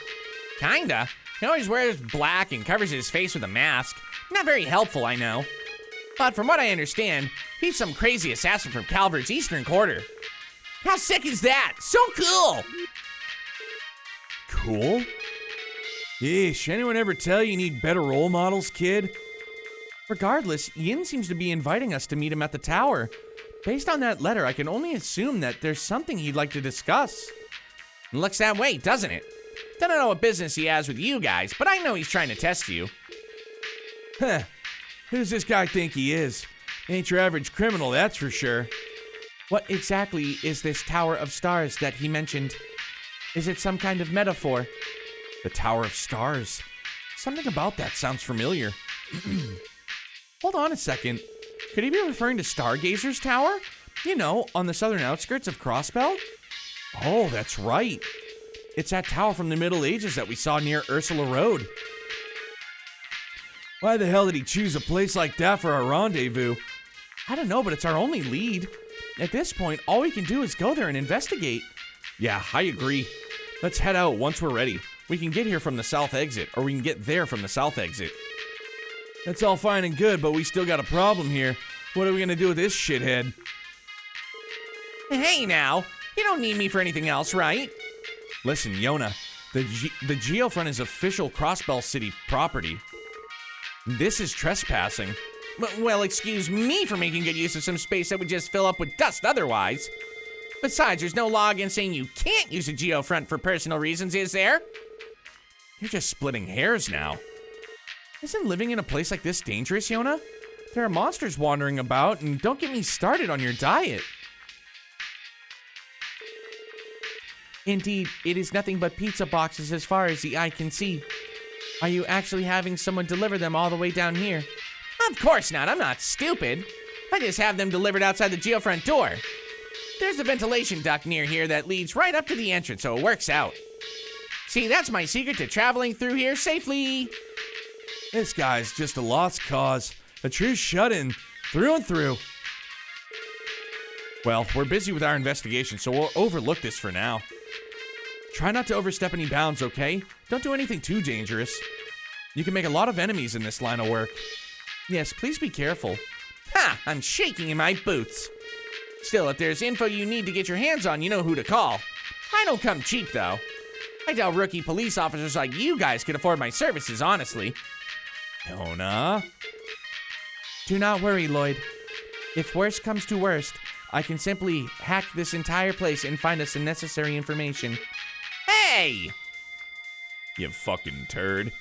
Kinda. He always wears black and covers his face with a mask. Not very helpful, I know. But from what I understand, he's some crazy assassin from Calvert's Eastern Quarter. How sick is that? So cool! Cool? Yeesh, anyone ever tell you need better role models, kid? Regardless, Yin seems to be inviting us to meet him at the tower. Based on that letter, I can only assume that there's something he'd like to discuss. Looks that way, doesn't it? Don't know what business he has with you guys, but I know he's trying to test you. Huh. Who does this guy think he is? Ain't your average criminal, that's for sure. What exactly is this Tower of Stars that he mentioned? Is it some kind of metaphor? The Tower of Stars? Something about that sounds familiar. Hold on a second. Could he be referring to Stargazer's Tower? You know, on the southern outskirts of Crossbell? Oh, that's right. It's that tower from the Middle Ages that we saw near Ursula Road. Why the hell did he choose a place like that for our rendezvous? I don't know, but it's our only lead. At this point, all we can do is go there and investigate. Yeah, I agree. Let's head out once we're ready. We can get here from the south exit, or we can get there from the south exit. That's all fine and good, but we still got a problem here. What are we gonna do with this shithead? Hey now, you don't need me for anything else, right? Listen, Yona, the Geofront is official Crossbell City property. This is trespassing. Well, excuse me for making good use of some space that would just fill up with dust otherwise. Besides, there's no law against saying you can't use a Geofront for personal reasons, is there? You're just splitting hairs now. Isn't living in a place like this dangerous, Yona? There are monsters wandering about, and don't get me started on your diet. Indeed, it is nothing but pizza boxes as far as the eye can see. Are you actually having someone deliver them all the way down here? Of course not, I'm not stupid. I just have them delivered outside the Geofront door. There's a ventilation duct near here that leads right up to the entrance, so it works out. See, that's my secret to traveling through here safely. This guy's just a lost cause. A true shut-in, through and through. Well, we're busy with our investigation, so we'll overlook this for now. Try not to overstep any bounds, okay? Don't do anything too dangerous. You can make a lot of enemies in this line of work. Yes, please be careful. Ha! I'm shaking in my boots. Still, if there's info you need to get your hands on, you know who to call. I don't come cheap, though. I doubt rookie police officers like you guys could afford my services, honestly. Yona? Do not worry, Lloyd. If worst comes to worst, I can simply hack this entire place and find us the necessary information. Hey! You fucking turd.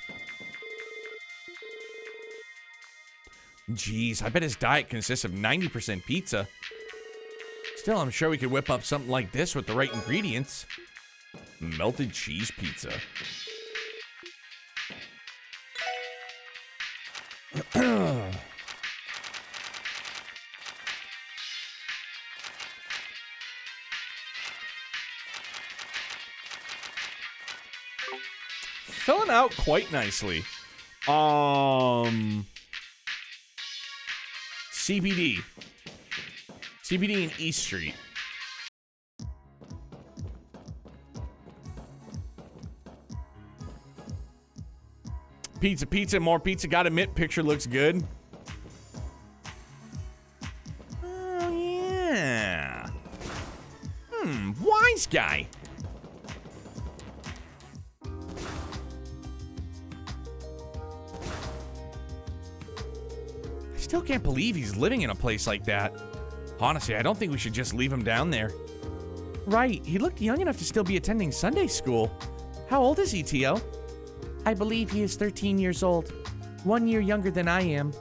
Jeez, I bet his diet consists of 90% pizza. Still, I'm sure we could whip up something like this with the right ingredients. Melted cheese pizza. Filling out quite nicely. CBD. CBD in East Street. Pizza, pizza, more pizza. Gotta admit, picture looks good. Oh, yeah. Wise guy. I still can't believe he's living in a place like that. Honestly, I don't think we should just leave him down there. Right, he looked young enough to still be attending Sunday school. How old is he, Tio? I believe he is 13 years old. 1 year younger than I am.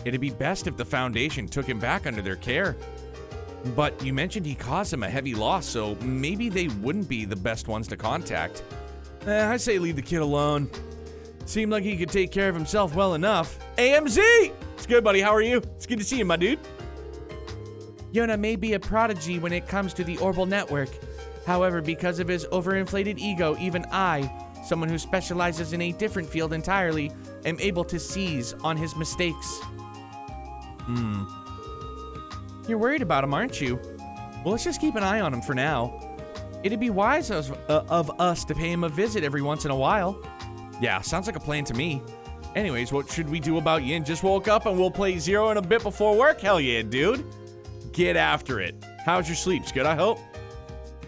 It'd be best if the Foundation took him back under their care. But you mentioned he caused him a heavy loss, so maybe they wouldn't be the best ones to contact. I say leave the kid alone. Seemed like he could take care of himself well enough. AMZ! It's good, buddy. How are you? It's good to see you, my dude. Yona may be a prodigy when it comes to the Orbital Network. However, because of his overinflated ego, even I, someone who specializes in a different field entirely, am able to seize on his mistakes. You're worried about him, aren't you? Well, let's just keep an eye on him for now. It'd be wise of us to pay him a visit every once in a while. Yeah, sounds like a plan to me. Anyways, what should we do about Yin? Just woke up and we'll play Zero in a bit before work? Hell yeah, dude. Get after it. How's your sleeps? Good, I hope?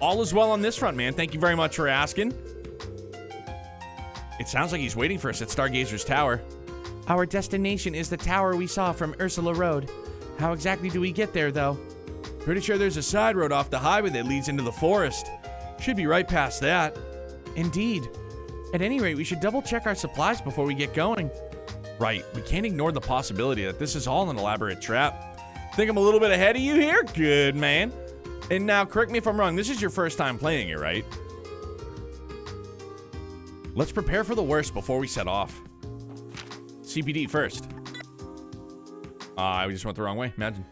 All is well on this front, man. Thank you very much for asking. It sounds like he's waiting for us at Stargazer's Tower. Our destination is the tower we saw from Ursula Road. How exactly do we get there, though? Pretty sure there's a side road off the highway that leads into the forest. Should be right past that. Indeed. At any rate, we should double check our supplies before we get going. Right, we can't ignore the possibility that this is all an elaborate trap. Think I'm a little bit ahead of you here? Good, man. And now, correct me if I'm wrong, this is your first time playing it, right? Let's prepare for the worst before we set off. CPD first. I just went the wrong way, imagine.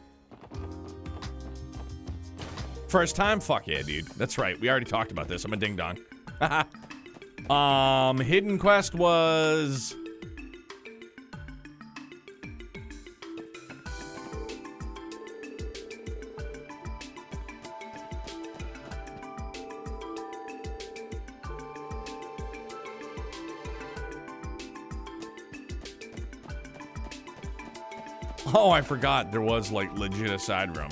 First time? Fuck yeah, dude. That's right, we already talked about this. I'm a ding-dong. Hidden quest was... Oh, I forgot there was, like, legit a side room.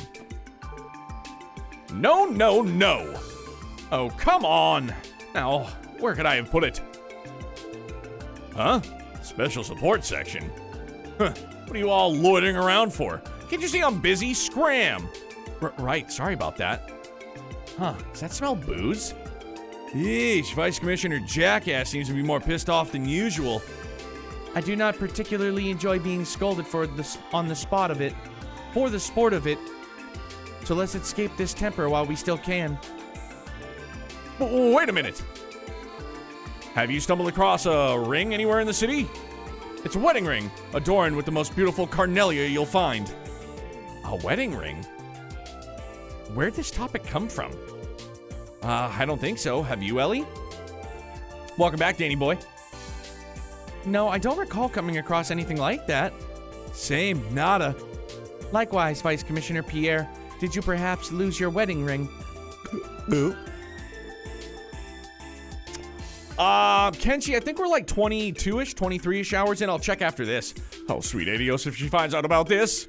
No, no, no. Oh, come on. Now, where could I have put it? Huh? Special support section. Huh. What are you all loitering around for? Can't you see I'm busy? Scram. Right, sorry about that. Huh, does that smell booze? Yeesh, Vice Commissioner Jackass seems to be more pissed off than usual. I do not particularly enjoy being scolded for the sport of it. So let's escape this temper while we still can. Wait a minute. Have you stumbled across a ring anywhere in the city? It's a wedding ring, adorned with the most beautiful carnelia you'll find. A wedding ring? Where'd this topic come from? I don't think so. Have you, Ellie? Welcome back, Danny boy. No, I don't recall coming across anything like that. Same, nada. Likewise, Vice Commissioner Pierre. Did you perhaps lose your wedding ring? Kenshi, I think we're like 22-ish, 23-ish hours in. I'll check after this. Oh, sweet Adios if she finds out about this.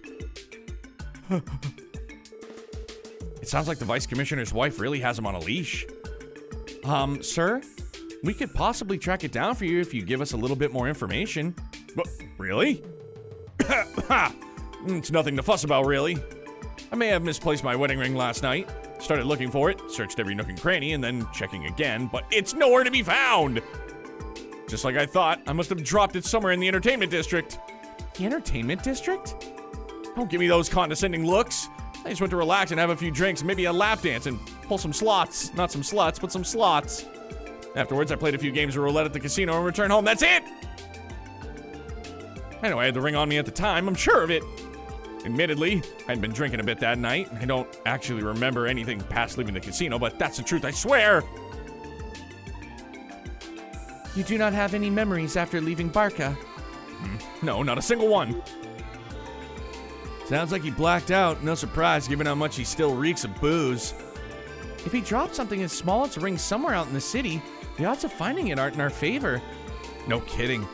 It sounds like the Vice Commissioner's wife really has him on a leash. Sir? We could possibly track it down for you if you give us a little bit more information. But, really? It's nothing to fuss about, really. I may have misplaced my wedding ring last night. Started looking for it, searched every nook and cranny, and then checking again, but it's nowhere to be found! Just like I thought, I must have dropped it somewhere in the entertainment district. The entertainment district? Don't give me those condescending looks. I just went to relax and have a few drinks, maybe a lap dance, and pull some slots. Not some sluts, but some slots. Afterwards, I played a few games of roulette at the casino and returned home. That's it! I know I had the ring on me at the time, I'm sure of it. Admittedly, I'd been drinking a bit that night. I don't actually remember anything past leaving the casino, but that's the truth, I swear! You do not have any memories after leaving Barca? No, not a single one. Sounds like he blacked out. No surprise, given how much he still reeks of booze. If he dropped something as small as a ring somewhere out in the city, the odds of finding it aren't in our favor. No kidding.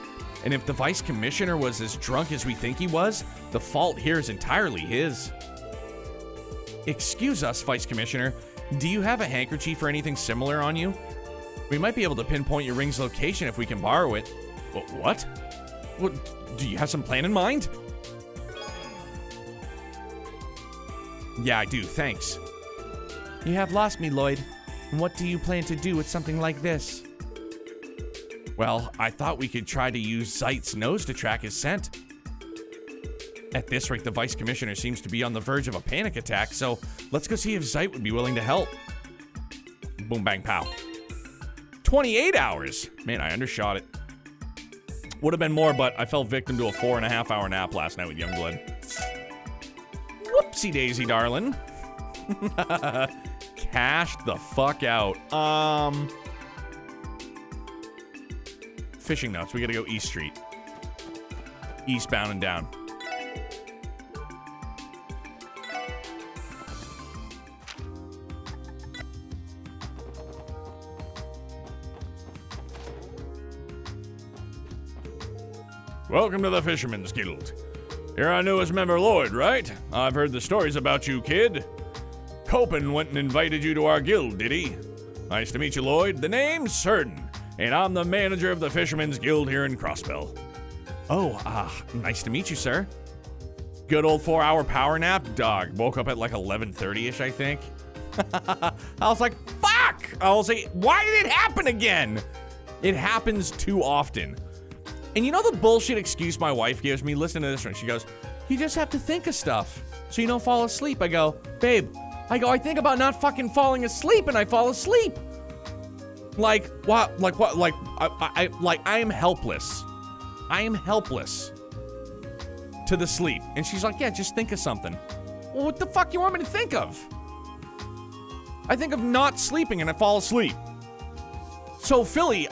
And if the Vice Commissioner was as drunk as we think he was, the fault here is entirely his. Excuse us, Vice Commissioner. Do you have a handkerchief or anything similar on you? We might be able to pinpoint your ring's location if we can borrow it. What? Do you have some plan in mind? Yeah, I do, thanks. You have lost me, Lloyd. And what do you plan to do with something like this? Well, I thought we could try to use Zeit's nose to track his scent. At this rate, the Vice Commissioner seems to be on the verge of a panic attack, so let's go see if Zeit would be willing to help. Boom, bang, pow. 28 hours! Man, I undershot it. Would have been more, but I fell victim to a 4.5-hour nap last night with Youngblood. Whoopsie daisy, darling. Cashed the fuck out. Fishing notes. We gotta go East Street. Eastbound and down. Welcome to the Fisherman's Guild. You're our newest member, Lloyd, right? I've heard the stories about you, kid. Copen went and invited you to our guild, did he? Nice to meet you, Lloyd. The name's Certain, and I'm the manager of the Fisherman's Guild here in Crossbell. Oh, nice to meet you, sir. Good old 4-hour power nap? Dog, woke up at like 11:30-ish, I think. I was like, fuck! I was like, why did it happen again? It happens too often. And you know the bullshit excuse my wife gives me? Listen to this one. She goes, you just have to think of stuff so you don't fall asleep. I go, babe, I think about not fucking falling asleep and I fall asleep. Like, what? Like, what? Like, I am helpless. I am helpless to the sleep. And she's like, yeah, just think of something. Well, what the fuck you want me to think of? I think of not sleeping and I fall asleep. So, Philly,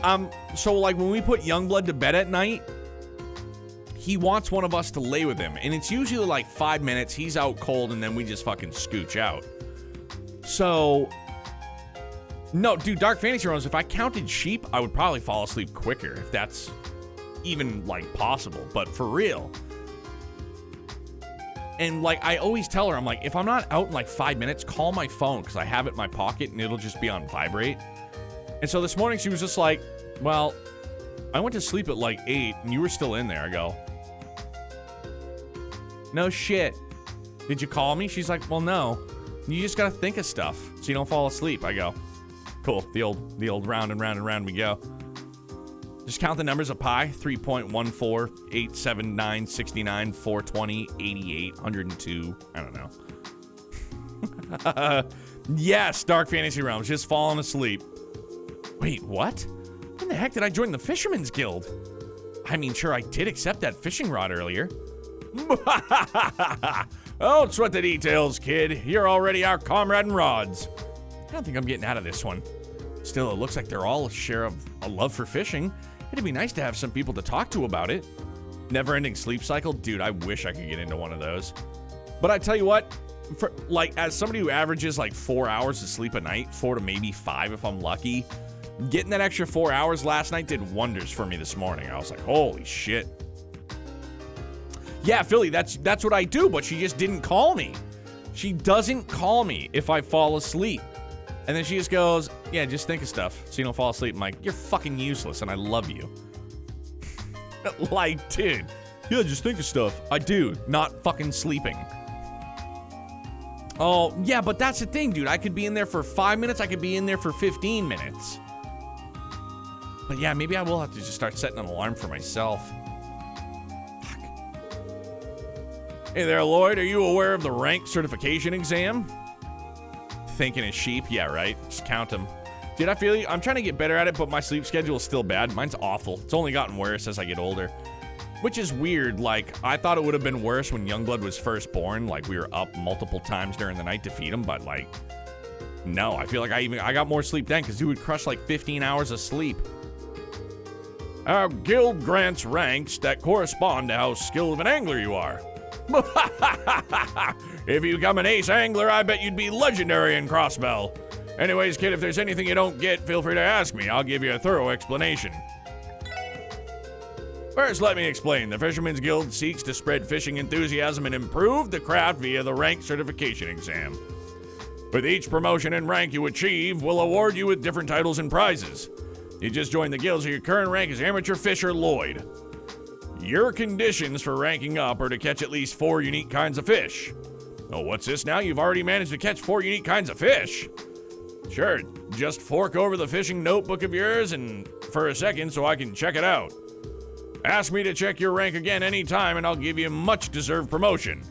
so like when we put Youngblood to bed at night, he wants one of us to lay with him. And it's usually like 5 minutes, he's out cold, and then we just fucking scooch out. So, no, dude, Dark Fantasy Realms, if I counted sheep, I would probably fall asleep quicker, if that's even, like, possible. But for real. And, like, I always tell her, I'm like, if I'm not out in, like, 5 minutes, call my phone, because I have it in my pocket, and it'll just be on vibrate. And so this morning, she was just like, well, I went to sleep at, like, 8, and you were still in there. I go, no shit. Did you call me? She's like, well, no. You just gotta think of stuff so you don't fall asleep. I go, cool. The old round and round and round we go. Just count the numbers of pi. 3.14, 879, 69, 420, 88, 102. I don't know. Yes, Dark Fantasy Realms. Just falling asleep. Wait, what? When the heck did I join the Fisherman's Guild? I mean, sure, I did accept that fishing rod earlier. Don't sweat the details, kid. You're already our comrade in rods. I don't think I'm getting out of this one. Still, it looks like they're all share of a love for fishing. It'd be nice to have some people to talk to about it. Never-ending sleep cycle? Dude, I wish I could get into one of those. But I tell you what, for like as somebody who averages like 4 hours of sleep a night, 4 to maybe 5 if I'm lucky, getting that extra 4 hours last night did wonders for me this morning. I was like, holy shit. Yeah, Philly, that's what I do, but she just didn't call me. She doesn't call me if I fall asleep. And then she just goes, yeah, just think of stuff so you don't fall asleep. I'm like, you're fucking useless and I love you. Like, dude, yeah, just think of stuff. I do, not fucking sleeping. Oh, yeah, but that's the thing, dude. I could be in there for 5 minutes. I could be in there for 15 minutes. But yeah, maybe I will have to just start setting an alarm for myself. Fuck. Hey there, Lloyd. Are you aware of the rank certification exam? Thinking as sheep. Yeah, right. Just count them. Dude, I feel you. I'm trying to get better at it, but my sleep schedule is still bad. Mine's awful. It's only gotten worse as I get older. Which is weird. Like, I thought it would have been worse when Youngblood was first born. Like, we were up multiple times during the night to feed him, but like, no. I feel like I got more sleep then because he would crush like 15 hours of sleep. Our guild grants ranks that correspond to how skilled of an angler you are. If you become an ace angler, I bet you'd be legendary in Crossbell. Anyways, kid, if there's anything you don't get, feel free to ask me. I'll give you a thorough explanation. First, let me explain. The Fisherman's Guild seeks to spread fishing enthusiasm and improve the craft via the rank certification exam. With each promotion and rank you achieve, we'll award you with different titles and prizes. You just joined the guild, so your current rank is Amateur Fisher Lloyd. Your conditions for ranking up are to catch at least 4 unique kinds of fish. Oh, what's this now? You've already managed to catch 4 unique kinds of fish. Sure, just fork over the fishing notebook of yours and for a second so I can check it out. Ask me to check your rank again anytime and I'll give you much deserved promotion.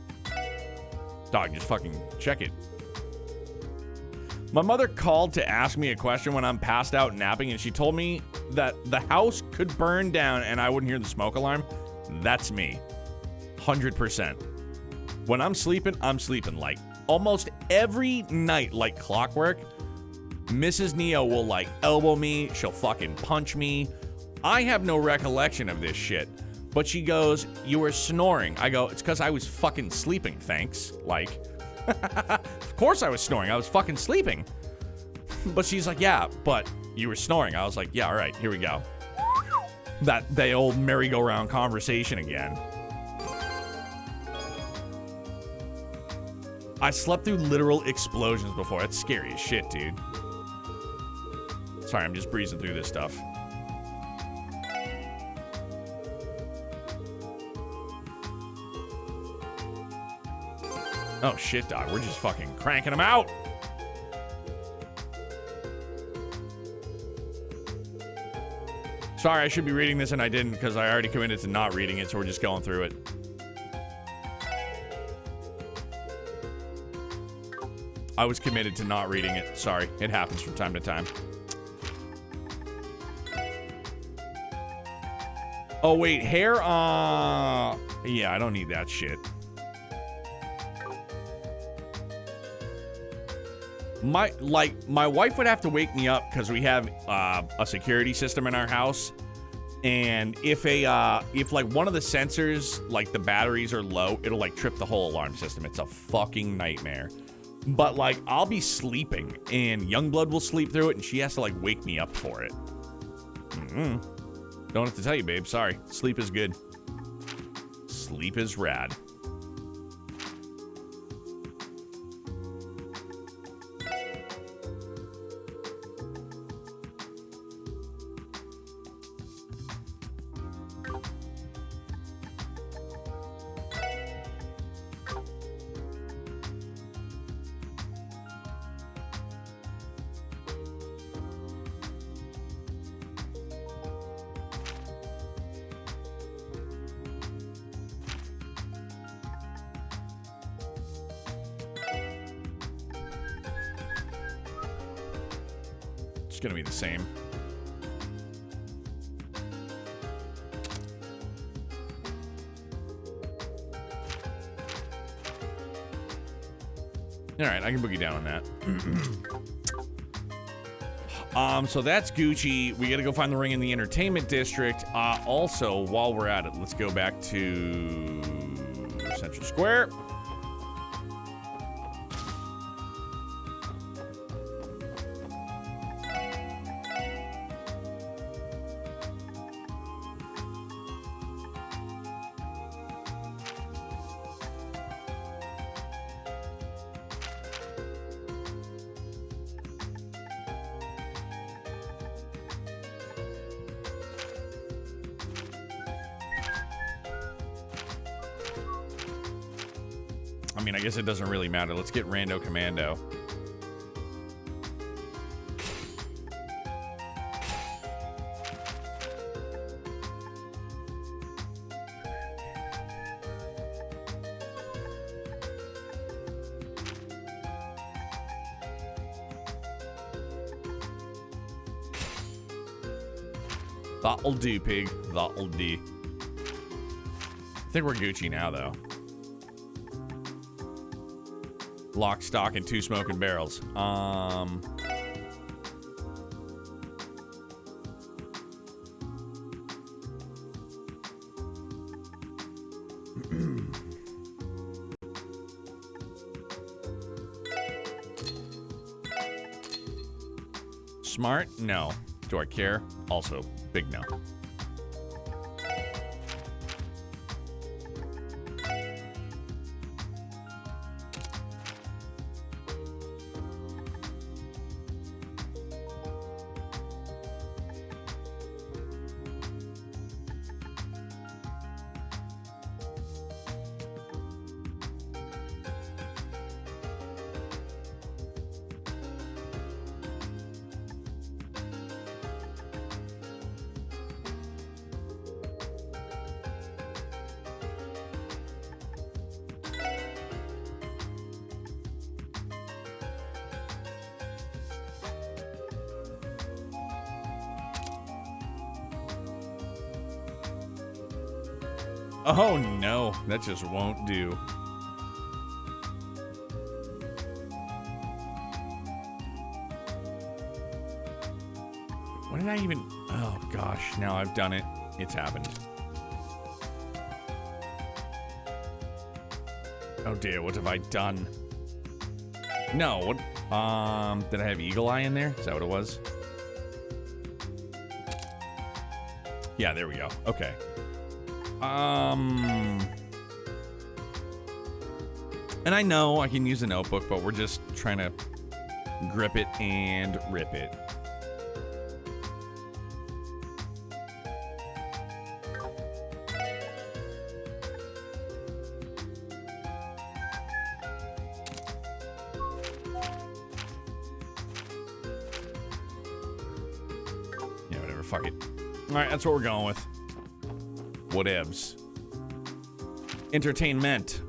Dog, just fucking check it. My mother called to ask me a question when I'm passed out napping, and she told me that the house could burn down and I wouldn't hear the smoke alarm. That's me. 100%. When I'm sleeping like almost every night like clockwork. Mrs. Neo will like elbow me. She'll fucking punch me. I have no recollection of this shit. But she goes, you were snoring. I go, it's because I was fucking sleeping, thanks. Like, of course I was snoring. I was fucking sleeping. But she's like, yeah, but you were snoring. I was like, yeah, all right, here we go. The old merry-go-round conversation again. I slept through literal explosions before. That's scary as shit, dude. Sorry, I'm just breezing through this stuff. Oh shit, dog. We're just fucking cranking them out. Sorry, I should be reading this and I didn't because I already committed to not reading it, so we're just going through it. I was committed to not reading it. Sorry, it happens from time to time. Oh, wait, hair? Yeah, I don't need that shit. My wife would have to wake me up because we have a security system in our house. And if like one of the sensors, like the batteries are low, it'll like trip the whole alarm system. It's a fucking nightmare. But like I'll be sleeping and Youngblood will sleep through it and she has to like wake me up for it. Don't have to tell you, babe. Sorry. Sleep is good. Sleep is rad. It's gonna be the same. All right, I can boogie down on that. So that's Gucci. We gotta go find the ring in the entertainment district. Also, while we're at it, let's go back to Central Square. I mean, I guess it doesn't really matter. Let's get Rando Commando. That'll do, pig. That'll do. I think we're Gucci now, though. Lock, stock, and 2 smoking barrels. Smart? No. Do I care? Also, big no. Oh no, that just won't do. What did I even... Oh gosh, now I've done it. It's happened. Oh dear, what have I done? No, what... did I have Eagle Eye in there? Is that what it was? Yeah, there we go. Okay. And I know I can use a notebook, but we're just trying to grip it and rip it. Yeah, whatever, fuck it. Alright, that's what we're going with. Whatevs. Entertainment.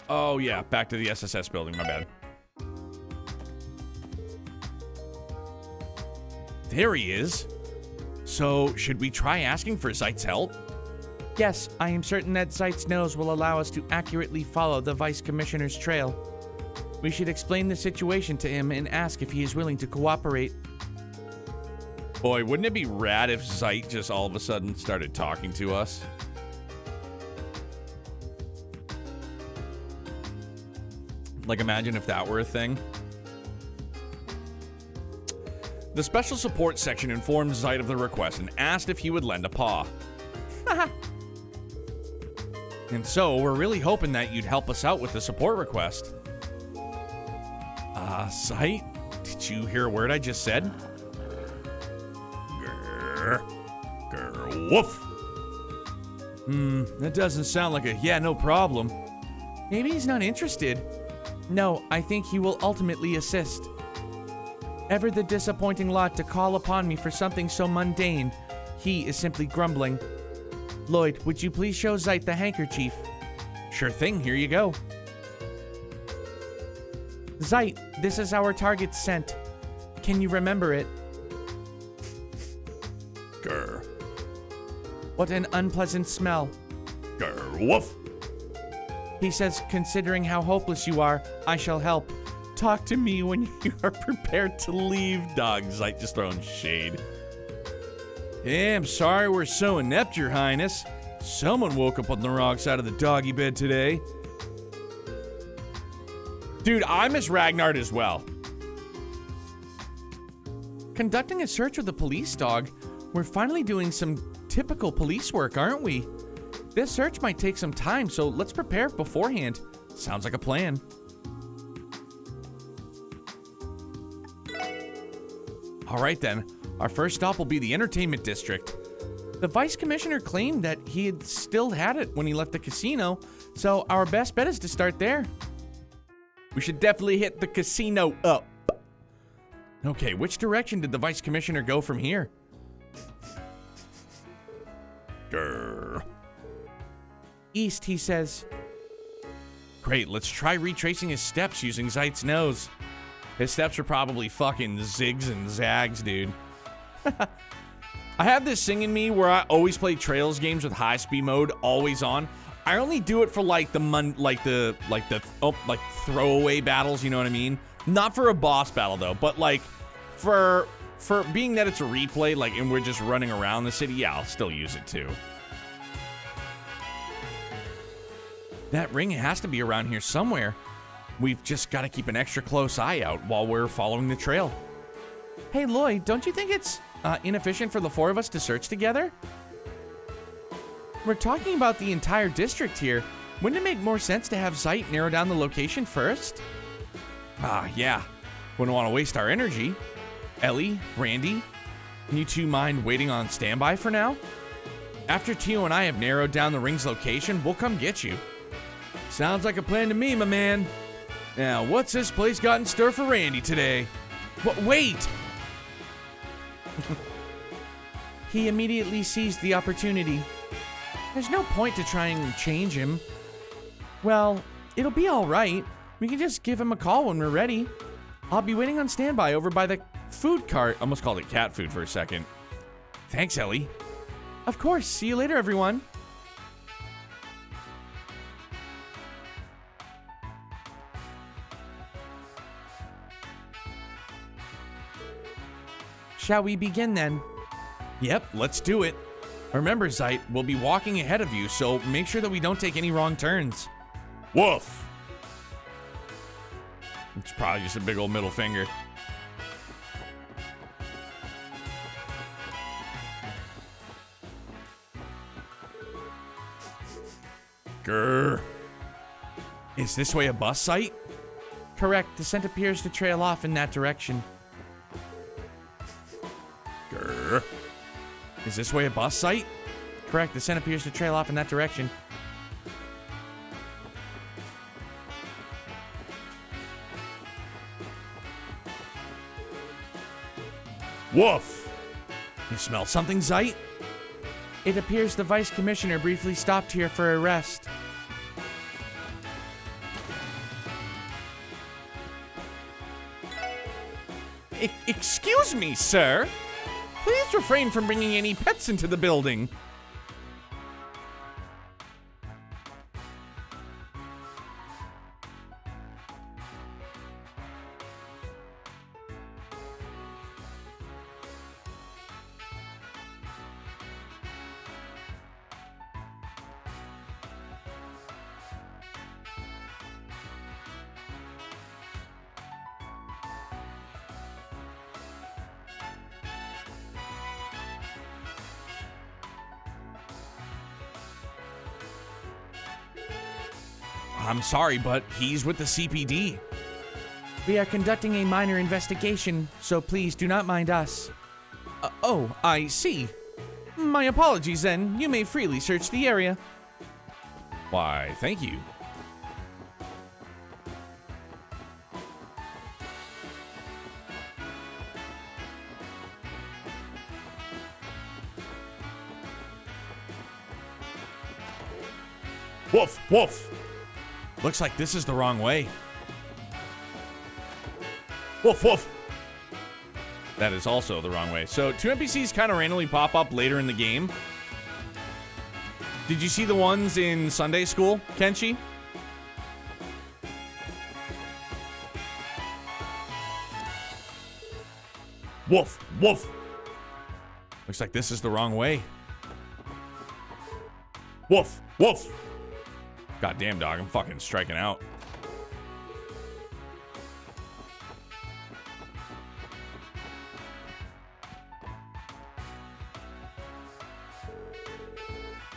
Oh yeah, back to the SSS building, my bad. There he is. So, should we try asking for Zeit's help? Yes, I am certain that Zeit's nose will allow us to accurately follow the Vice Commissioner's trail. We should explain the situation to him and ask if he is willing to cooperate. Boy, wouldn't it be rad if Zeit just all of a sudden started talking to us? Like, imagine if that were a thing. The special support section informed Zeit of the request and asked if he would lend a paw. And so, we're really hoping that you'd help us out with the support request. Zeit, did you hear a word I just said? Grr. Grr. Woof. That doesn't sound like a yeah, no problem. Maybe he's not interested. No, I think he will ultimately assist. Ever the disappointing lot to call upon me for something so mundane. He is simply grumbling. Lloyd, would you please show Zeit the handkerchief? Sure thing, here you go. Zeit, this is our target's scent. Can you remember it? Grr. What an unpleasant smell. Grr. Woof. He says, considering how hopeless you are, I shall help. Talk to me when you are prepared to leave. Dog, Zeit just throwing shade. Yeah, I'm sorry we're so inept, Your Highness. Someone woke up on the wrong side of the doggy bed today. Dude, I miss Ragnar as well. Conducting a search of the police dog. We're finally doing some typical police work, aren't we? This search might take some time, so let's prepare beforehand. Sounds like a plan. All right then, our first stop will be the entertainment district. The vice commissioner claimed that he had still had it when he left the casino, so our best bet is to start there. We should definitely hit the casino up. Okay, which direction did the vice commissioner go from here? Grr. East, he says. Great, let's try retracing his steps using Zeit's nose. His steps are probably fucking zigs and zags, dude. I have this thing in me where I always play Trails games with high speed mode always on. I only do it for like the throwaway battles, you know what I mean? Not for a boss battle though, but like for being that it's a replay, like, and we're just running around the city, yeah, I'll still use it too. That ring has to be around here somewhere. We've just got to keep an extra close eye out while we're following the trail. Hey, Lloyd, don't you think it's inefficient for the four of us to search together? We're talking about the entire district here. Wouldn't it make more sense to have Zeit narrow down the location first? Yeah. Wouldn't want to waste our energy. Ellie, Randy, can you two mind waiting on standby for now? After Tio and I have narrowed down the ring's location, we'll come get you. Sounds like a plan to me, my man. Now, what's this place got in store for Randy today? Wait! He immediately seized the opportunity. There's no point to try and change him. Well, it'll be all right. We can just give him a call when we're ready. I'll be waiting on standby over by the food cart. Almost called it cat food for a second. Thanks, Ellie. Of course. See you later, everyone. Shall we begin then? Yep, let's do it. Remember, Zeit, we'll be walking ahead of you, so make sure that we don't take any wrong turns. Woof! It's probably just a big old middle finger. Grr. Is this way a bus site? Correct. The scent appears to trail off in that direction. Grr. Is this way a bus site? Correct. The scent appears to trail off in that direction. Woof! You smell something, Zeit? It appears the vice commissioner briefly stopped here for a rest. Excuse me, sir. Please refrain from bringing any pets into the building. I'm sorry, but he's with the CPD. We are conducting a minor investigation, so please do not mind us. Oh, I see. My apologies then. You may freely search the area. Why, thank you. Woof, woof. Looks like this is the wrong way. Woof, woof. That is also the wrong way. So 2 NPCs kind of randomly pop up later in the game. Did you see the ones in Sunday school, Kenshi? Woof, woof. Looks like this is the wrong way. Woof, woof. Goddamn, dog, I'm fucking striking out.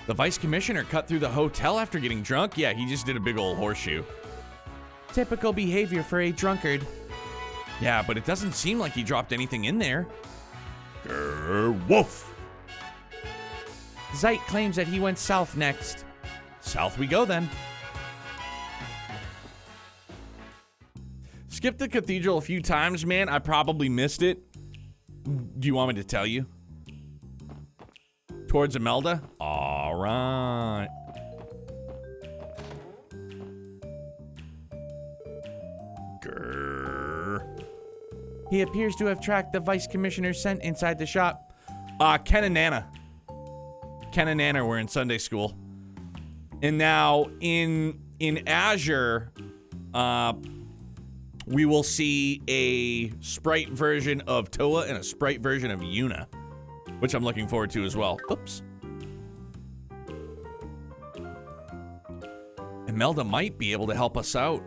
The vice commissioner cut through the hotel after getting drunk? Yeah, he just did a big old horseshoe. Typical behavior for a drunkard. Yeah, but it doesn't seem like he dropped anything in there. Woof. Zeit claims that he went south next. South we go then. Skipped the cathedral a few times, man. I probably missed it. Do you want me to tell you? Towards Imelda? All right. Grrr. He appears to have tracked the vice commissioner's scent inside the shop. Ken and Nana. Ken and Nana were in Sunday school. And now in Azure, we will see a sprite version of Toa and a sprite version of Yuna, which I'm looking forward to as well. Oops. Imelda might be able to help us out.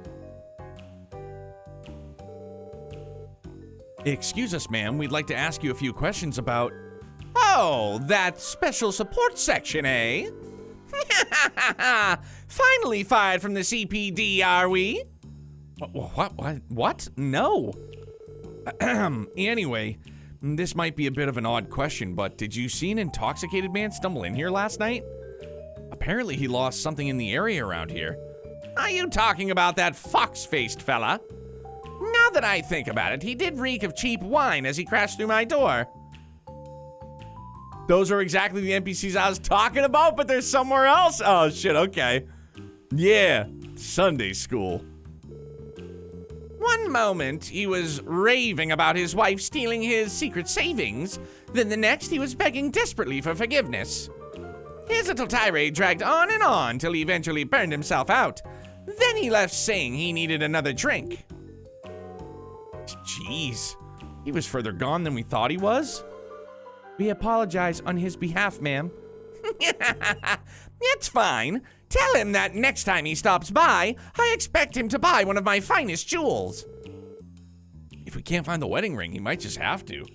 Excuse us, ma'am. We'd like to ask you a few questions about... Oh, that special support section, eh? Finally fired from the CPD, are we? What? No. Anyway, this might be a bit of an odd question, but did you see an intoxicated man stumble in here last night? Apparently he lost something in the area around here. Are you talking about that fox-faced fella? Now that I think about it, he did reek of cheap wine as he crashed through my door. Those are exactly the NPCs I was talking about, but they're somewhere else. Oh, shit, okay. Yeah, Sunday school. One moment, he was raving about his wife stealing his secret savings. Then the next, he was begging desperately for forgiveness. His little tirade dragged on and on till he eventually burned himself out. Then he left saying he needed another drink. Jeez, he was further gone than we thought he was. We apologize on his behalf, ma'am. It's fine. Tell him that next time he stops by, I expect him to buy one of my finest jewels. If we can't find the wedding ring, he might just have to.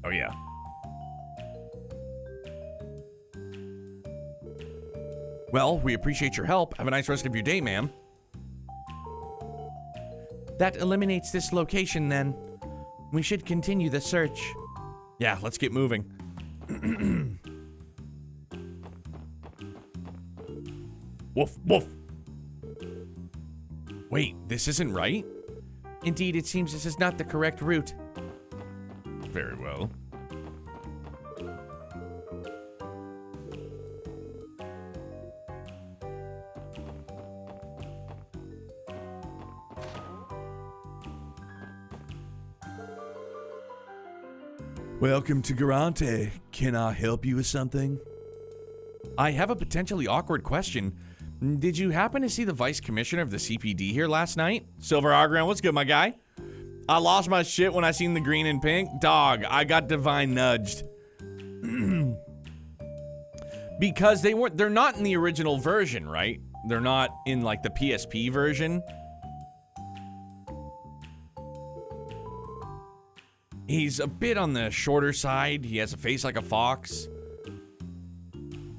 Oh, yeah. Well, we appreciate your help. Have a nice rest of your day, ma'am. That eliminates this location then. We should continue the search. Yeah, let's get moving. Woof, woof. Wait, this isn't right? Indeed, it seems this is not the correct route. Very well. Welcome to Garante. Can I help you with something? I have a potentially awkward question. Did you happen to see the vice commissioner of the CPD here last night? Silver Arground, what's good, my guy? I lost my shit when I seen the green and pink. Dog, I got divine nudged. Because they're not in the original version, right? They're not in like the PSP version. He's a bit on the shorter side. He has a face like a fox.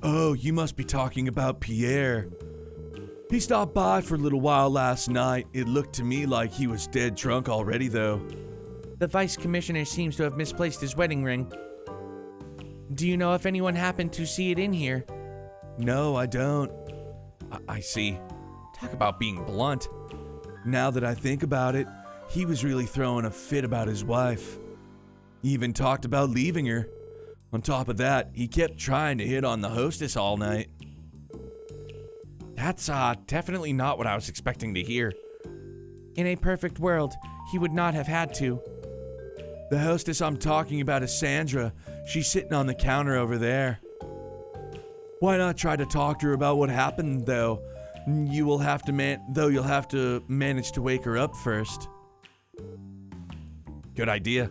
Oh, you must be talking about Pierre. He stopped by for a little while last night. It looked to me like he was dead drunk already, though. The vice commissioner seems to have misplaced his wedding ring. Do you know if anyone happened to see it in here? No, I don't. I see. Talk about being blunt. Now that I think about it, he was really throwing a fit about his wife. He even talked about leaving her. On top of that, he kept trying to hit on the hostess all night. That's definitely not what I was expecting to hear. In a perfect world, he would not have had to. The hostess I'm talking about is Sandra. She's sitting on the counter over there. Why not try to talk to her about what happened, though? You'll have to manage to wake her up first. Good idea.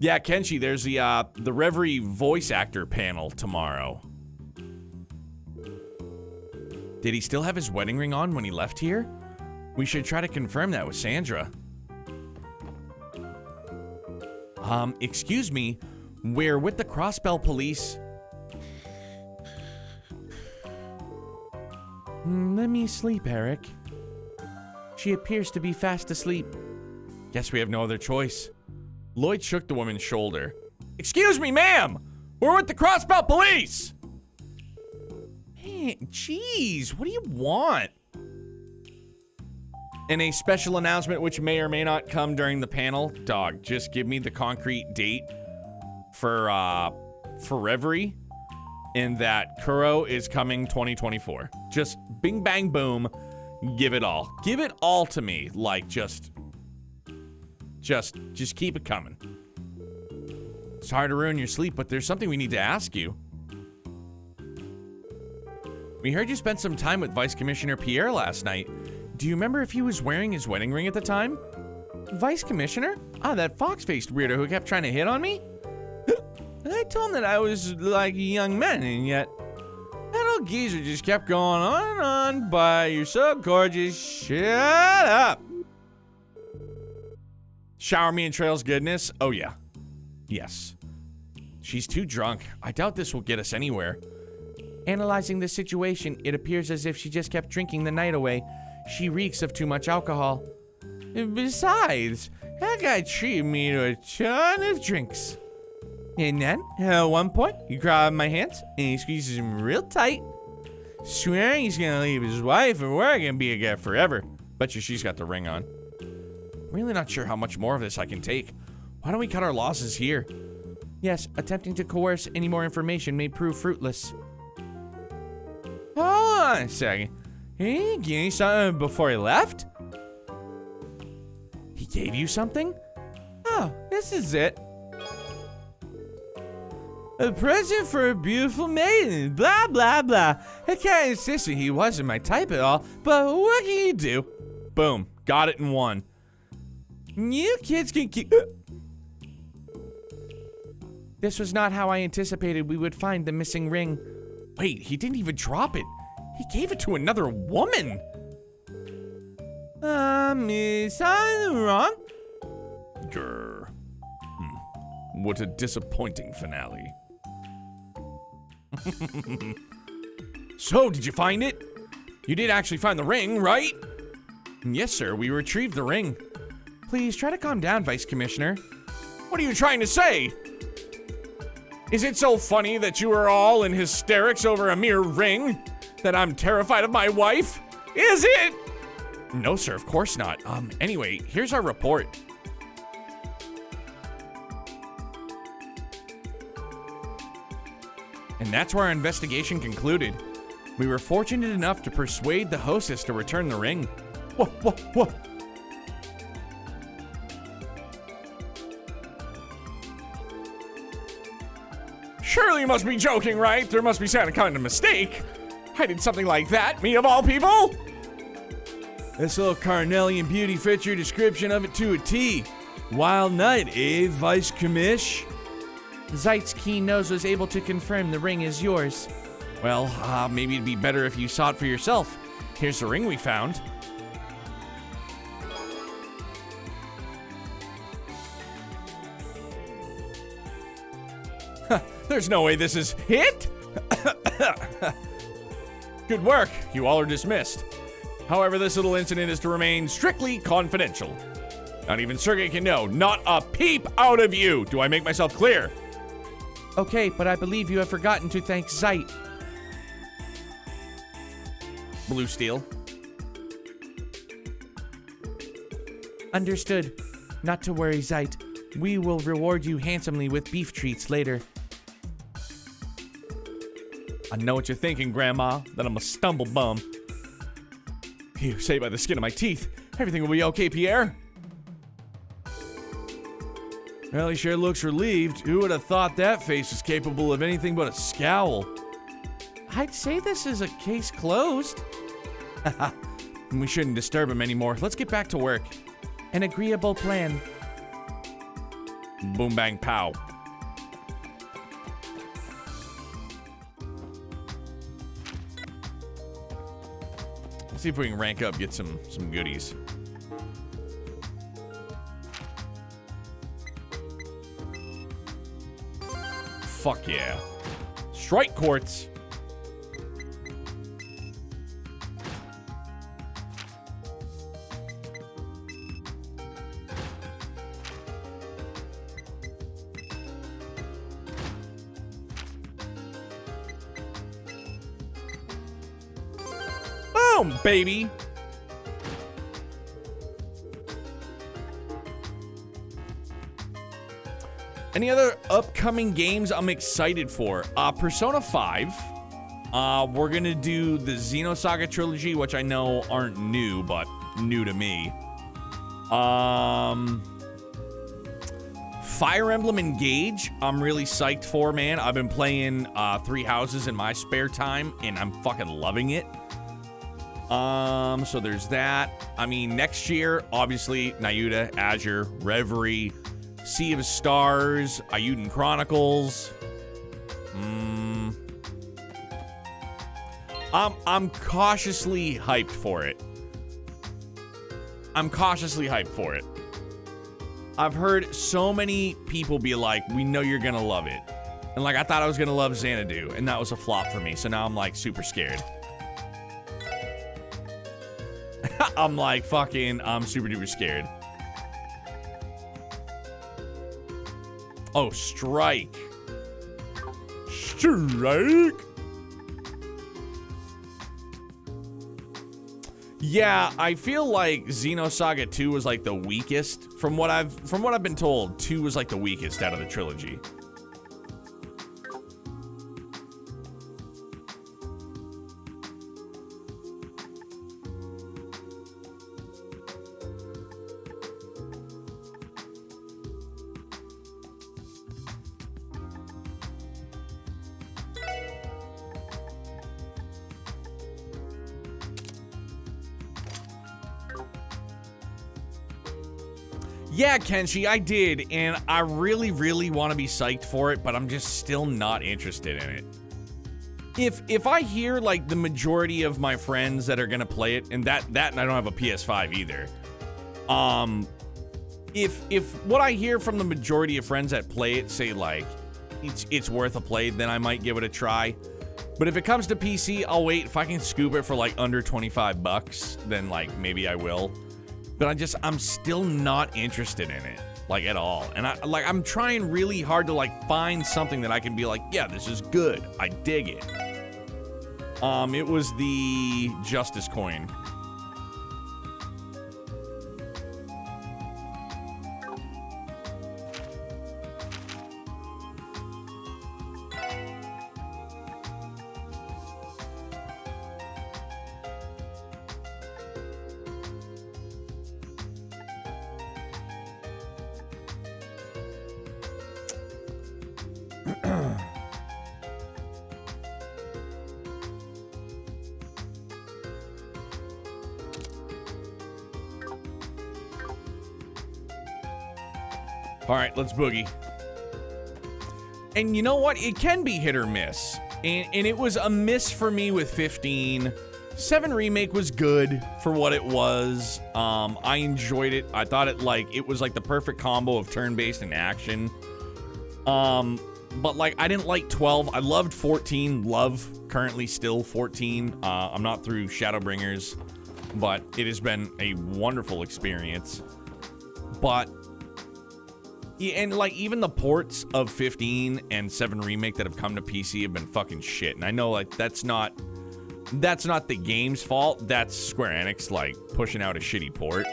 Yeah, Kenshi, there's the Reverie voice actor panel tomorrow. Did he still have his wedding ring on when he left here? We should try to confirm that with Sandra. Excuse me, we're with the Crossbell police. Let me sleep, Eric. She appears to be fast asleep. Guess we have no other choice. Lloyd shook the woman's shoulder. Excuse me, ma'am! We're with the Crossbelt Police! Man, jeez, what do you want? In a special announcement, which may or may not come during the panel, dog, just give me the concrete date for Reverie, and that Kuro is coming 2024. Just bing, bang, boom, give it all. Give it all to me, like, just keep it coming. Sorry to ruin your sleep, but there's something we need to ask you. We heard you spent some time with Vice Commissioner Pierre last night. Do you remember if he was wearing his wedding ring at the time? Vice Commissioner? Ah, that fox-faced weirdo who kept trying to hit on me? I told him that I was like a young man, and yet that old geezer just kept going on and on, but you're so gorgeous, shut up. Shower me in Trail's goodness? Oh yeah. Yes. She's too drunk. I doubt this will get us anywhere. Analyzing the situation, it appears as if she just kept drinking the night away. She reeks of too much alcohol. Besides, that guy treated me to a ton of drinks. And then, at one point, he grabbed my hands and he squeezes them real tight, swearing he's gonna leave his wife and we're gonna be together forever. Bet you she's got the ring on. Really not sure how much more of this I can take. Why don't we cut our losses here? Yes, attempting to coerce any more information may prove fruitless. Hold on a second. He didn't give me something before he left? He gave you something? Oh, this is it. A present for a beautiful maiden, blah, blah, blah. I kinda insisted he wasn't my type at all, but what can you do? Boom, got it in one. You kids can keep... This was not how I anticipated we would find the missing ring. Wait, he didn't even drop it. He gave it to another woman. Is something wrong? Grr. What a disappointing finale. So, did you find it? You did actually find the ring, right? Yes, sir, we retrieved the ring. Please try to calm down, Vice Commissioner. What are you trying to say? Is it so funny that you are all in hysterics over a mere ring? That I'm terrified of my wife? Is it? No, sir, of course not. Anyway, here's our report. And that's where our investigation concluded. We were fortunate enough to persuade the hostess to return the ring. Whoa. Surely you must be joking, right? There must be some kind of mistake. I did something like that, me of all people? This little Carnelian beauty fits your description of it to a T. Wild night, eh, Vice Commish? Zeit's keen nose was able to confirm the ring is yours. Well, maybe it'd be better if you saw it for yourself. Here's the ring we found. There's no way this is it? Good work. You all are dismissed. However, this little incident is to remain strictly confidential. Not even Sergey can know. Not a peep out of you. Do I make myself clear? Okay, but I believe you have forgotten to thank Zeit. Blue Steel. Understood. Not to worry, Zeit. We will reward you handsomely with beef treats later. I know what you're thinking, Grandma, that I'm a stumble bum. Phew, saved by the skin of my teeth. Everything will be okay, Pierre? Well, he sure looks relieved. Who would have thought that face was capable of anything but a scowl? I'd say this is a case closed. We shouldn't disturb him anymore. Let's get back to work. An agreeable plan. Boom, bang, pow. Let's see if we can rank up, get some goodies. Fuck yeah. Strike Quartz. Boom, baby. Any other upcoming games I'm excited for? Persona 5. We're gonna do the Xenosaga trilogy, which I know aren't new, but new to me. Fire Emblem Engage, I'm really psyched for, man. I've been playing Three Houses in my spare time, and I'm fucking loving it. So there's that. I mean, next year, obviously, Nayuta, Azure, Reverie, Sea of Stars, Ayuden Chronicles. I'm cautiously hyped for it. I've heard so many people be like, we know you're gonna love it. And like, I thought I was gonna love Xanadu, and that was a flop for me. So now I'm like super scared. I'm like I'm super duper scared. Oh, Strike. Yeah, I feel like Xenosaga 2 was like the weakest. From what I've been told, 2 was like the weakest out of the trilogy. Yeah, Kenshi, I did, and I really, really want to be psyched for it, but I'm just still not interested in it. If I hear like the majority of my friends that are gonna play it, and that and I don't have a PS5 either. If what I hear from the majority of friends that play it say like it's worth a play, then I might give it a try. But if it comes to PC, I'll wait. If I can scoop it for like under 25 bucks, then like maybe I will. But I'm still not interested in it, like at all. And I'm trying really hard to like find something that I can be like, yeah, this is good. I dig it. It was the Justice Coin. All right, let's boogie. And you know what? It can be hit or miss. And it was a miss for me with 15. 7 Remake was good for what it was. I enjoyed it. I thought it was like the perfect combo of turn-based and action. But like, I didn't like 12. I loved 14. Love currently still 14. I'm not through Shadowbringers, but it has been a wonderful experience. But yeah, and like even the ports of 15 and 7 Remake that have come to PC have been fucking shit. And I know like that's not the game's fault. That's Square Enix like pushing out a shitty port.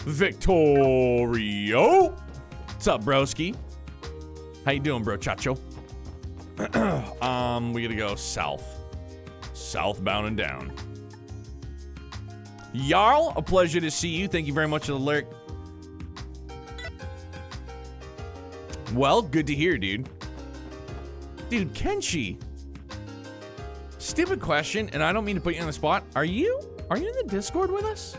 Victorio, what's up, broski? How you doing, bro, chacho? We gotta go southbound and down. Jarl, a pleasure to see you. Thank you very much for the lyric. Well, good to hear, dude. Dude, Kenshi. Stupid question, and I don't mean to put you on the spot. Are you in the Discord with us?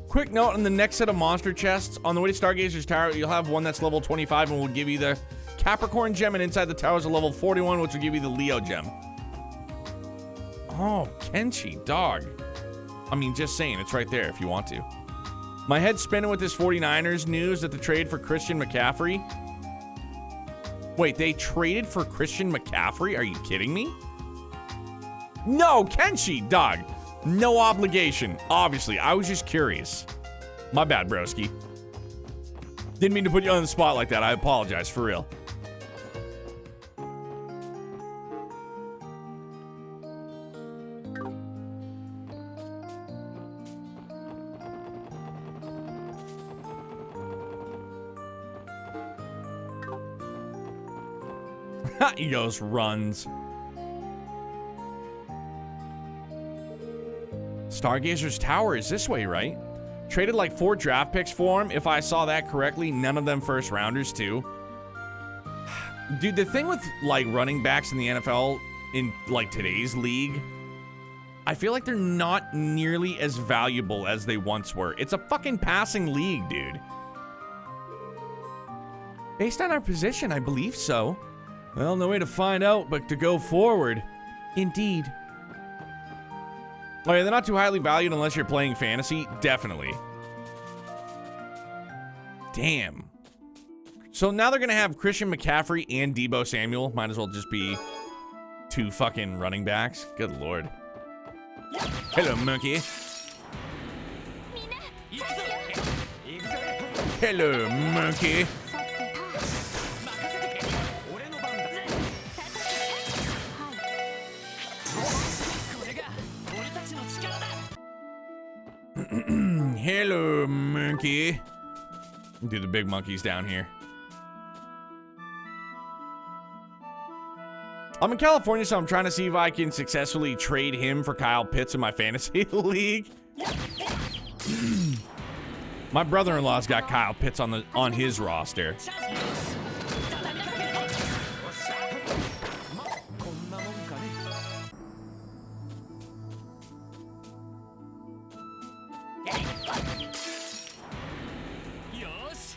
Quick note on the next set of monster chests. On the way to Stargazer's Tower, you'll have one that's level 25 and will give you the Capricorn gem, and inside the tower is a level 41, which will give you the Leo gem. Oh, Kenshi, dog. I mean, just saying, it's right there if you want to. My head's spinning with this 49ers news that the trade for Christian McCaffrey. Wait, they traded for Christian McCaffrey? Are you kidding me? No, Kenshi, dog. No obligation. Obviously, I was just curious. My bad, broski. Didn't mean to put you on the spot like that. I apologize, for real. He goes, runs. Stargazer's Tower is this way, right? Traded like 4 draft picks for him. If I saw that correctly, none of them first rounders too. Dude, the thing with like running backs in the NFL in like today's league, I feel like they're not nearly as valuable as they once were. It's a fucking passing league, dude. Based on our position, I believe so. Well, no way to find out but to go forward. Indeed. Oh yeah, they're not too highly valued unless you're playing fantasy. Definitely. Damn. So now they're going to have Christian McCaffrey and Deebo Samuel. Might as well just be 2 fucking running backs. Good lord. Hello, monkey. Hello, monkey. 俺の番だぜ。これが俺たちの力だ。 Hello, monkey. Do the big monkeys down here. I'm in California, so I'm trying to see if I can successfully trade him for Kyle Pitts in my fantasy league. My brother-in-law's got Kyle Pitts on his roster. まあこんなもんかね。よし、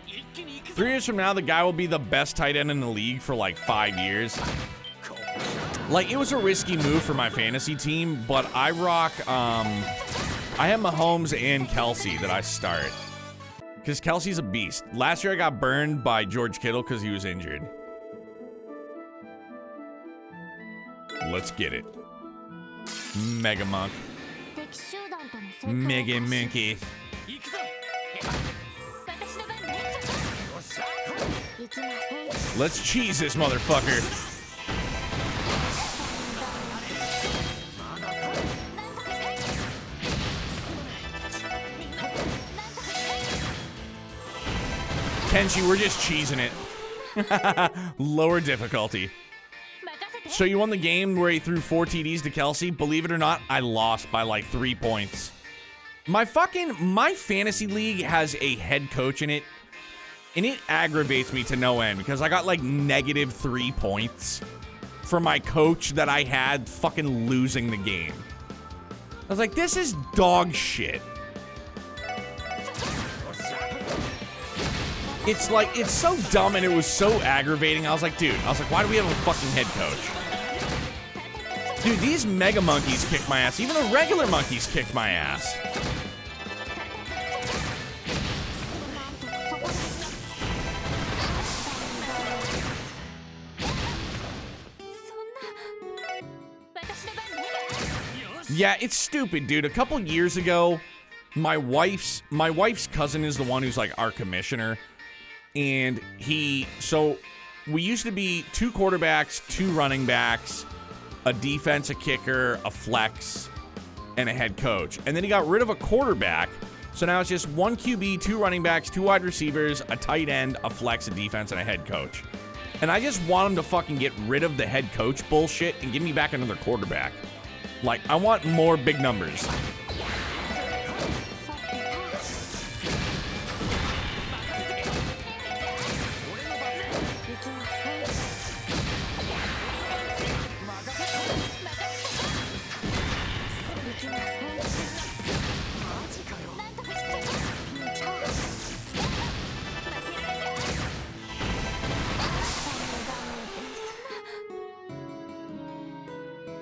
一気に行くぞ。 3 years from now, the guy will be the best tight end in the league for like 5 years. Like, it was a risky move for my fantasy team, but I rock, I have Mahomes and Kelsey that I start. Because Kelsey's a beast. Last year I got burned by George Kittle because he was injured. Let's get it. Mega Monk. 敵集団との戦闘を Mega Monkey. 行くぞ。私の番ね。行きません。 Let's cheese this motherfucker. なんとかして。 Kenshi, we're just cheesing it. Lower difficulty. 任せて。 So you won the game where he threw 4 TDs to Kelsey. Believe it or not, I lost by like 3 points. My fantasy league has a head coach in it, and it aggravates me to no end because I got like -3 points for my coach that I had fucking losing the game. I was like, this is dog shit. It's like, it's so dumb and it was so aggravating. I was like, dude, why do we have a fucking head coach? Dude, these mega monkeys kicked my ass. Even the regular monkeys kicked my ass. Yeah, it's stupid, dude. A couple years ago, my wife's cousin is the one who's like our commissioner. And so we used to be 2 quarterbacks, 2 running backs, a defense, a kicker, a flex, and a head coach. And then he got rid of a quarterback. So now it's just 1 QB, 2 running backs, 2 wide receivers, a tight end, a flex, a defense, and a head coach. And I just want him to fucking get rid of the head coach bullshit and give me back another quarterback. Like, I want more big numbers.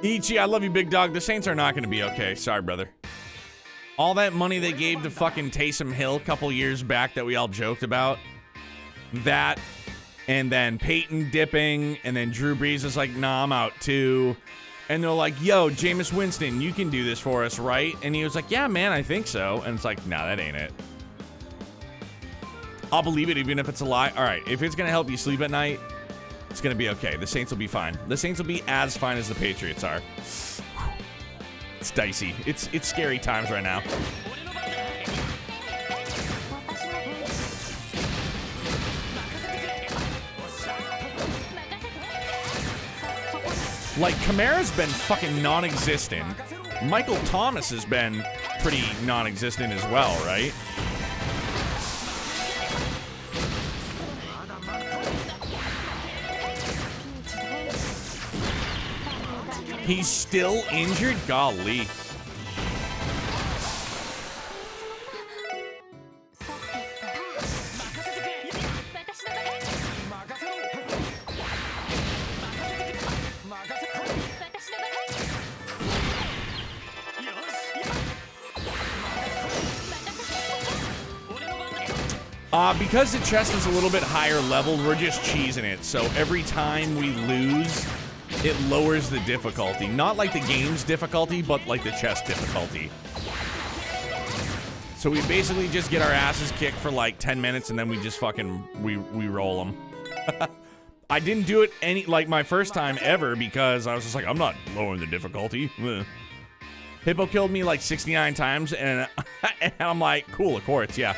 Ichi, I love you, big dog. The Saints are not going to be okay. Sorry, brother. All that money they gave to fucking Taysom Hill a couple years back that we all joked about. That, and then Peyton dipping, and then Drew Brees is like, nah, I'm out too. And they're like, yo, Jameis Winston, you can do this for us, right? And he was like, yeah, man, I think so. And it's like, nah, that ain't it. I'll believe it even if it's a lie. All right, if it's gonna help you sleep at night, it's gonna be okay. The Saints will be fine. The Saints will be as fine as the Patriots are. It's dicey. It's scary times right now. 私の分 Like, Kamara's been fucking non-existent. Michael Thomas has been pretty non-existent as well, right? He's still injured? Golly. 俺の番だ。 Because the chest is a little bit higher level, we're just cheesing it. So every time we lose, it lowers the difficulty. Not like the game's difficulty, but like the chest difficulty. So we basically just get our asses kicked for like 10 minutes and then we just fucking, we roll them. I didn't do it like my first time ever because I was just like, I'm not lowering the difficulty. Ugh. Hippo killed me like 69 times and, and I'm like, cool, of course, yeah.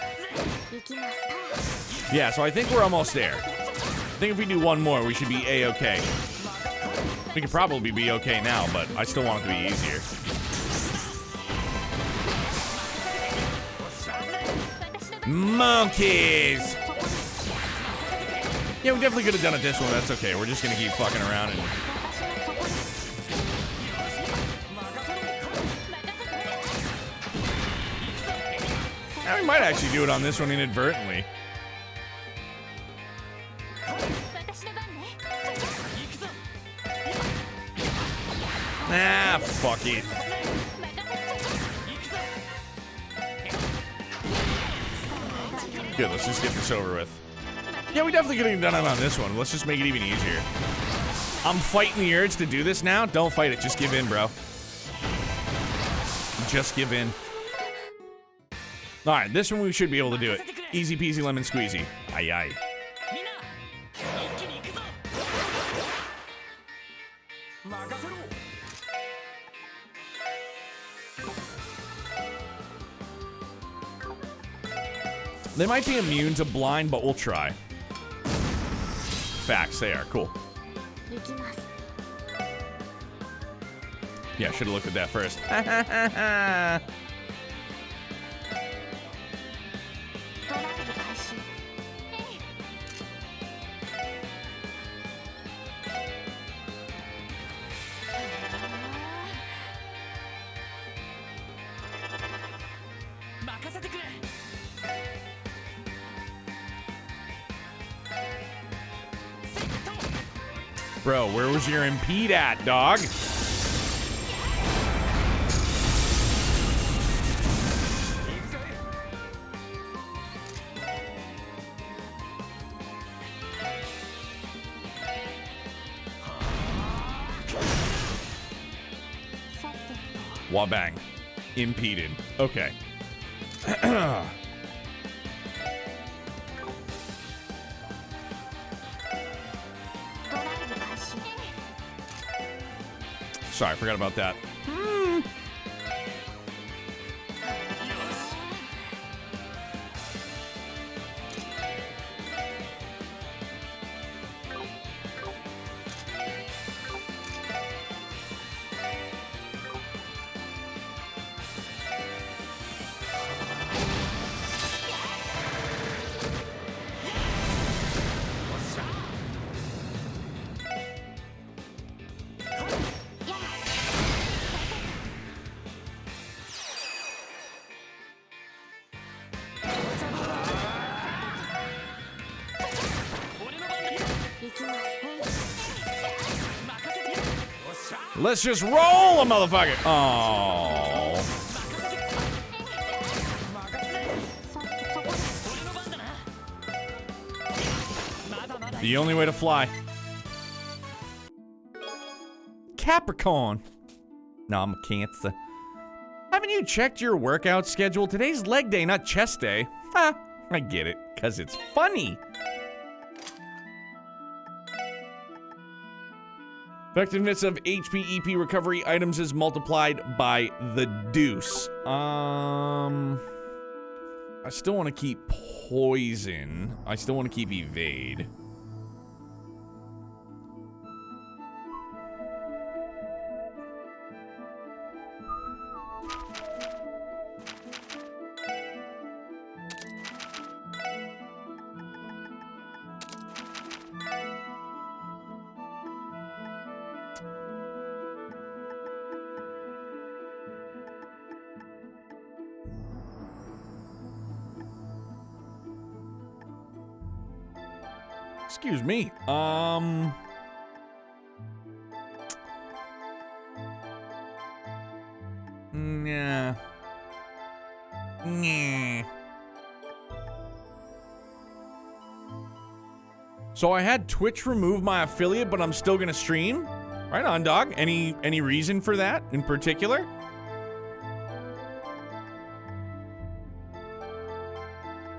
行きます Yeah, so I think we're almost there. I think if we do one more, we should be A-okay. We could probably be okay now, but I still want it to be easier. 私の分 Monkeys! Yeah, we definitely could have done it this one. That's okay. We're just gonna keep fucking around and... 私のそこです Now, we might actually do it on this one inadvertently. 私の番ね Ah, fuck it. 任せ Good, let's just get this over with. Yeah, we definitely could have done it on this one. Let's just make it even easier. I'm fighting the urge to do this now. Don't fight it. Just give in, bro. Just give in. All right, this one we should be able to do it. Easy peasy lemon squeezy. Aye, aye. みんな一気に行くぞ。任せろ。 They might be immune to blind, but we'll try. Facts, they are. Cool. 行きます Yeah, should have looked at that first. トラブル開始 任せてくれ。 Bro, where was your impede at, dog? Wabang. Impeded. Okay. Sorry, I forgot about that. Let's just roll a motherfucker. Oh. The only way to fly. Capricorn. No, I'm a Cancer. Haven't you checked your workout schedule? Today's leg day, not chest day. Ha. I get it, because it's funny. Effectiveness of HP EP recovery items is multiplied by the deuce. I still want to keep poison. I still want to keep evade. Excuse me. Nah. Nah. So I had Twitch remove my affiliate, but I'm still gonna stream. Right on, dog. Any reason for that in particular?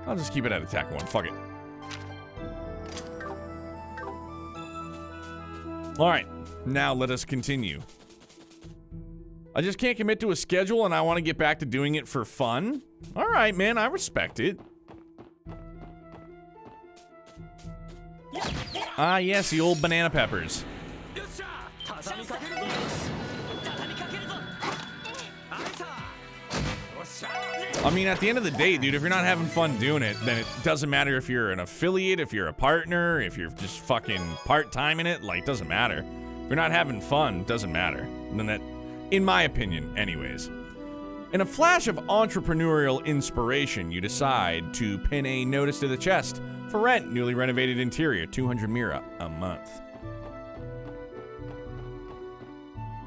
I'll just keep it at attack 1. Fuck it. All right, now let us continue. I just can't commit to a schedule and I want to get back to doing it for fun. All right, man, I respect it. Ah, yes, the old banana peppers. I mean, at the end of the day, dude, if you're not having fun doing it, then it doesn't matter if you're an affiliate, if you're a partner, if you're just fucking part-time in it, like, it doesn't matter. If you're not having fun, it doesn't matter. And then that, in my opinion, anyways. In a flash of entrepreneurial inspiration, you decide to pin a notice to the chest. For rent, newly renovated interior, 200 mira a month.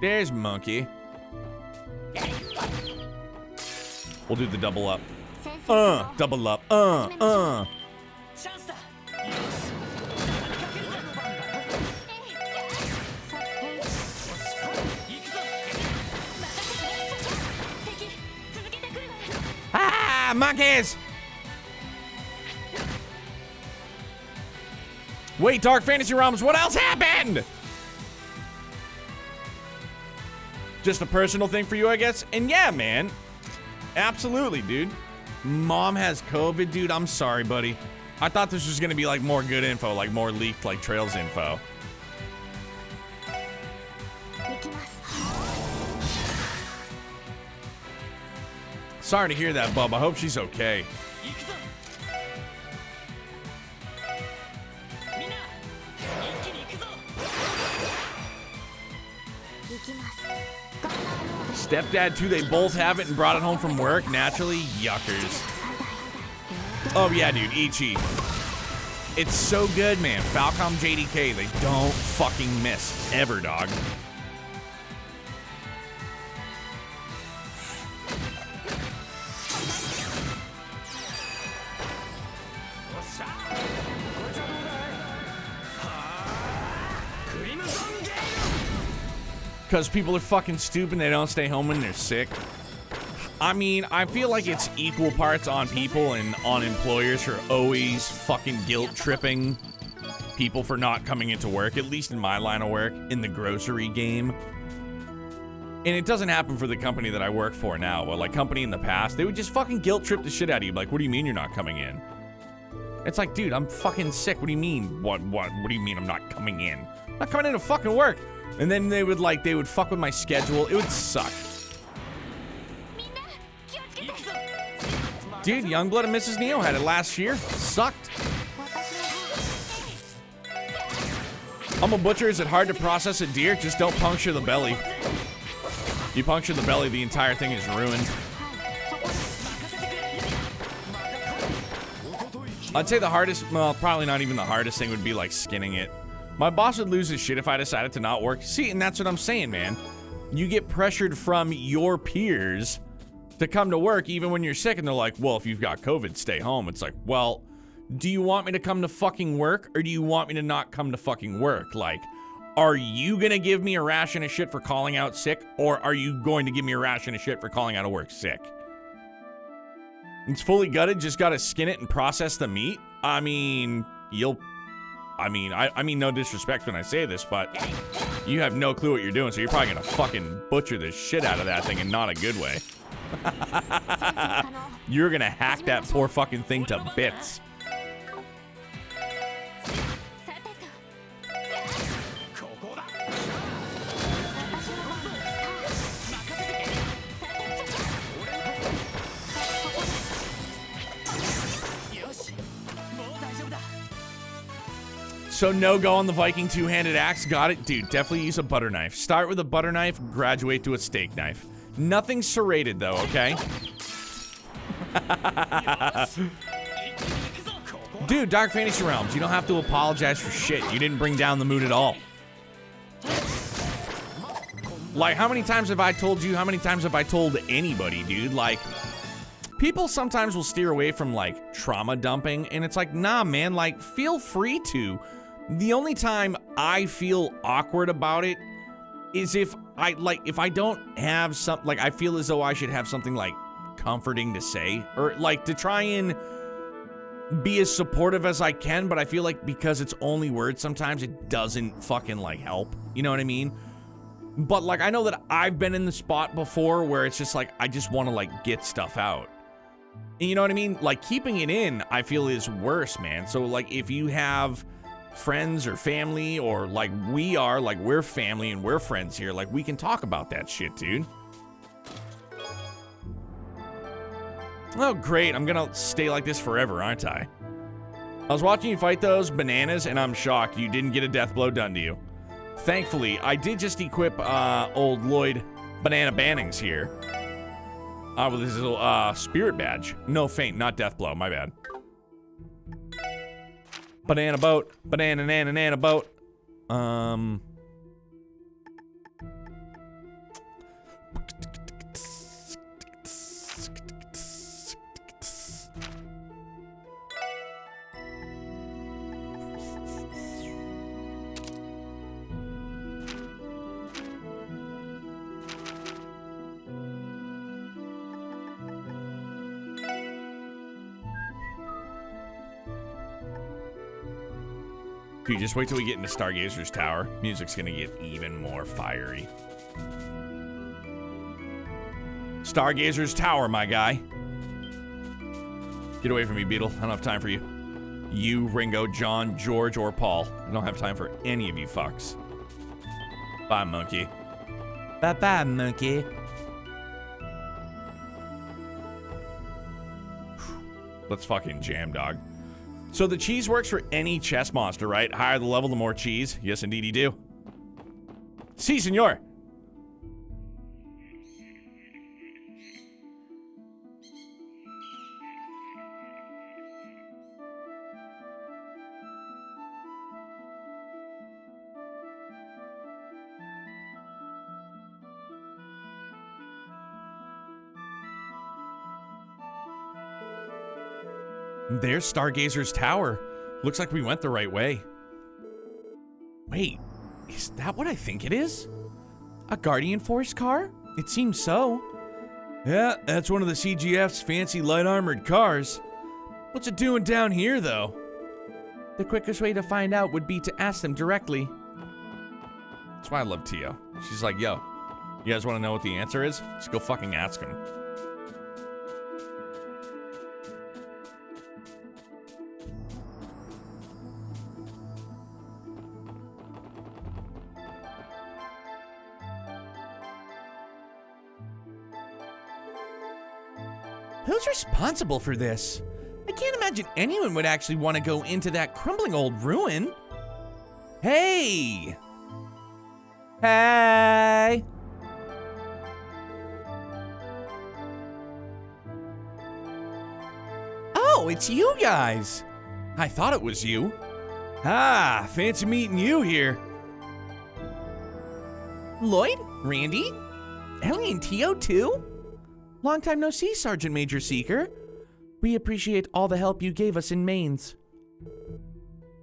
There's Monkey. We'll do the double up. Double up. Ah, monkeys! Wait, Dark Fantasy Realms, what else happened? Just a personal thing for you, I guess? And yeah, man. Absolutely, dude. Mom has COVID, dude. I'm sorry, buddy. I thought this was gonna be like more good info, like more leaked, like Trails info. Sorry to hear that, bub. I hope she's okay. Stepdad too, they both have it and brought it home from work. Naturally, yuckers. Oh yeah, dude, Ichi. It's so good, man. Falcom JDK, they don't fucking miss. Ever, dog. Because people are fucking stupid and they don't stay home when they're sick. I mean, I feel like it's equal parts on people and on employers for always fucking guilt-tripping people for not coming into work, at least in my line of work, in the grocery game. And it doesn't happen for the company that I work for now, but like company in the past, they would just fucking guilt-trip the shit out of you. Like, what do you mean you're not coming in? It's like, dude, I'm fucking sick. What do you mean? What do you mean I'm not coming in? I'm not coming in to fucking work. And then they would fuck with my schedule. It would suck. Dude, Youngblood and Mrs. Neo had it last year. Sucked. I'm a butcher. Is it hard to process a deer? Just don't puncture the belly. You puncture the belly, the entire thing is ruined. I'd say the hardest, well, probably not even the hardest thing would be like skinning it. My boss would lose his shit if I decided to not work. See, and that's what I'm saying, man. You get pressured from your peers to come to work even when you're sick, and they're like, well, if you've got COVID, stay home. It's like, well, do you want me to come to fucking work, or do you want me to not come to fucking work? Like, are you gonna give me a ration of shit for calling out sick, or are you going to give me a ration of shit for calling out of work sick? It's fully gutted, just gotta skin it and process the meat. I mean, I mean no disrespect when I say this, but you have no clue what you're doing, so you're probably gonna fucking butcher the shit out of that thing in not a good way. You're gonna hack that poor fucking thing to bits. さてと ここだ 私の番ですさてとよしもう大丈夫だ So no go on the Viking two-handed axe. Got it? Dude, definitely use a butter knife. Start with a butter knife, graduate to a steak knife. Nothing serrated though, okay? Dude, Dark Fantasy Realms, you don't have to apologize for shit. You didn't bring down the mood at all. Like, how many times have I told you? How many times have I told anybody, dude? Like, people sometimes will steer away from, like, trauma dumping, and it's like, nah, man, like, feel free to. The only time I feel awkward about it is if I don't have some, like, I feel as though I should have something, like, comforting to say, or, like, to try and be as supportive as I can, but I feel like because it's only words, sometimes it doesn't fucking, like, help. You know what I mean? But, like, I know that I've been in the spot before where it's just, like, I just want to, like, get stuff out. And you know what I mean? Like, keeping it in, I feel, is worse, man. So, like, if you have friends or family, or like we are, like we're family and we're friends here, like we can talk about that shit, dude. Oh, great. I'm gonna stay like this forever, aren't I? I was watching you fight those bananas and I'm shocked you didn't get a death blow done to you. Thankfully, I did just equip old Lloyd Banana Bannings here. With his little spirit badge. No faint, not death blow, my bad. Banana boat, banana boat. Dude, just wait till we get into Stargazer's Tower. Music's gonna get even more fiery. Stargazer's Tower, my guy. Get away from me, Beetle. I don't have time for you. You, Ringo, John, George, or Paul. I don't have time for any of you fucks. Bye, monkey. Bye-bye, monkey. Let's fucking jam, dog. So the cheese works for any chess monster, right? Higher the level, the more cheese. Yes, indeed, you do. Si, senor. There's Stargazer's Tower. Looks like we went the right way. Wait, is that what I think it is? A Guardian Force car? It seems so. Yeah, that's one of the CGF's fancy light armored cars. What's it doing down here, though? The quickest way to find out would be to ask them directly. That's why I love Tio. She's like, yo, you guys want to know what the answer is? Just go fucking ask him. Who's responsible for this? I can't imagine anyone would actually want to go into that crumbling old ruin. Hey! Hey! Oh, it's you guys! I thought it was you. Ah, fancy meeting you here. Lloyd? Randy? Ellie and Tio too? Long time no see, Sergeant Major Seeker. We appreciate all the help you gave us in Mainz.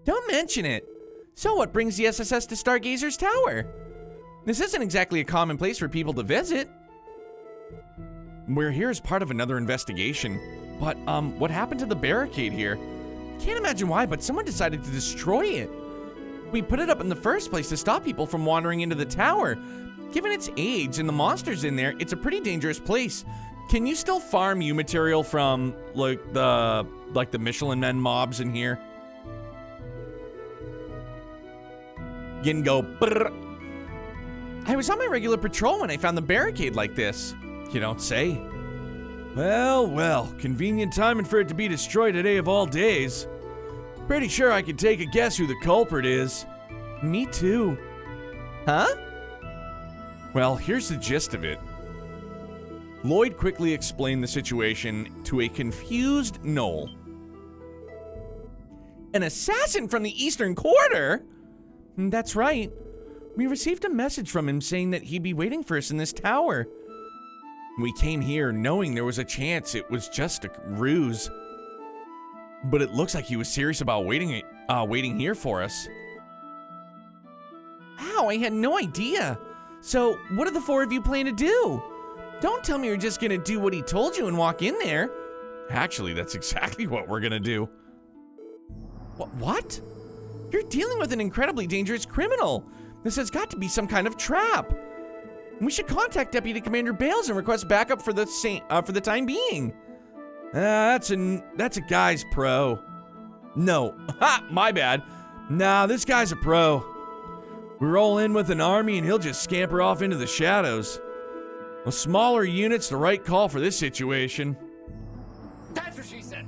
Don't mention it. So what brings the SSS to Stargazer's Tower? This isn't exactly a common place for people to visit. We're here as part of another investigation. But, what happened to the barricade here? Can't imagine why, but someone decided to destroy it. We put it up in the first place to stop people from wandering into the tower. Given its age and the monsters in there, it's a pretty dangerous place. Can you still farm U material from, like the Michelin Men mobs in here? Yin go, brrr. I was on my regular patrol when I found the barricade like this. You don't say. Well, well, convenient timing for it to be destroyed today of all days. Pretty sure I could take a guess who the culprit is. Me too. Huh? Well, here's the gist of it. Lloyd quickly explained the situation to a confused Noel. An assassin from the Eastern Quarter? That's right. We received a message from him saying that he'd be waiting for us in this tower. We came here knowing there was a chance it was just a ruse. But it looks like he was serious about waiting here for us. Wow, I had no idea. So, what do the four of you plan to do? Don't tell me you're just gonna do what he told you and walk in there. Actually, that's exactly what we're gonna do. What? You're dealing with an incredibly dangerous criminal. This has got to be some kind of trap. We should contact Deputy Commander Bales and request backup for the time being. That's a guy's pro. No, ha, my bad. Nah, this guy's a pro. We roll in with an army and he'll just scamper off into the shadows. A smaller unit's the right call for this situation. That's what she said.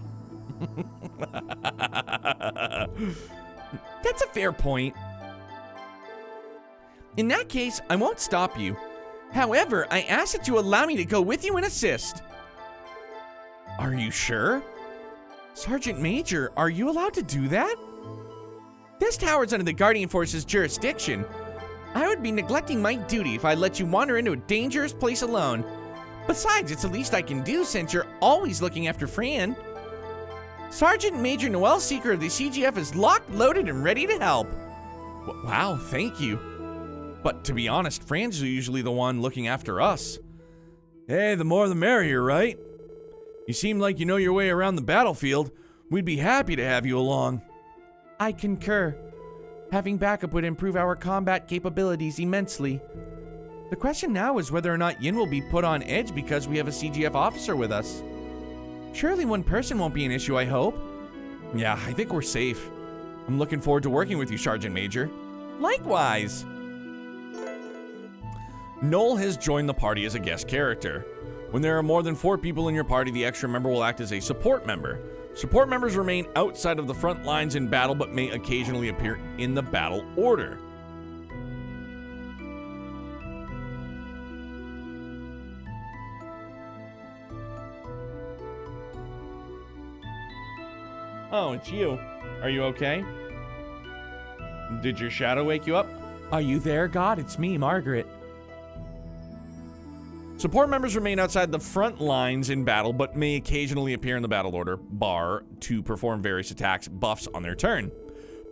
That's a fair point. In that case, I won't stop you. However, I ask that you allow me to go with you and assist. Are you sure? Sergeant Major, are you allowed to do that? This tower's under the Guardian Force's jurisdiction. I would be neglecting my duty if I let you wander into a dangerous place alone. Besides, it's the least I can do since you're always looking after Fran. Sergeant Major Noel Seeker of the CGF is locked, loaded, and ready to help. Wow, thank you. But to be honest, Fran's usually the one looking after us. Hey, the more the merrier, right? You seem like you know your way around the battlefield. We'd be happy to have you along. I concur. Having backup would improve our combat capabilities immensely. The question now is whether or not Yin will be put on edge because we have a CGF officer with us. Surely one person won't be an issue, I hope. Yeah, I think we're safe. I'm looking forward to working with you, Sergeant Major. Likewise. Noel has joined the party as a guest character. When there are more than 4 people in your party, the extra member will act as a support member. Support members remain outside of the front lines in battle, but may occasionally appear in the battle order. Oh, it's you. Are you okay? Did your shadow wake you up? Are you there, God? It's me, Margaret. Support members remain outside the front lines in battle, but may occasionally appear in the battle order bar to perform various attacks buffs on their turn.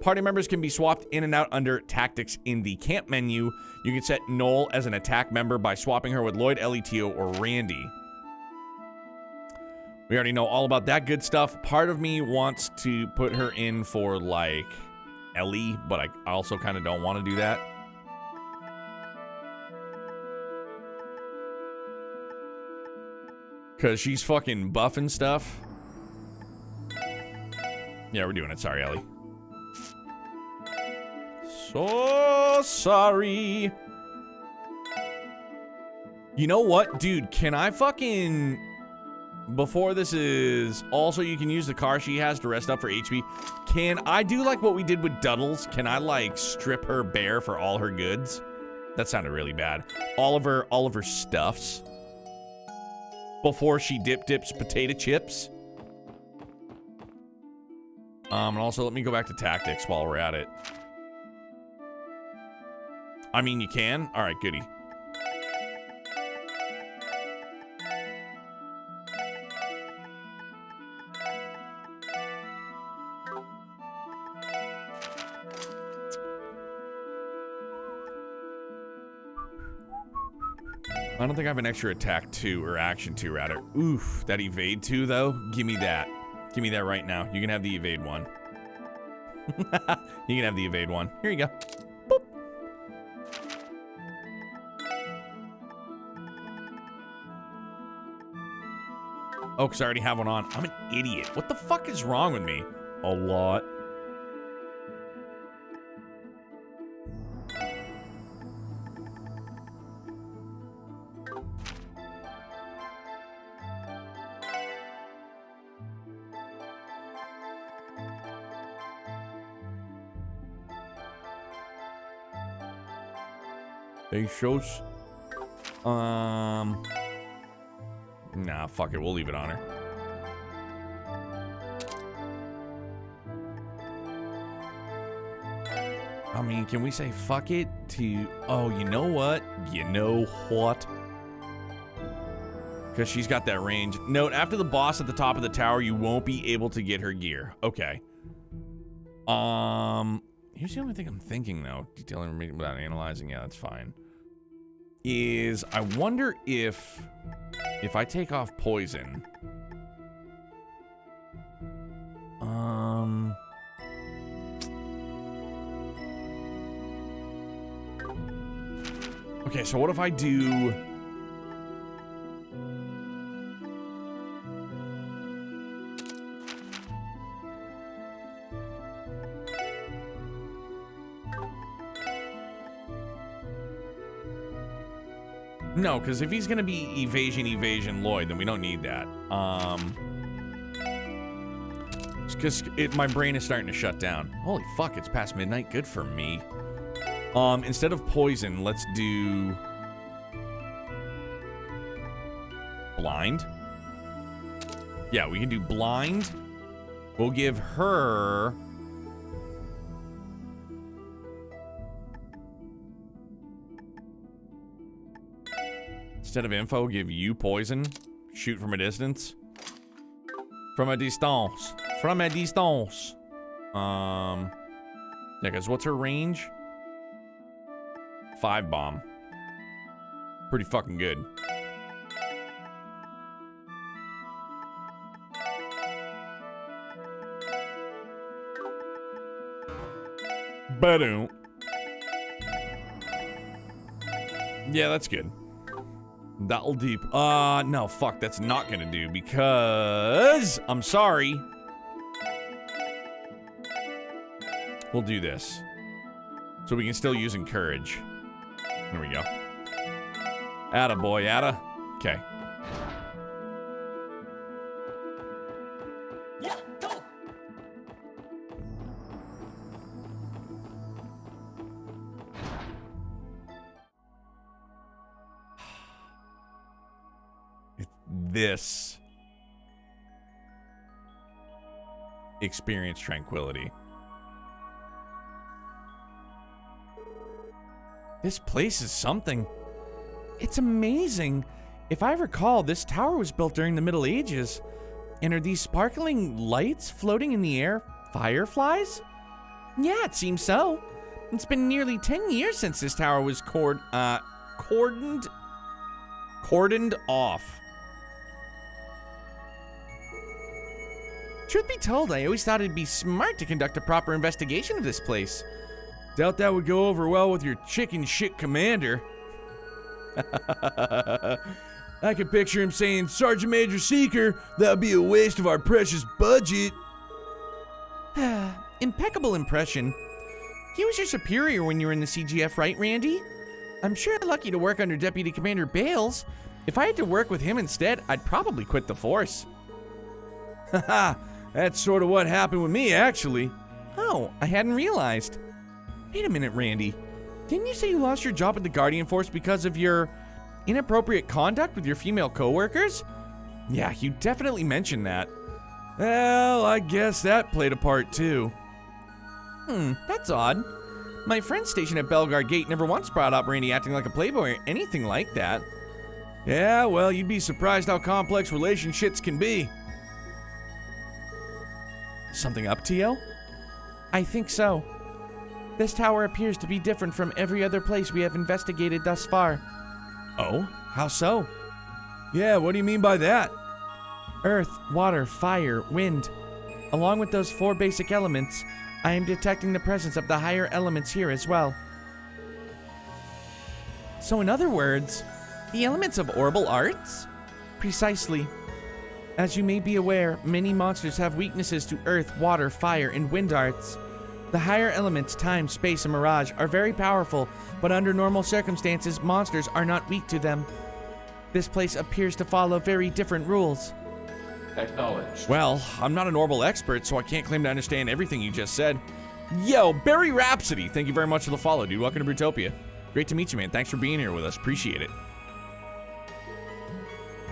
Party members can be swapped in and out under tactics in the camp menu. You can set Noel as an attack member by swapping her with Lloyd, Ellie, Tio, or Randy. We already know all about that good stuff. Part of me wants to put her in for, like, Ellie, but I also kind of don't want to do that. Because she's fucking buff and stuff. Yeah, we're doing it. Sorry, Ellie. So sorry. You know what? Dude, can I fucking... Before this is... Also, you can use the car she has to rest up for HP. Can I do like what we did with Duddles? Can I, like, strip her bare for all her goods? That sounded really bad. All of her stuffs. Before she dips potato chips. And also let me go back to tactics while we're at it. I mean, you can? All right, goody. I don't think I have an extra attack 2 or action 2 rather. Oof, that evade 2 though. Give me that. Give me that right now. You can have the evade 1. You can have the evade 1. Here you go. Boop. Oh, because I already have one on. I'm an idiot. What the fuck is wrong with me? A lot. They shows. Nah, fuck it. We'll leave it on her. I mean, can we say fuck it to... Oh, you know what? You know what? Because she's got that range. Note, after the boss at the top of the tower, you won't be able to get her gear. Okay. Here's the only thing I'm thinking, though. Detailing without analyzing. Yeah, that's fine. Is I wonder if I take off poison. Okay, so what if I do... No, because if he's gonna be evasion Lloyd, then we don't need that. Because my brain is starting to shut down. Holy fuck, it's past midnight. Good for me. Instead of poison, let's do blind. Yeah, we can do blind. We'll give her... Instead of info, we'll give you poison. Shoot from a distance. From a distance. From a distance. Yeah, because what's her range? 5 bomb. Pretty fucking good. Ba-doom. Yeah, that's good. That'll deep. No, fuck, that's not gonna do because I'm sorry. We'll do this. So we can still use encourage. There we go. Atta boy, atta. Okay. Yeah, go. This experience tranquility. This place is something. It's amazing. If I recall, this tower was built during the Middle Ages. And are these sparkling lights floating in the air fireflies? Yeah, it seems so. It's been nearly 10 years since this tower was cordoned off. Truth be told, I always thought it'd be smart to conduct a proper investigation of this place. Doubt that would go over well with your chicken shit commander. I could picture him saying, Sergeant Major Seeker, that'd be a waste of our precious budget. Impeccable impression. He was your superior when you were in the CGF, right, Randy? I'm sure lucky to work under Deputy Commander Bales. If I had to work with him instead, I'd probably quit the force. Haha, that's sort of what happened with me, actually. Oh, I hadn't realized. Wait a minute, Randy. Didn't you say you lost your job at the Guardian Force because of your inappropriate conduct with your female coworkers? Yeah, you definitely mentioned that. Well, I guess that played a part too. That's odd. My friend stationed at Belgar Gate never once brought up Randy acting like a playboy or anything like that. Yeah, well, you'd be surprised how complex relationships can be. Something up, Tio? I think so. This tower appears to be different from every other place we have investigated thus far. Oh? How so? Yeah, what do you mean by that? Earth, water, fire, wind. Along with those 4 basic elements, I am detecting the presence of the higher elements here as well. So in other words, the elements of Orbital Arts? Precisely. As you may be aware, many monsters have weaknesses to earth, water, fire, and wind arts. The higher elements, time, space, and mirage, are very powerful, but under normal circumstances, monsters are not weak to them. This place appears to follow very different rules. Acknowledged. Well, I'm not an Orbital expert, so I can't claim to understand everything you just said. Yo, Barry Rhapsody, thank you very much for the follow, dude. Welcome to Brutopia. Great to meet you, man. Thanks for being here with us. Appreciate it.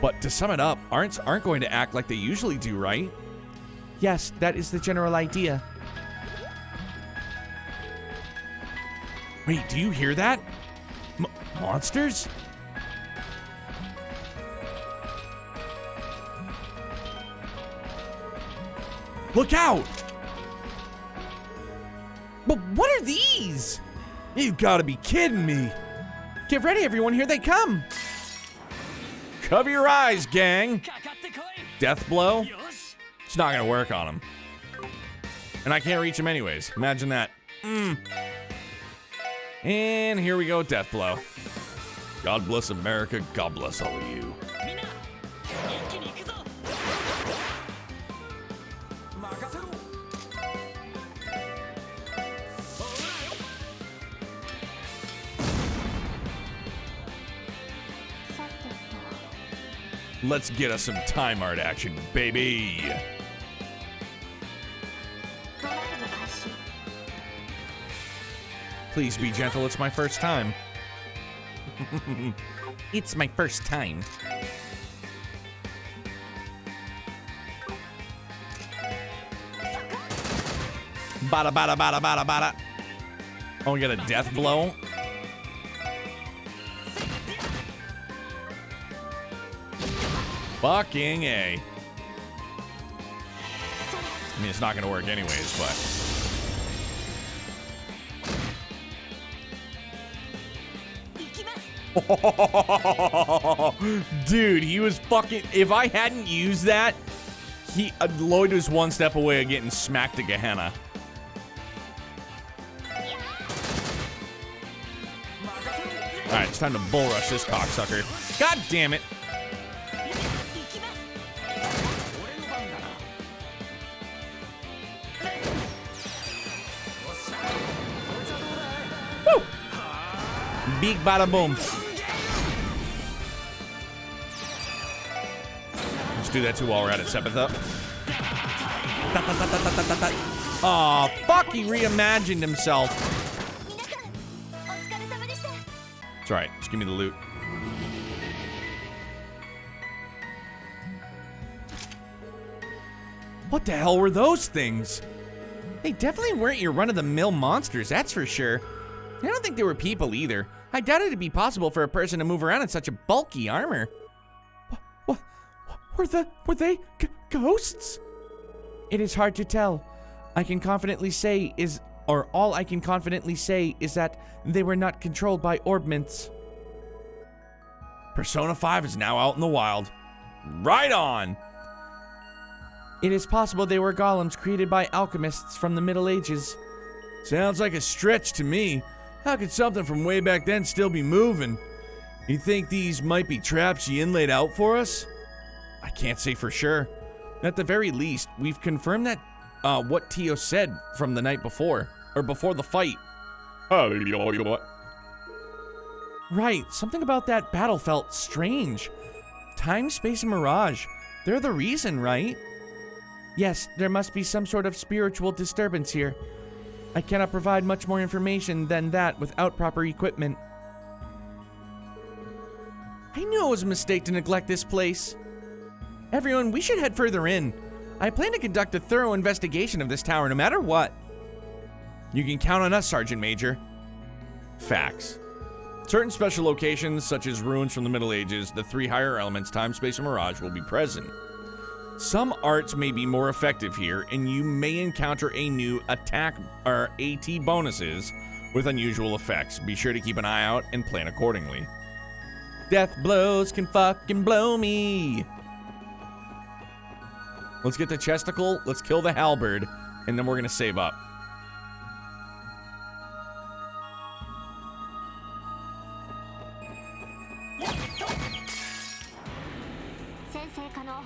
But to sum it up, aren't going to act like they usually do, right? Yes, that is the general idea. Wait, do you hear that? Monsters? Look out! But what are these? You've got to be kidding me. Get ready, everyone. Here they come. Cover your eyes, gang. かかってこい Death blow? よし It's not gonna work on him. And I can't reach him anyways. Imagine that. And here we go, death blow. God bless America. God bless all of you. みんな一気に行くぞ任せろ さてと Let's get us some time art action, baby. ドライブ開始 Please be gentle. It's my first time. It's my first time. Bada bada bada bada bada. Oh, we got a death blow. Fucking A. I mean, it's not gonna work anyways, but. 行きます Dude, he was fucking. If I hadn't used that, Lloyd was one step away of getting smacked to Gehenna. Alright, it's time to bull rush this cocksucker. God damn it. 行きます 俺の番だな Big bada boom. Let's do that too while we're at it. Sepith up. Aw, fuck, he reimagined himself. 皆さんお疲れ様でした It's alright, just give me the loot. What the hell were those things? They definitely weren't your run-of-the-mill monsters, that's for sure. I don't think they were people either. I doubt it'd be possible for a person to move around in such a bulky armor. What? Were they ghosts? It is hard to tell. All I can confidently say is that they were not controlled by orbments. Persona 5 is now out in the wild. Right on! It is possible they were golems created by alchemists from the Middle Ages. Sounds like a stretch to me. How could something from way back then still be moving? You think these might be traps Yin laid out for us? I can't say for sure. At the very least, we've confirmed that what Tio said from the night before, or before the fight. Right, something about that battle felt strange. Time, space, and mirage. They're the reason, right? Yes, there must be some sort of spiritual disturbance here. I cannot provide much more information than that without proper equipment. I knew it was a mistake to neglect this place. Everyone, we should head further in. I plan to conduct a thorough investigation of this tower no matter what. You can count on us, Sergeant Major. Facts. Certain special locations, such as ruins from the Middle Ages, the 3 higher elements, time, space, and mirage, will be present. Some arts may be more effective here, and you may encounter a new attack or AT bonuses with unusual effects. Be sure to keep an eye out and plan accordingly. Death blows can fucking blow me. Let's get the chesticle. Let's kill the halberd. And then we're going to save up. Sensei Kano,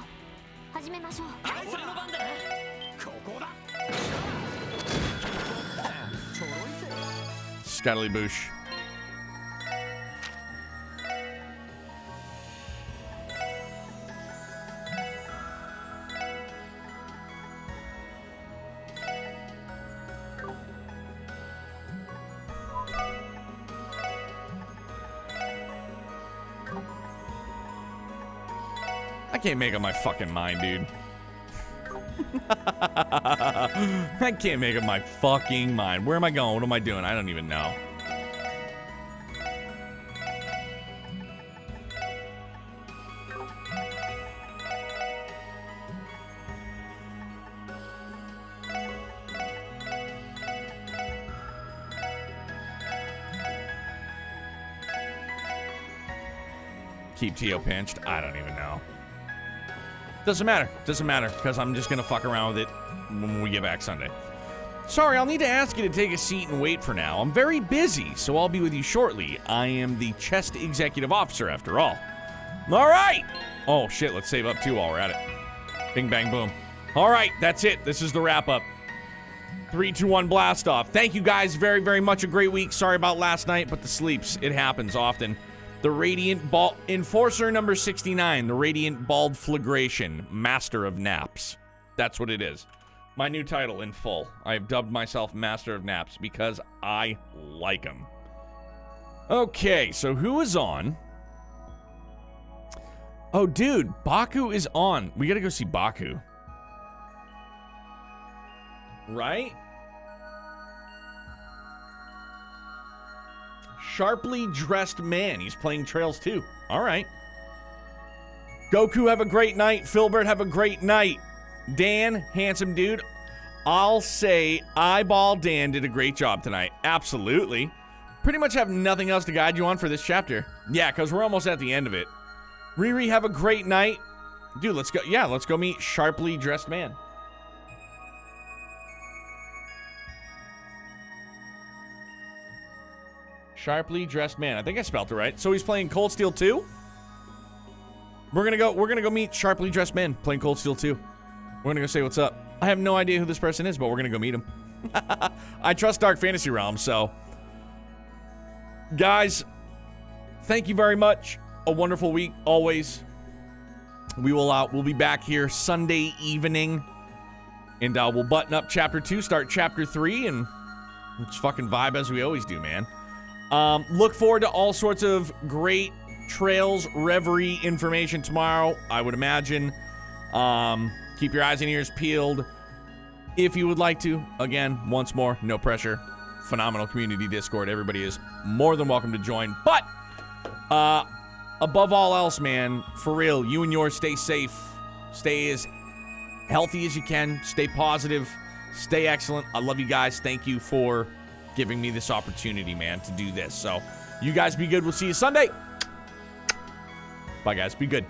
始めましょう。それの番だな。ここだ。ちょろいぜ。 Scuttly boosh. I can't make up my fucking mind, dude. I can't make up my fucking mind. Where am I going? What am I doing? I don't even know. Keep Tio pinched? I don't even know. Doesn't matter. Doesn't matter, because I'm just going to fuck around with it when we get back Sunday. Sorry, I'll need to ask you to take a seat and wait for now. I'm very busy, so I'll be with you shortly. I am the chest executive officer, after all. All right. Oh, shit, let's save up, too, while we're at it. Bing, bang, boom. All right, that's it. This is the wrap-up. 3, 2, 1, blast off. Thank you guys very, very much. A great week. Sorry about last night, but the sleeps. It happens often. The Radiant Bald... Enforcer number 69. The Radiant Bald Flagration. Master of Naps. That's what it is. My new title in full. I have dubbed myself Master of Naps because I like them. Okay, so who is on? Oh, dude. Baku is on. We gotta go see Baku. Right? Sharply dressed man. He's playing Trails 2. All right. Goku, have a great night. Filbert, have a great night. Dan, handsome dude. I'll say Eyeball Dan did a great job tonight. Absolutely. Pretty much have nothing else to guide you on for this chapter. Yeah, because we're almost at the end of it. Riri, have a great night. Dude, let's go. Yeah, let's go meet Sharply dressed man. Sharply dressed man. I think I spelled it right. So he's playing Cold Steel 2? We're gonna go meet Sharply dressed man playing Cold Steel 2. We're gonna go say what's up. I have no idea who this person is, but we're gonna go meet him. I trust Dark Fantasy Realms, so. Guys, thank you very much. A wonderful week, always. We'll be back here Sunday evening. And we'll button up Chapter 2, start Chapter 3, and let's fucking vibe as we always do, man. Look forward to all sorts of great Trails Reverie information tomorrow, I would imagine. Keep your eyes and ears peeled if you would like to. Again, once more, no pressure. Phenomenal community Discord. Everybody is more than welcome to join. But, above all else, man, for real, you and yours stay safe. Stay as healthy as you can. Stay positive. Stay excellent. I love you guys. Thank you for giving me this opportunity, man, to do this. So, you guys be good. We'll see you Sunday. Bye, guys. Be good.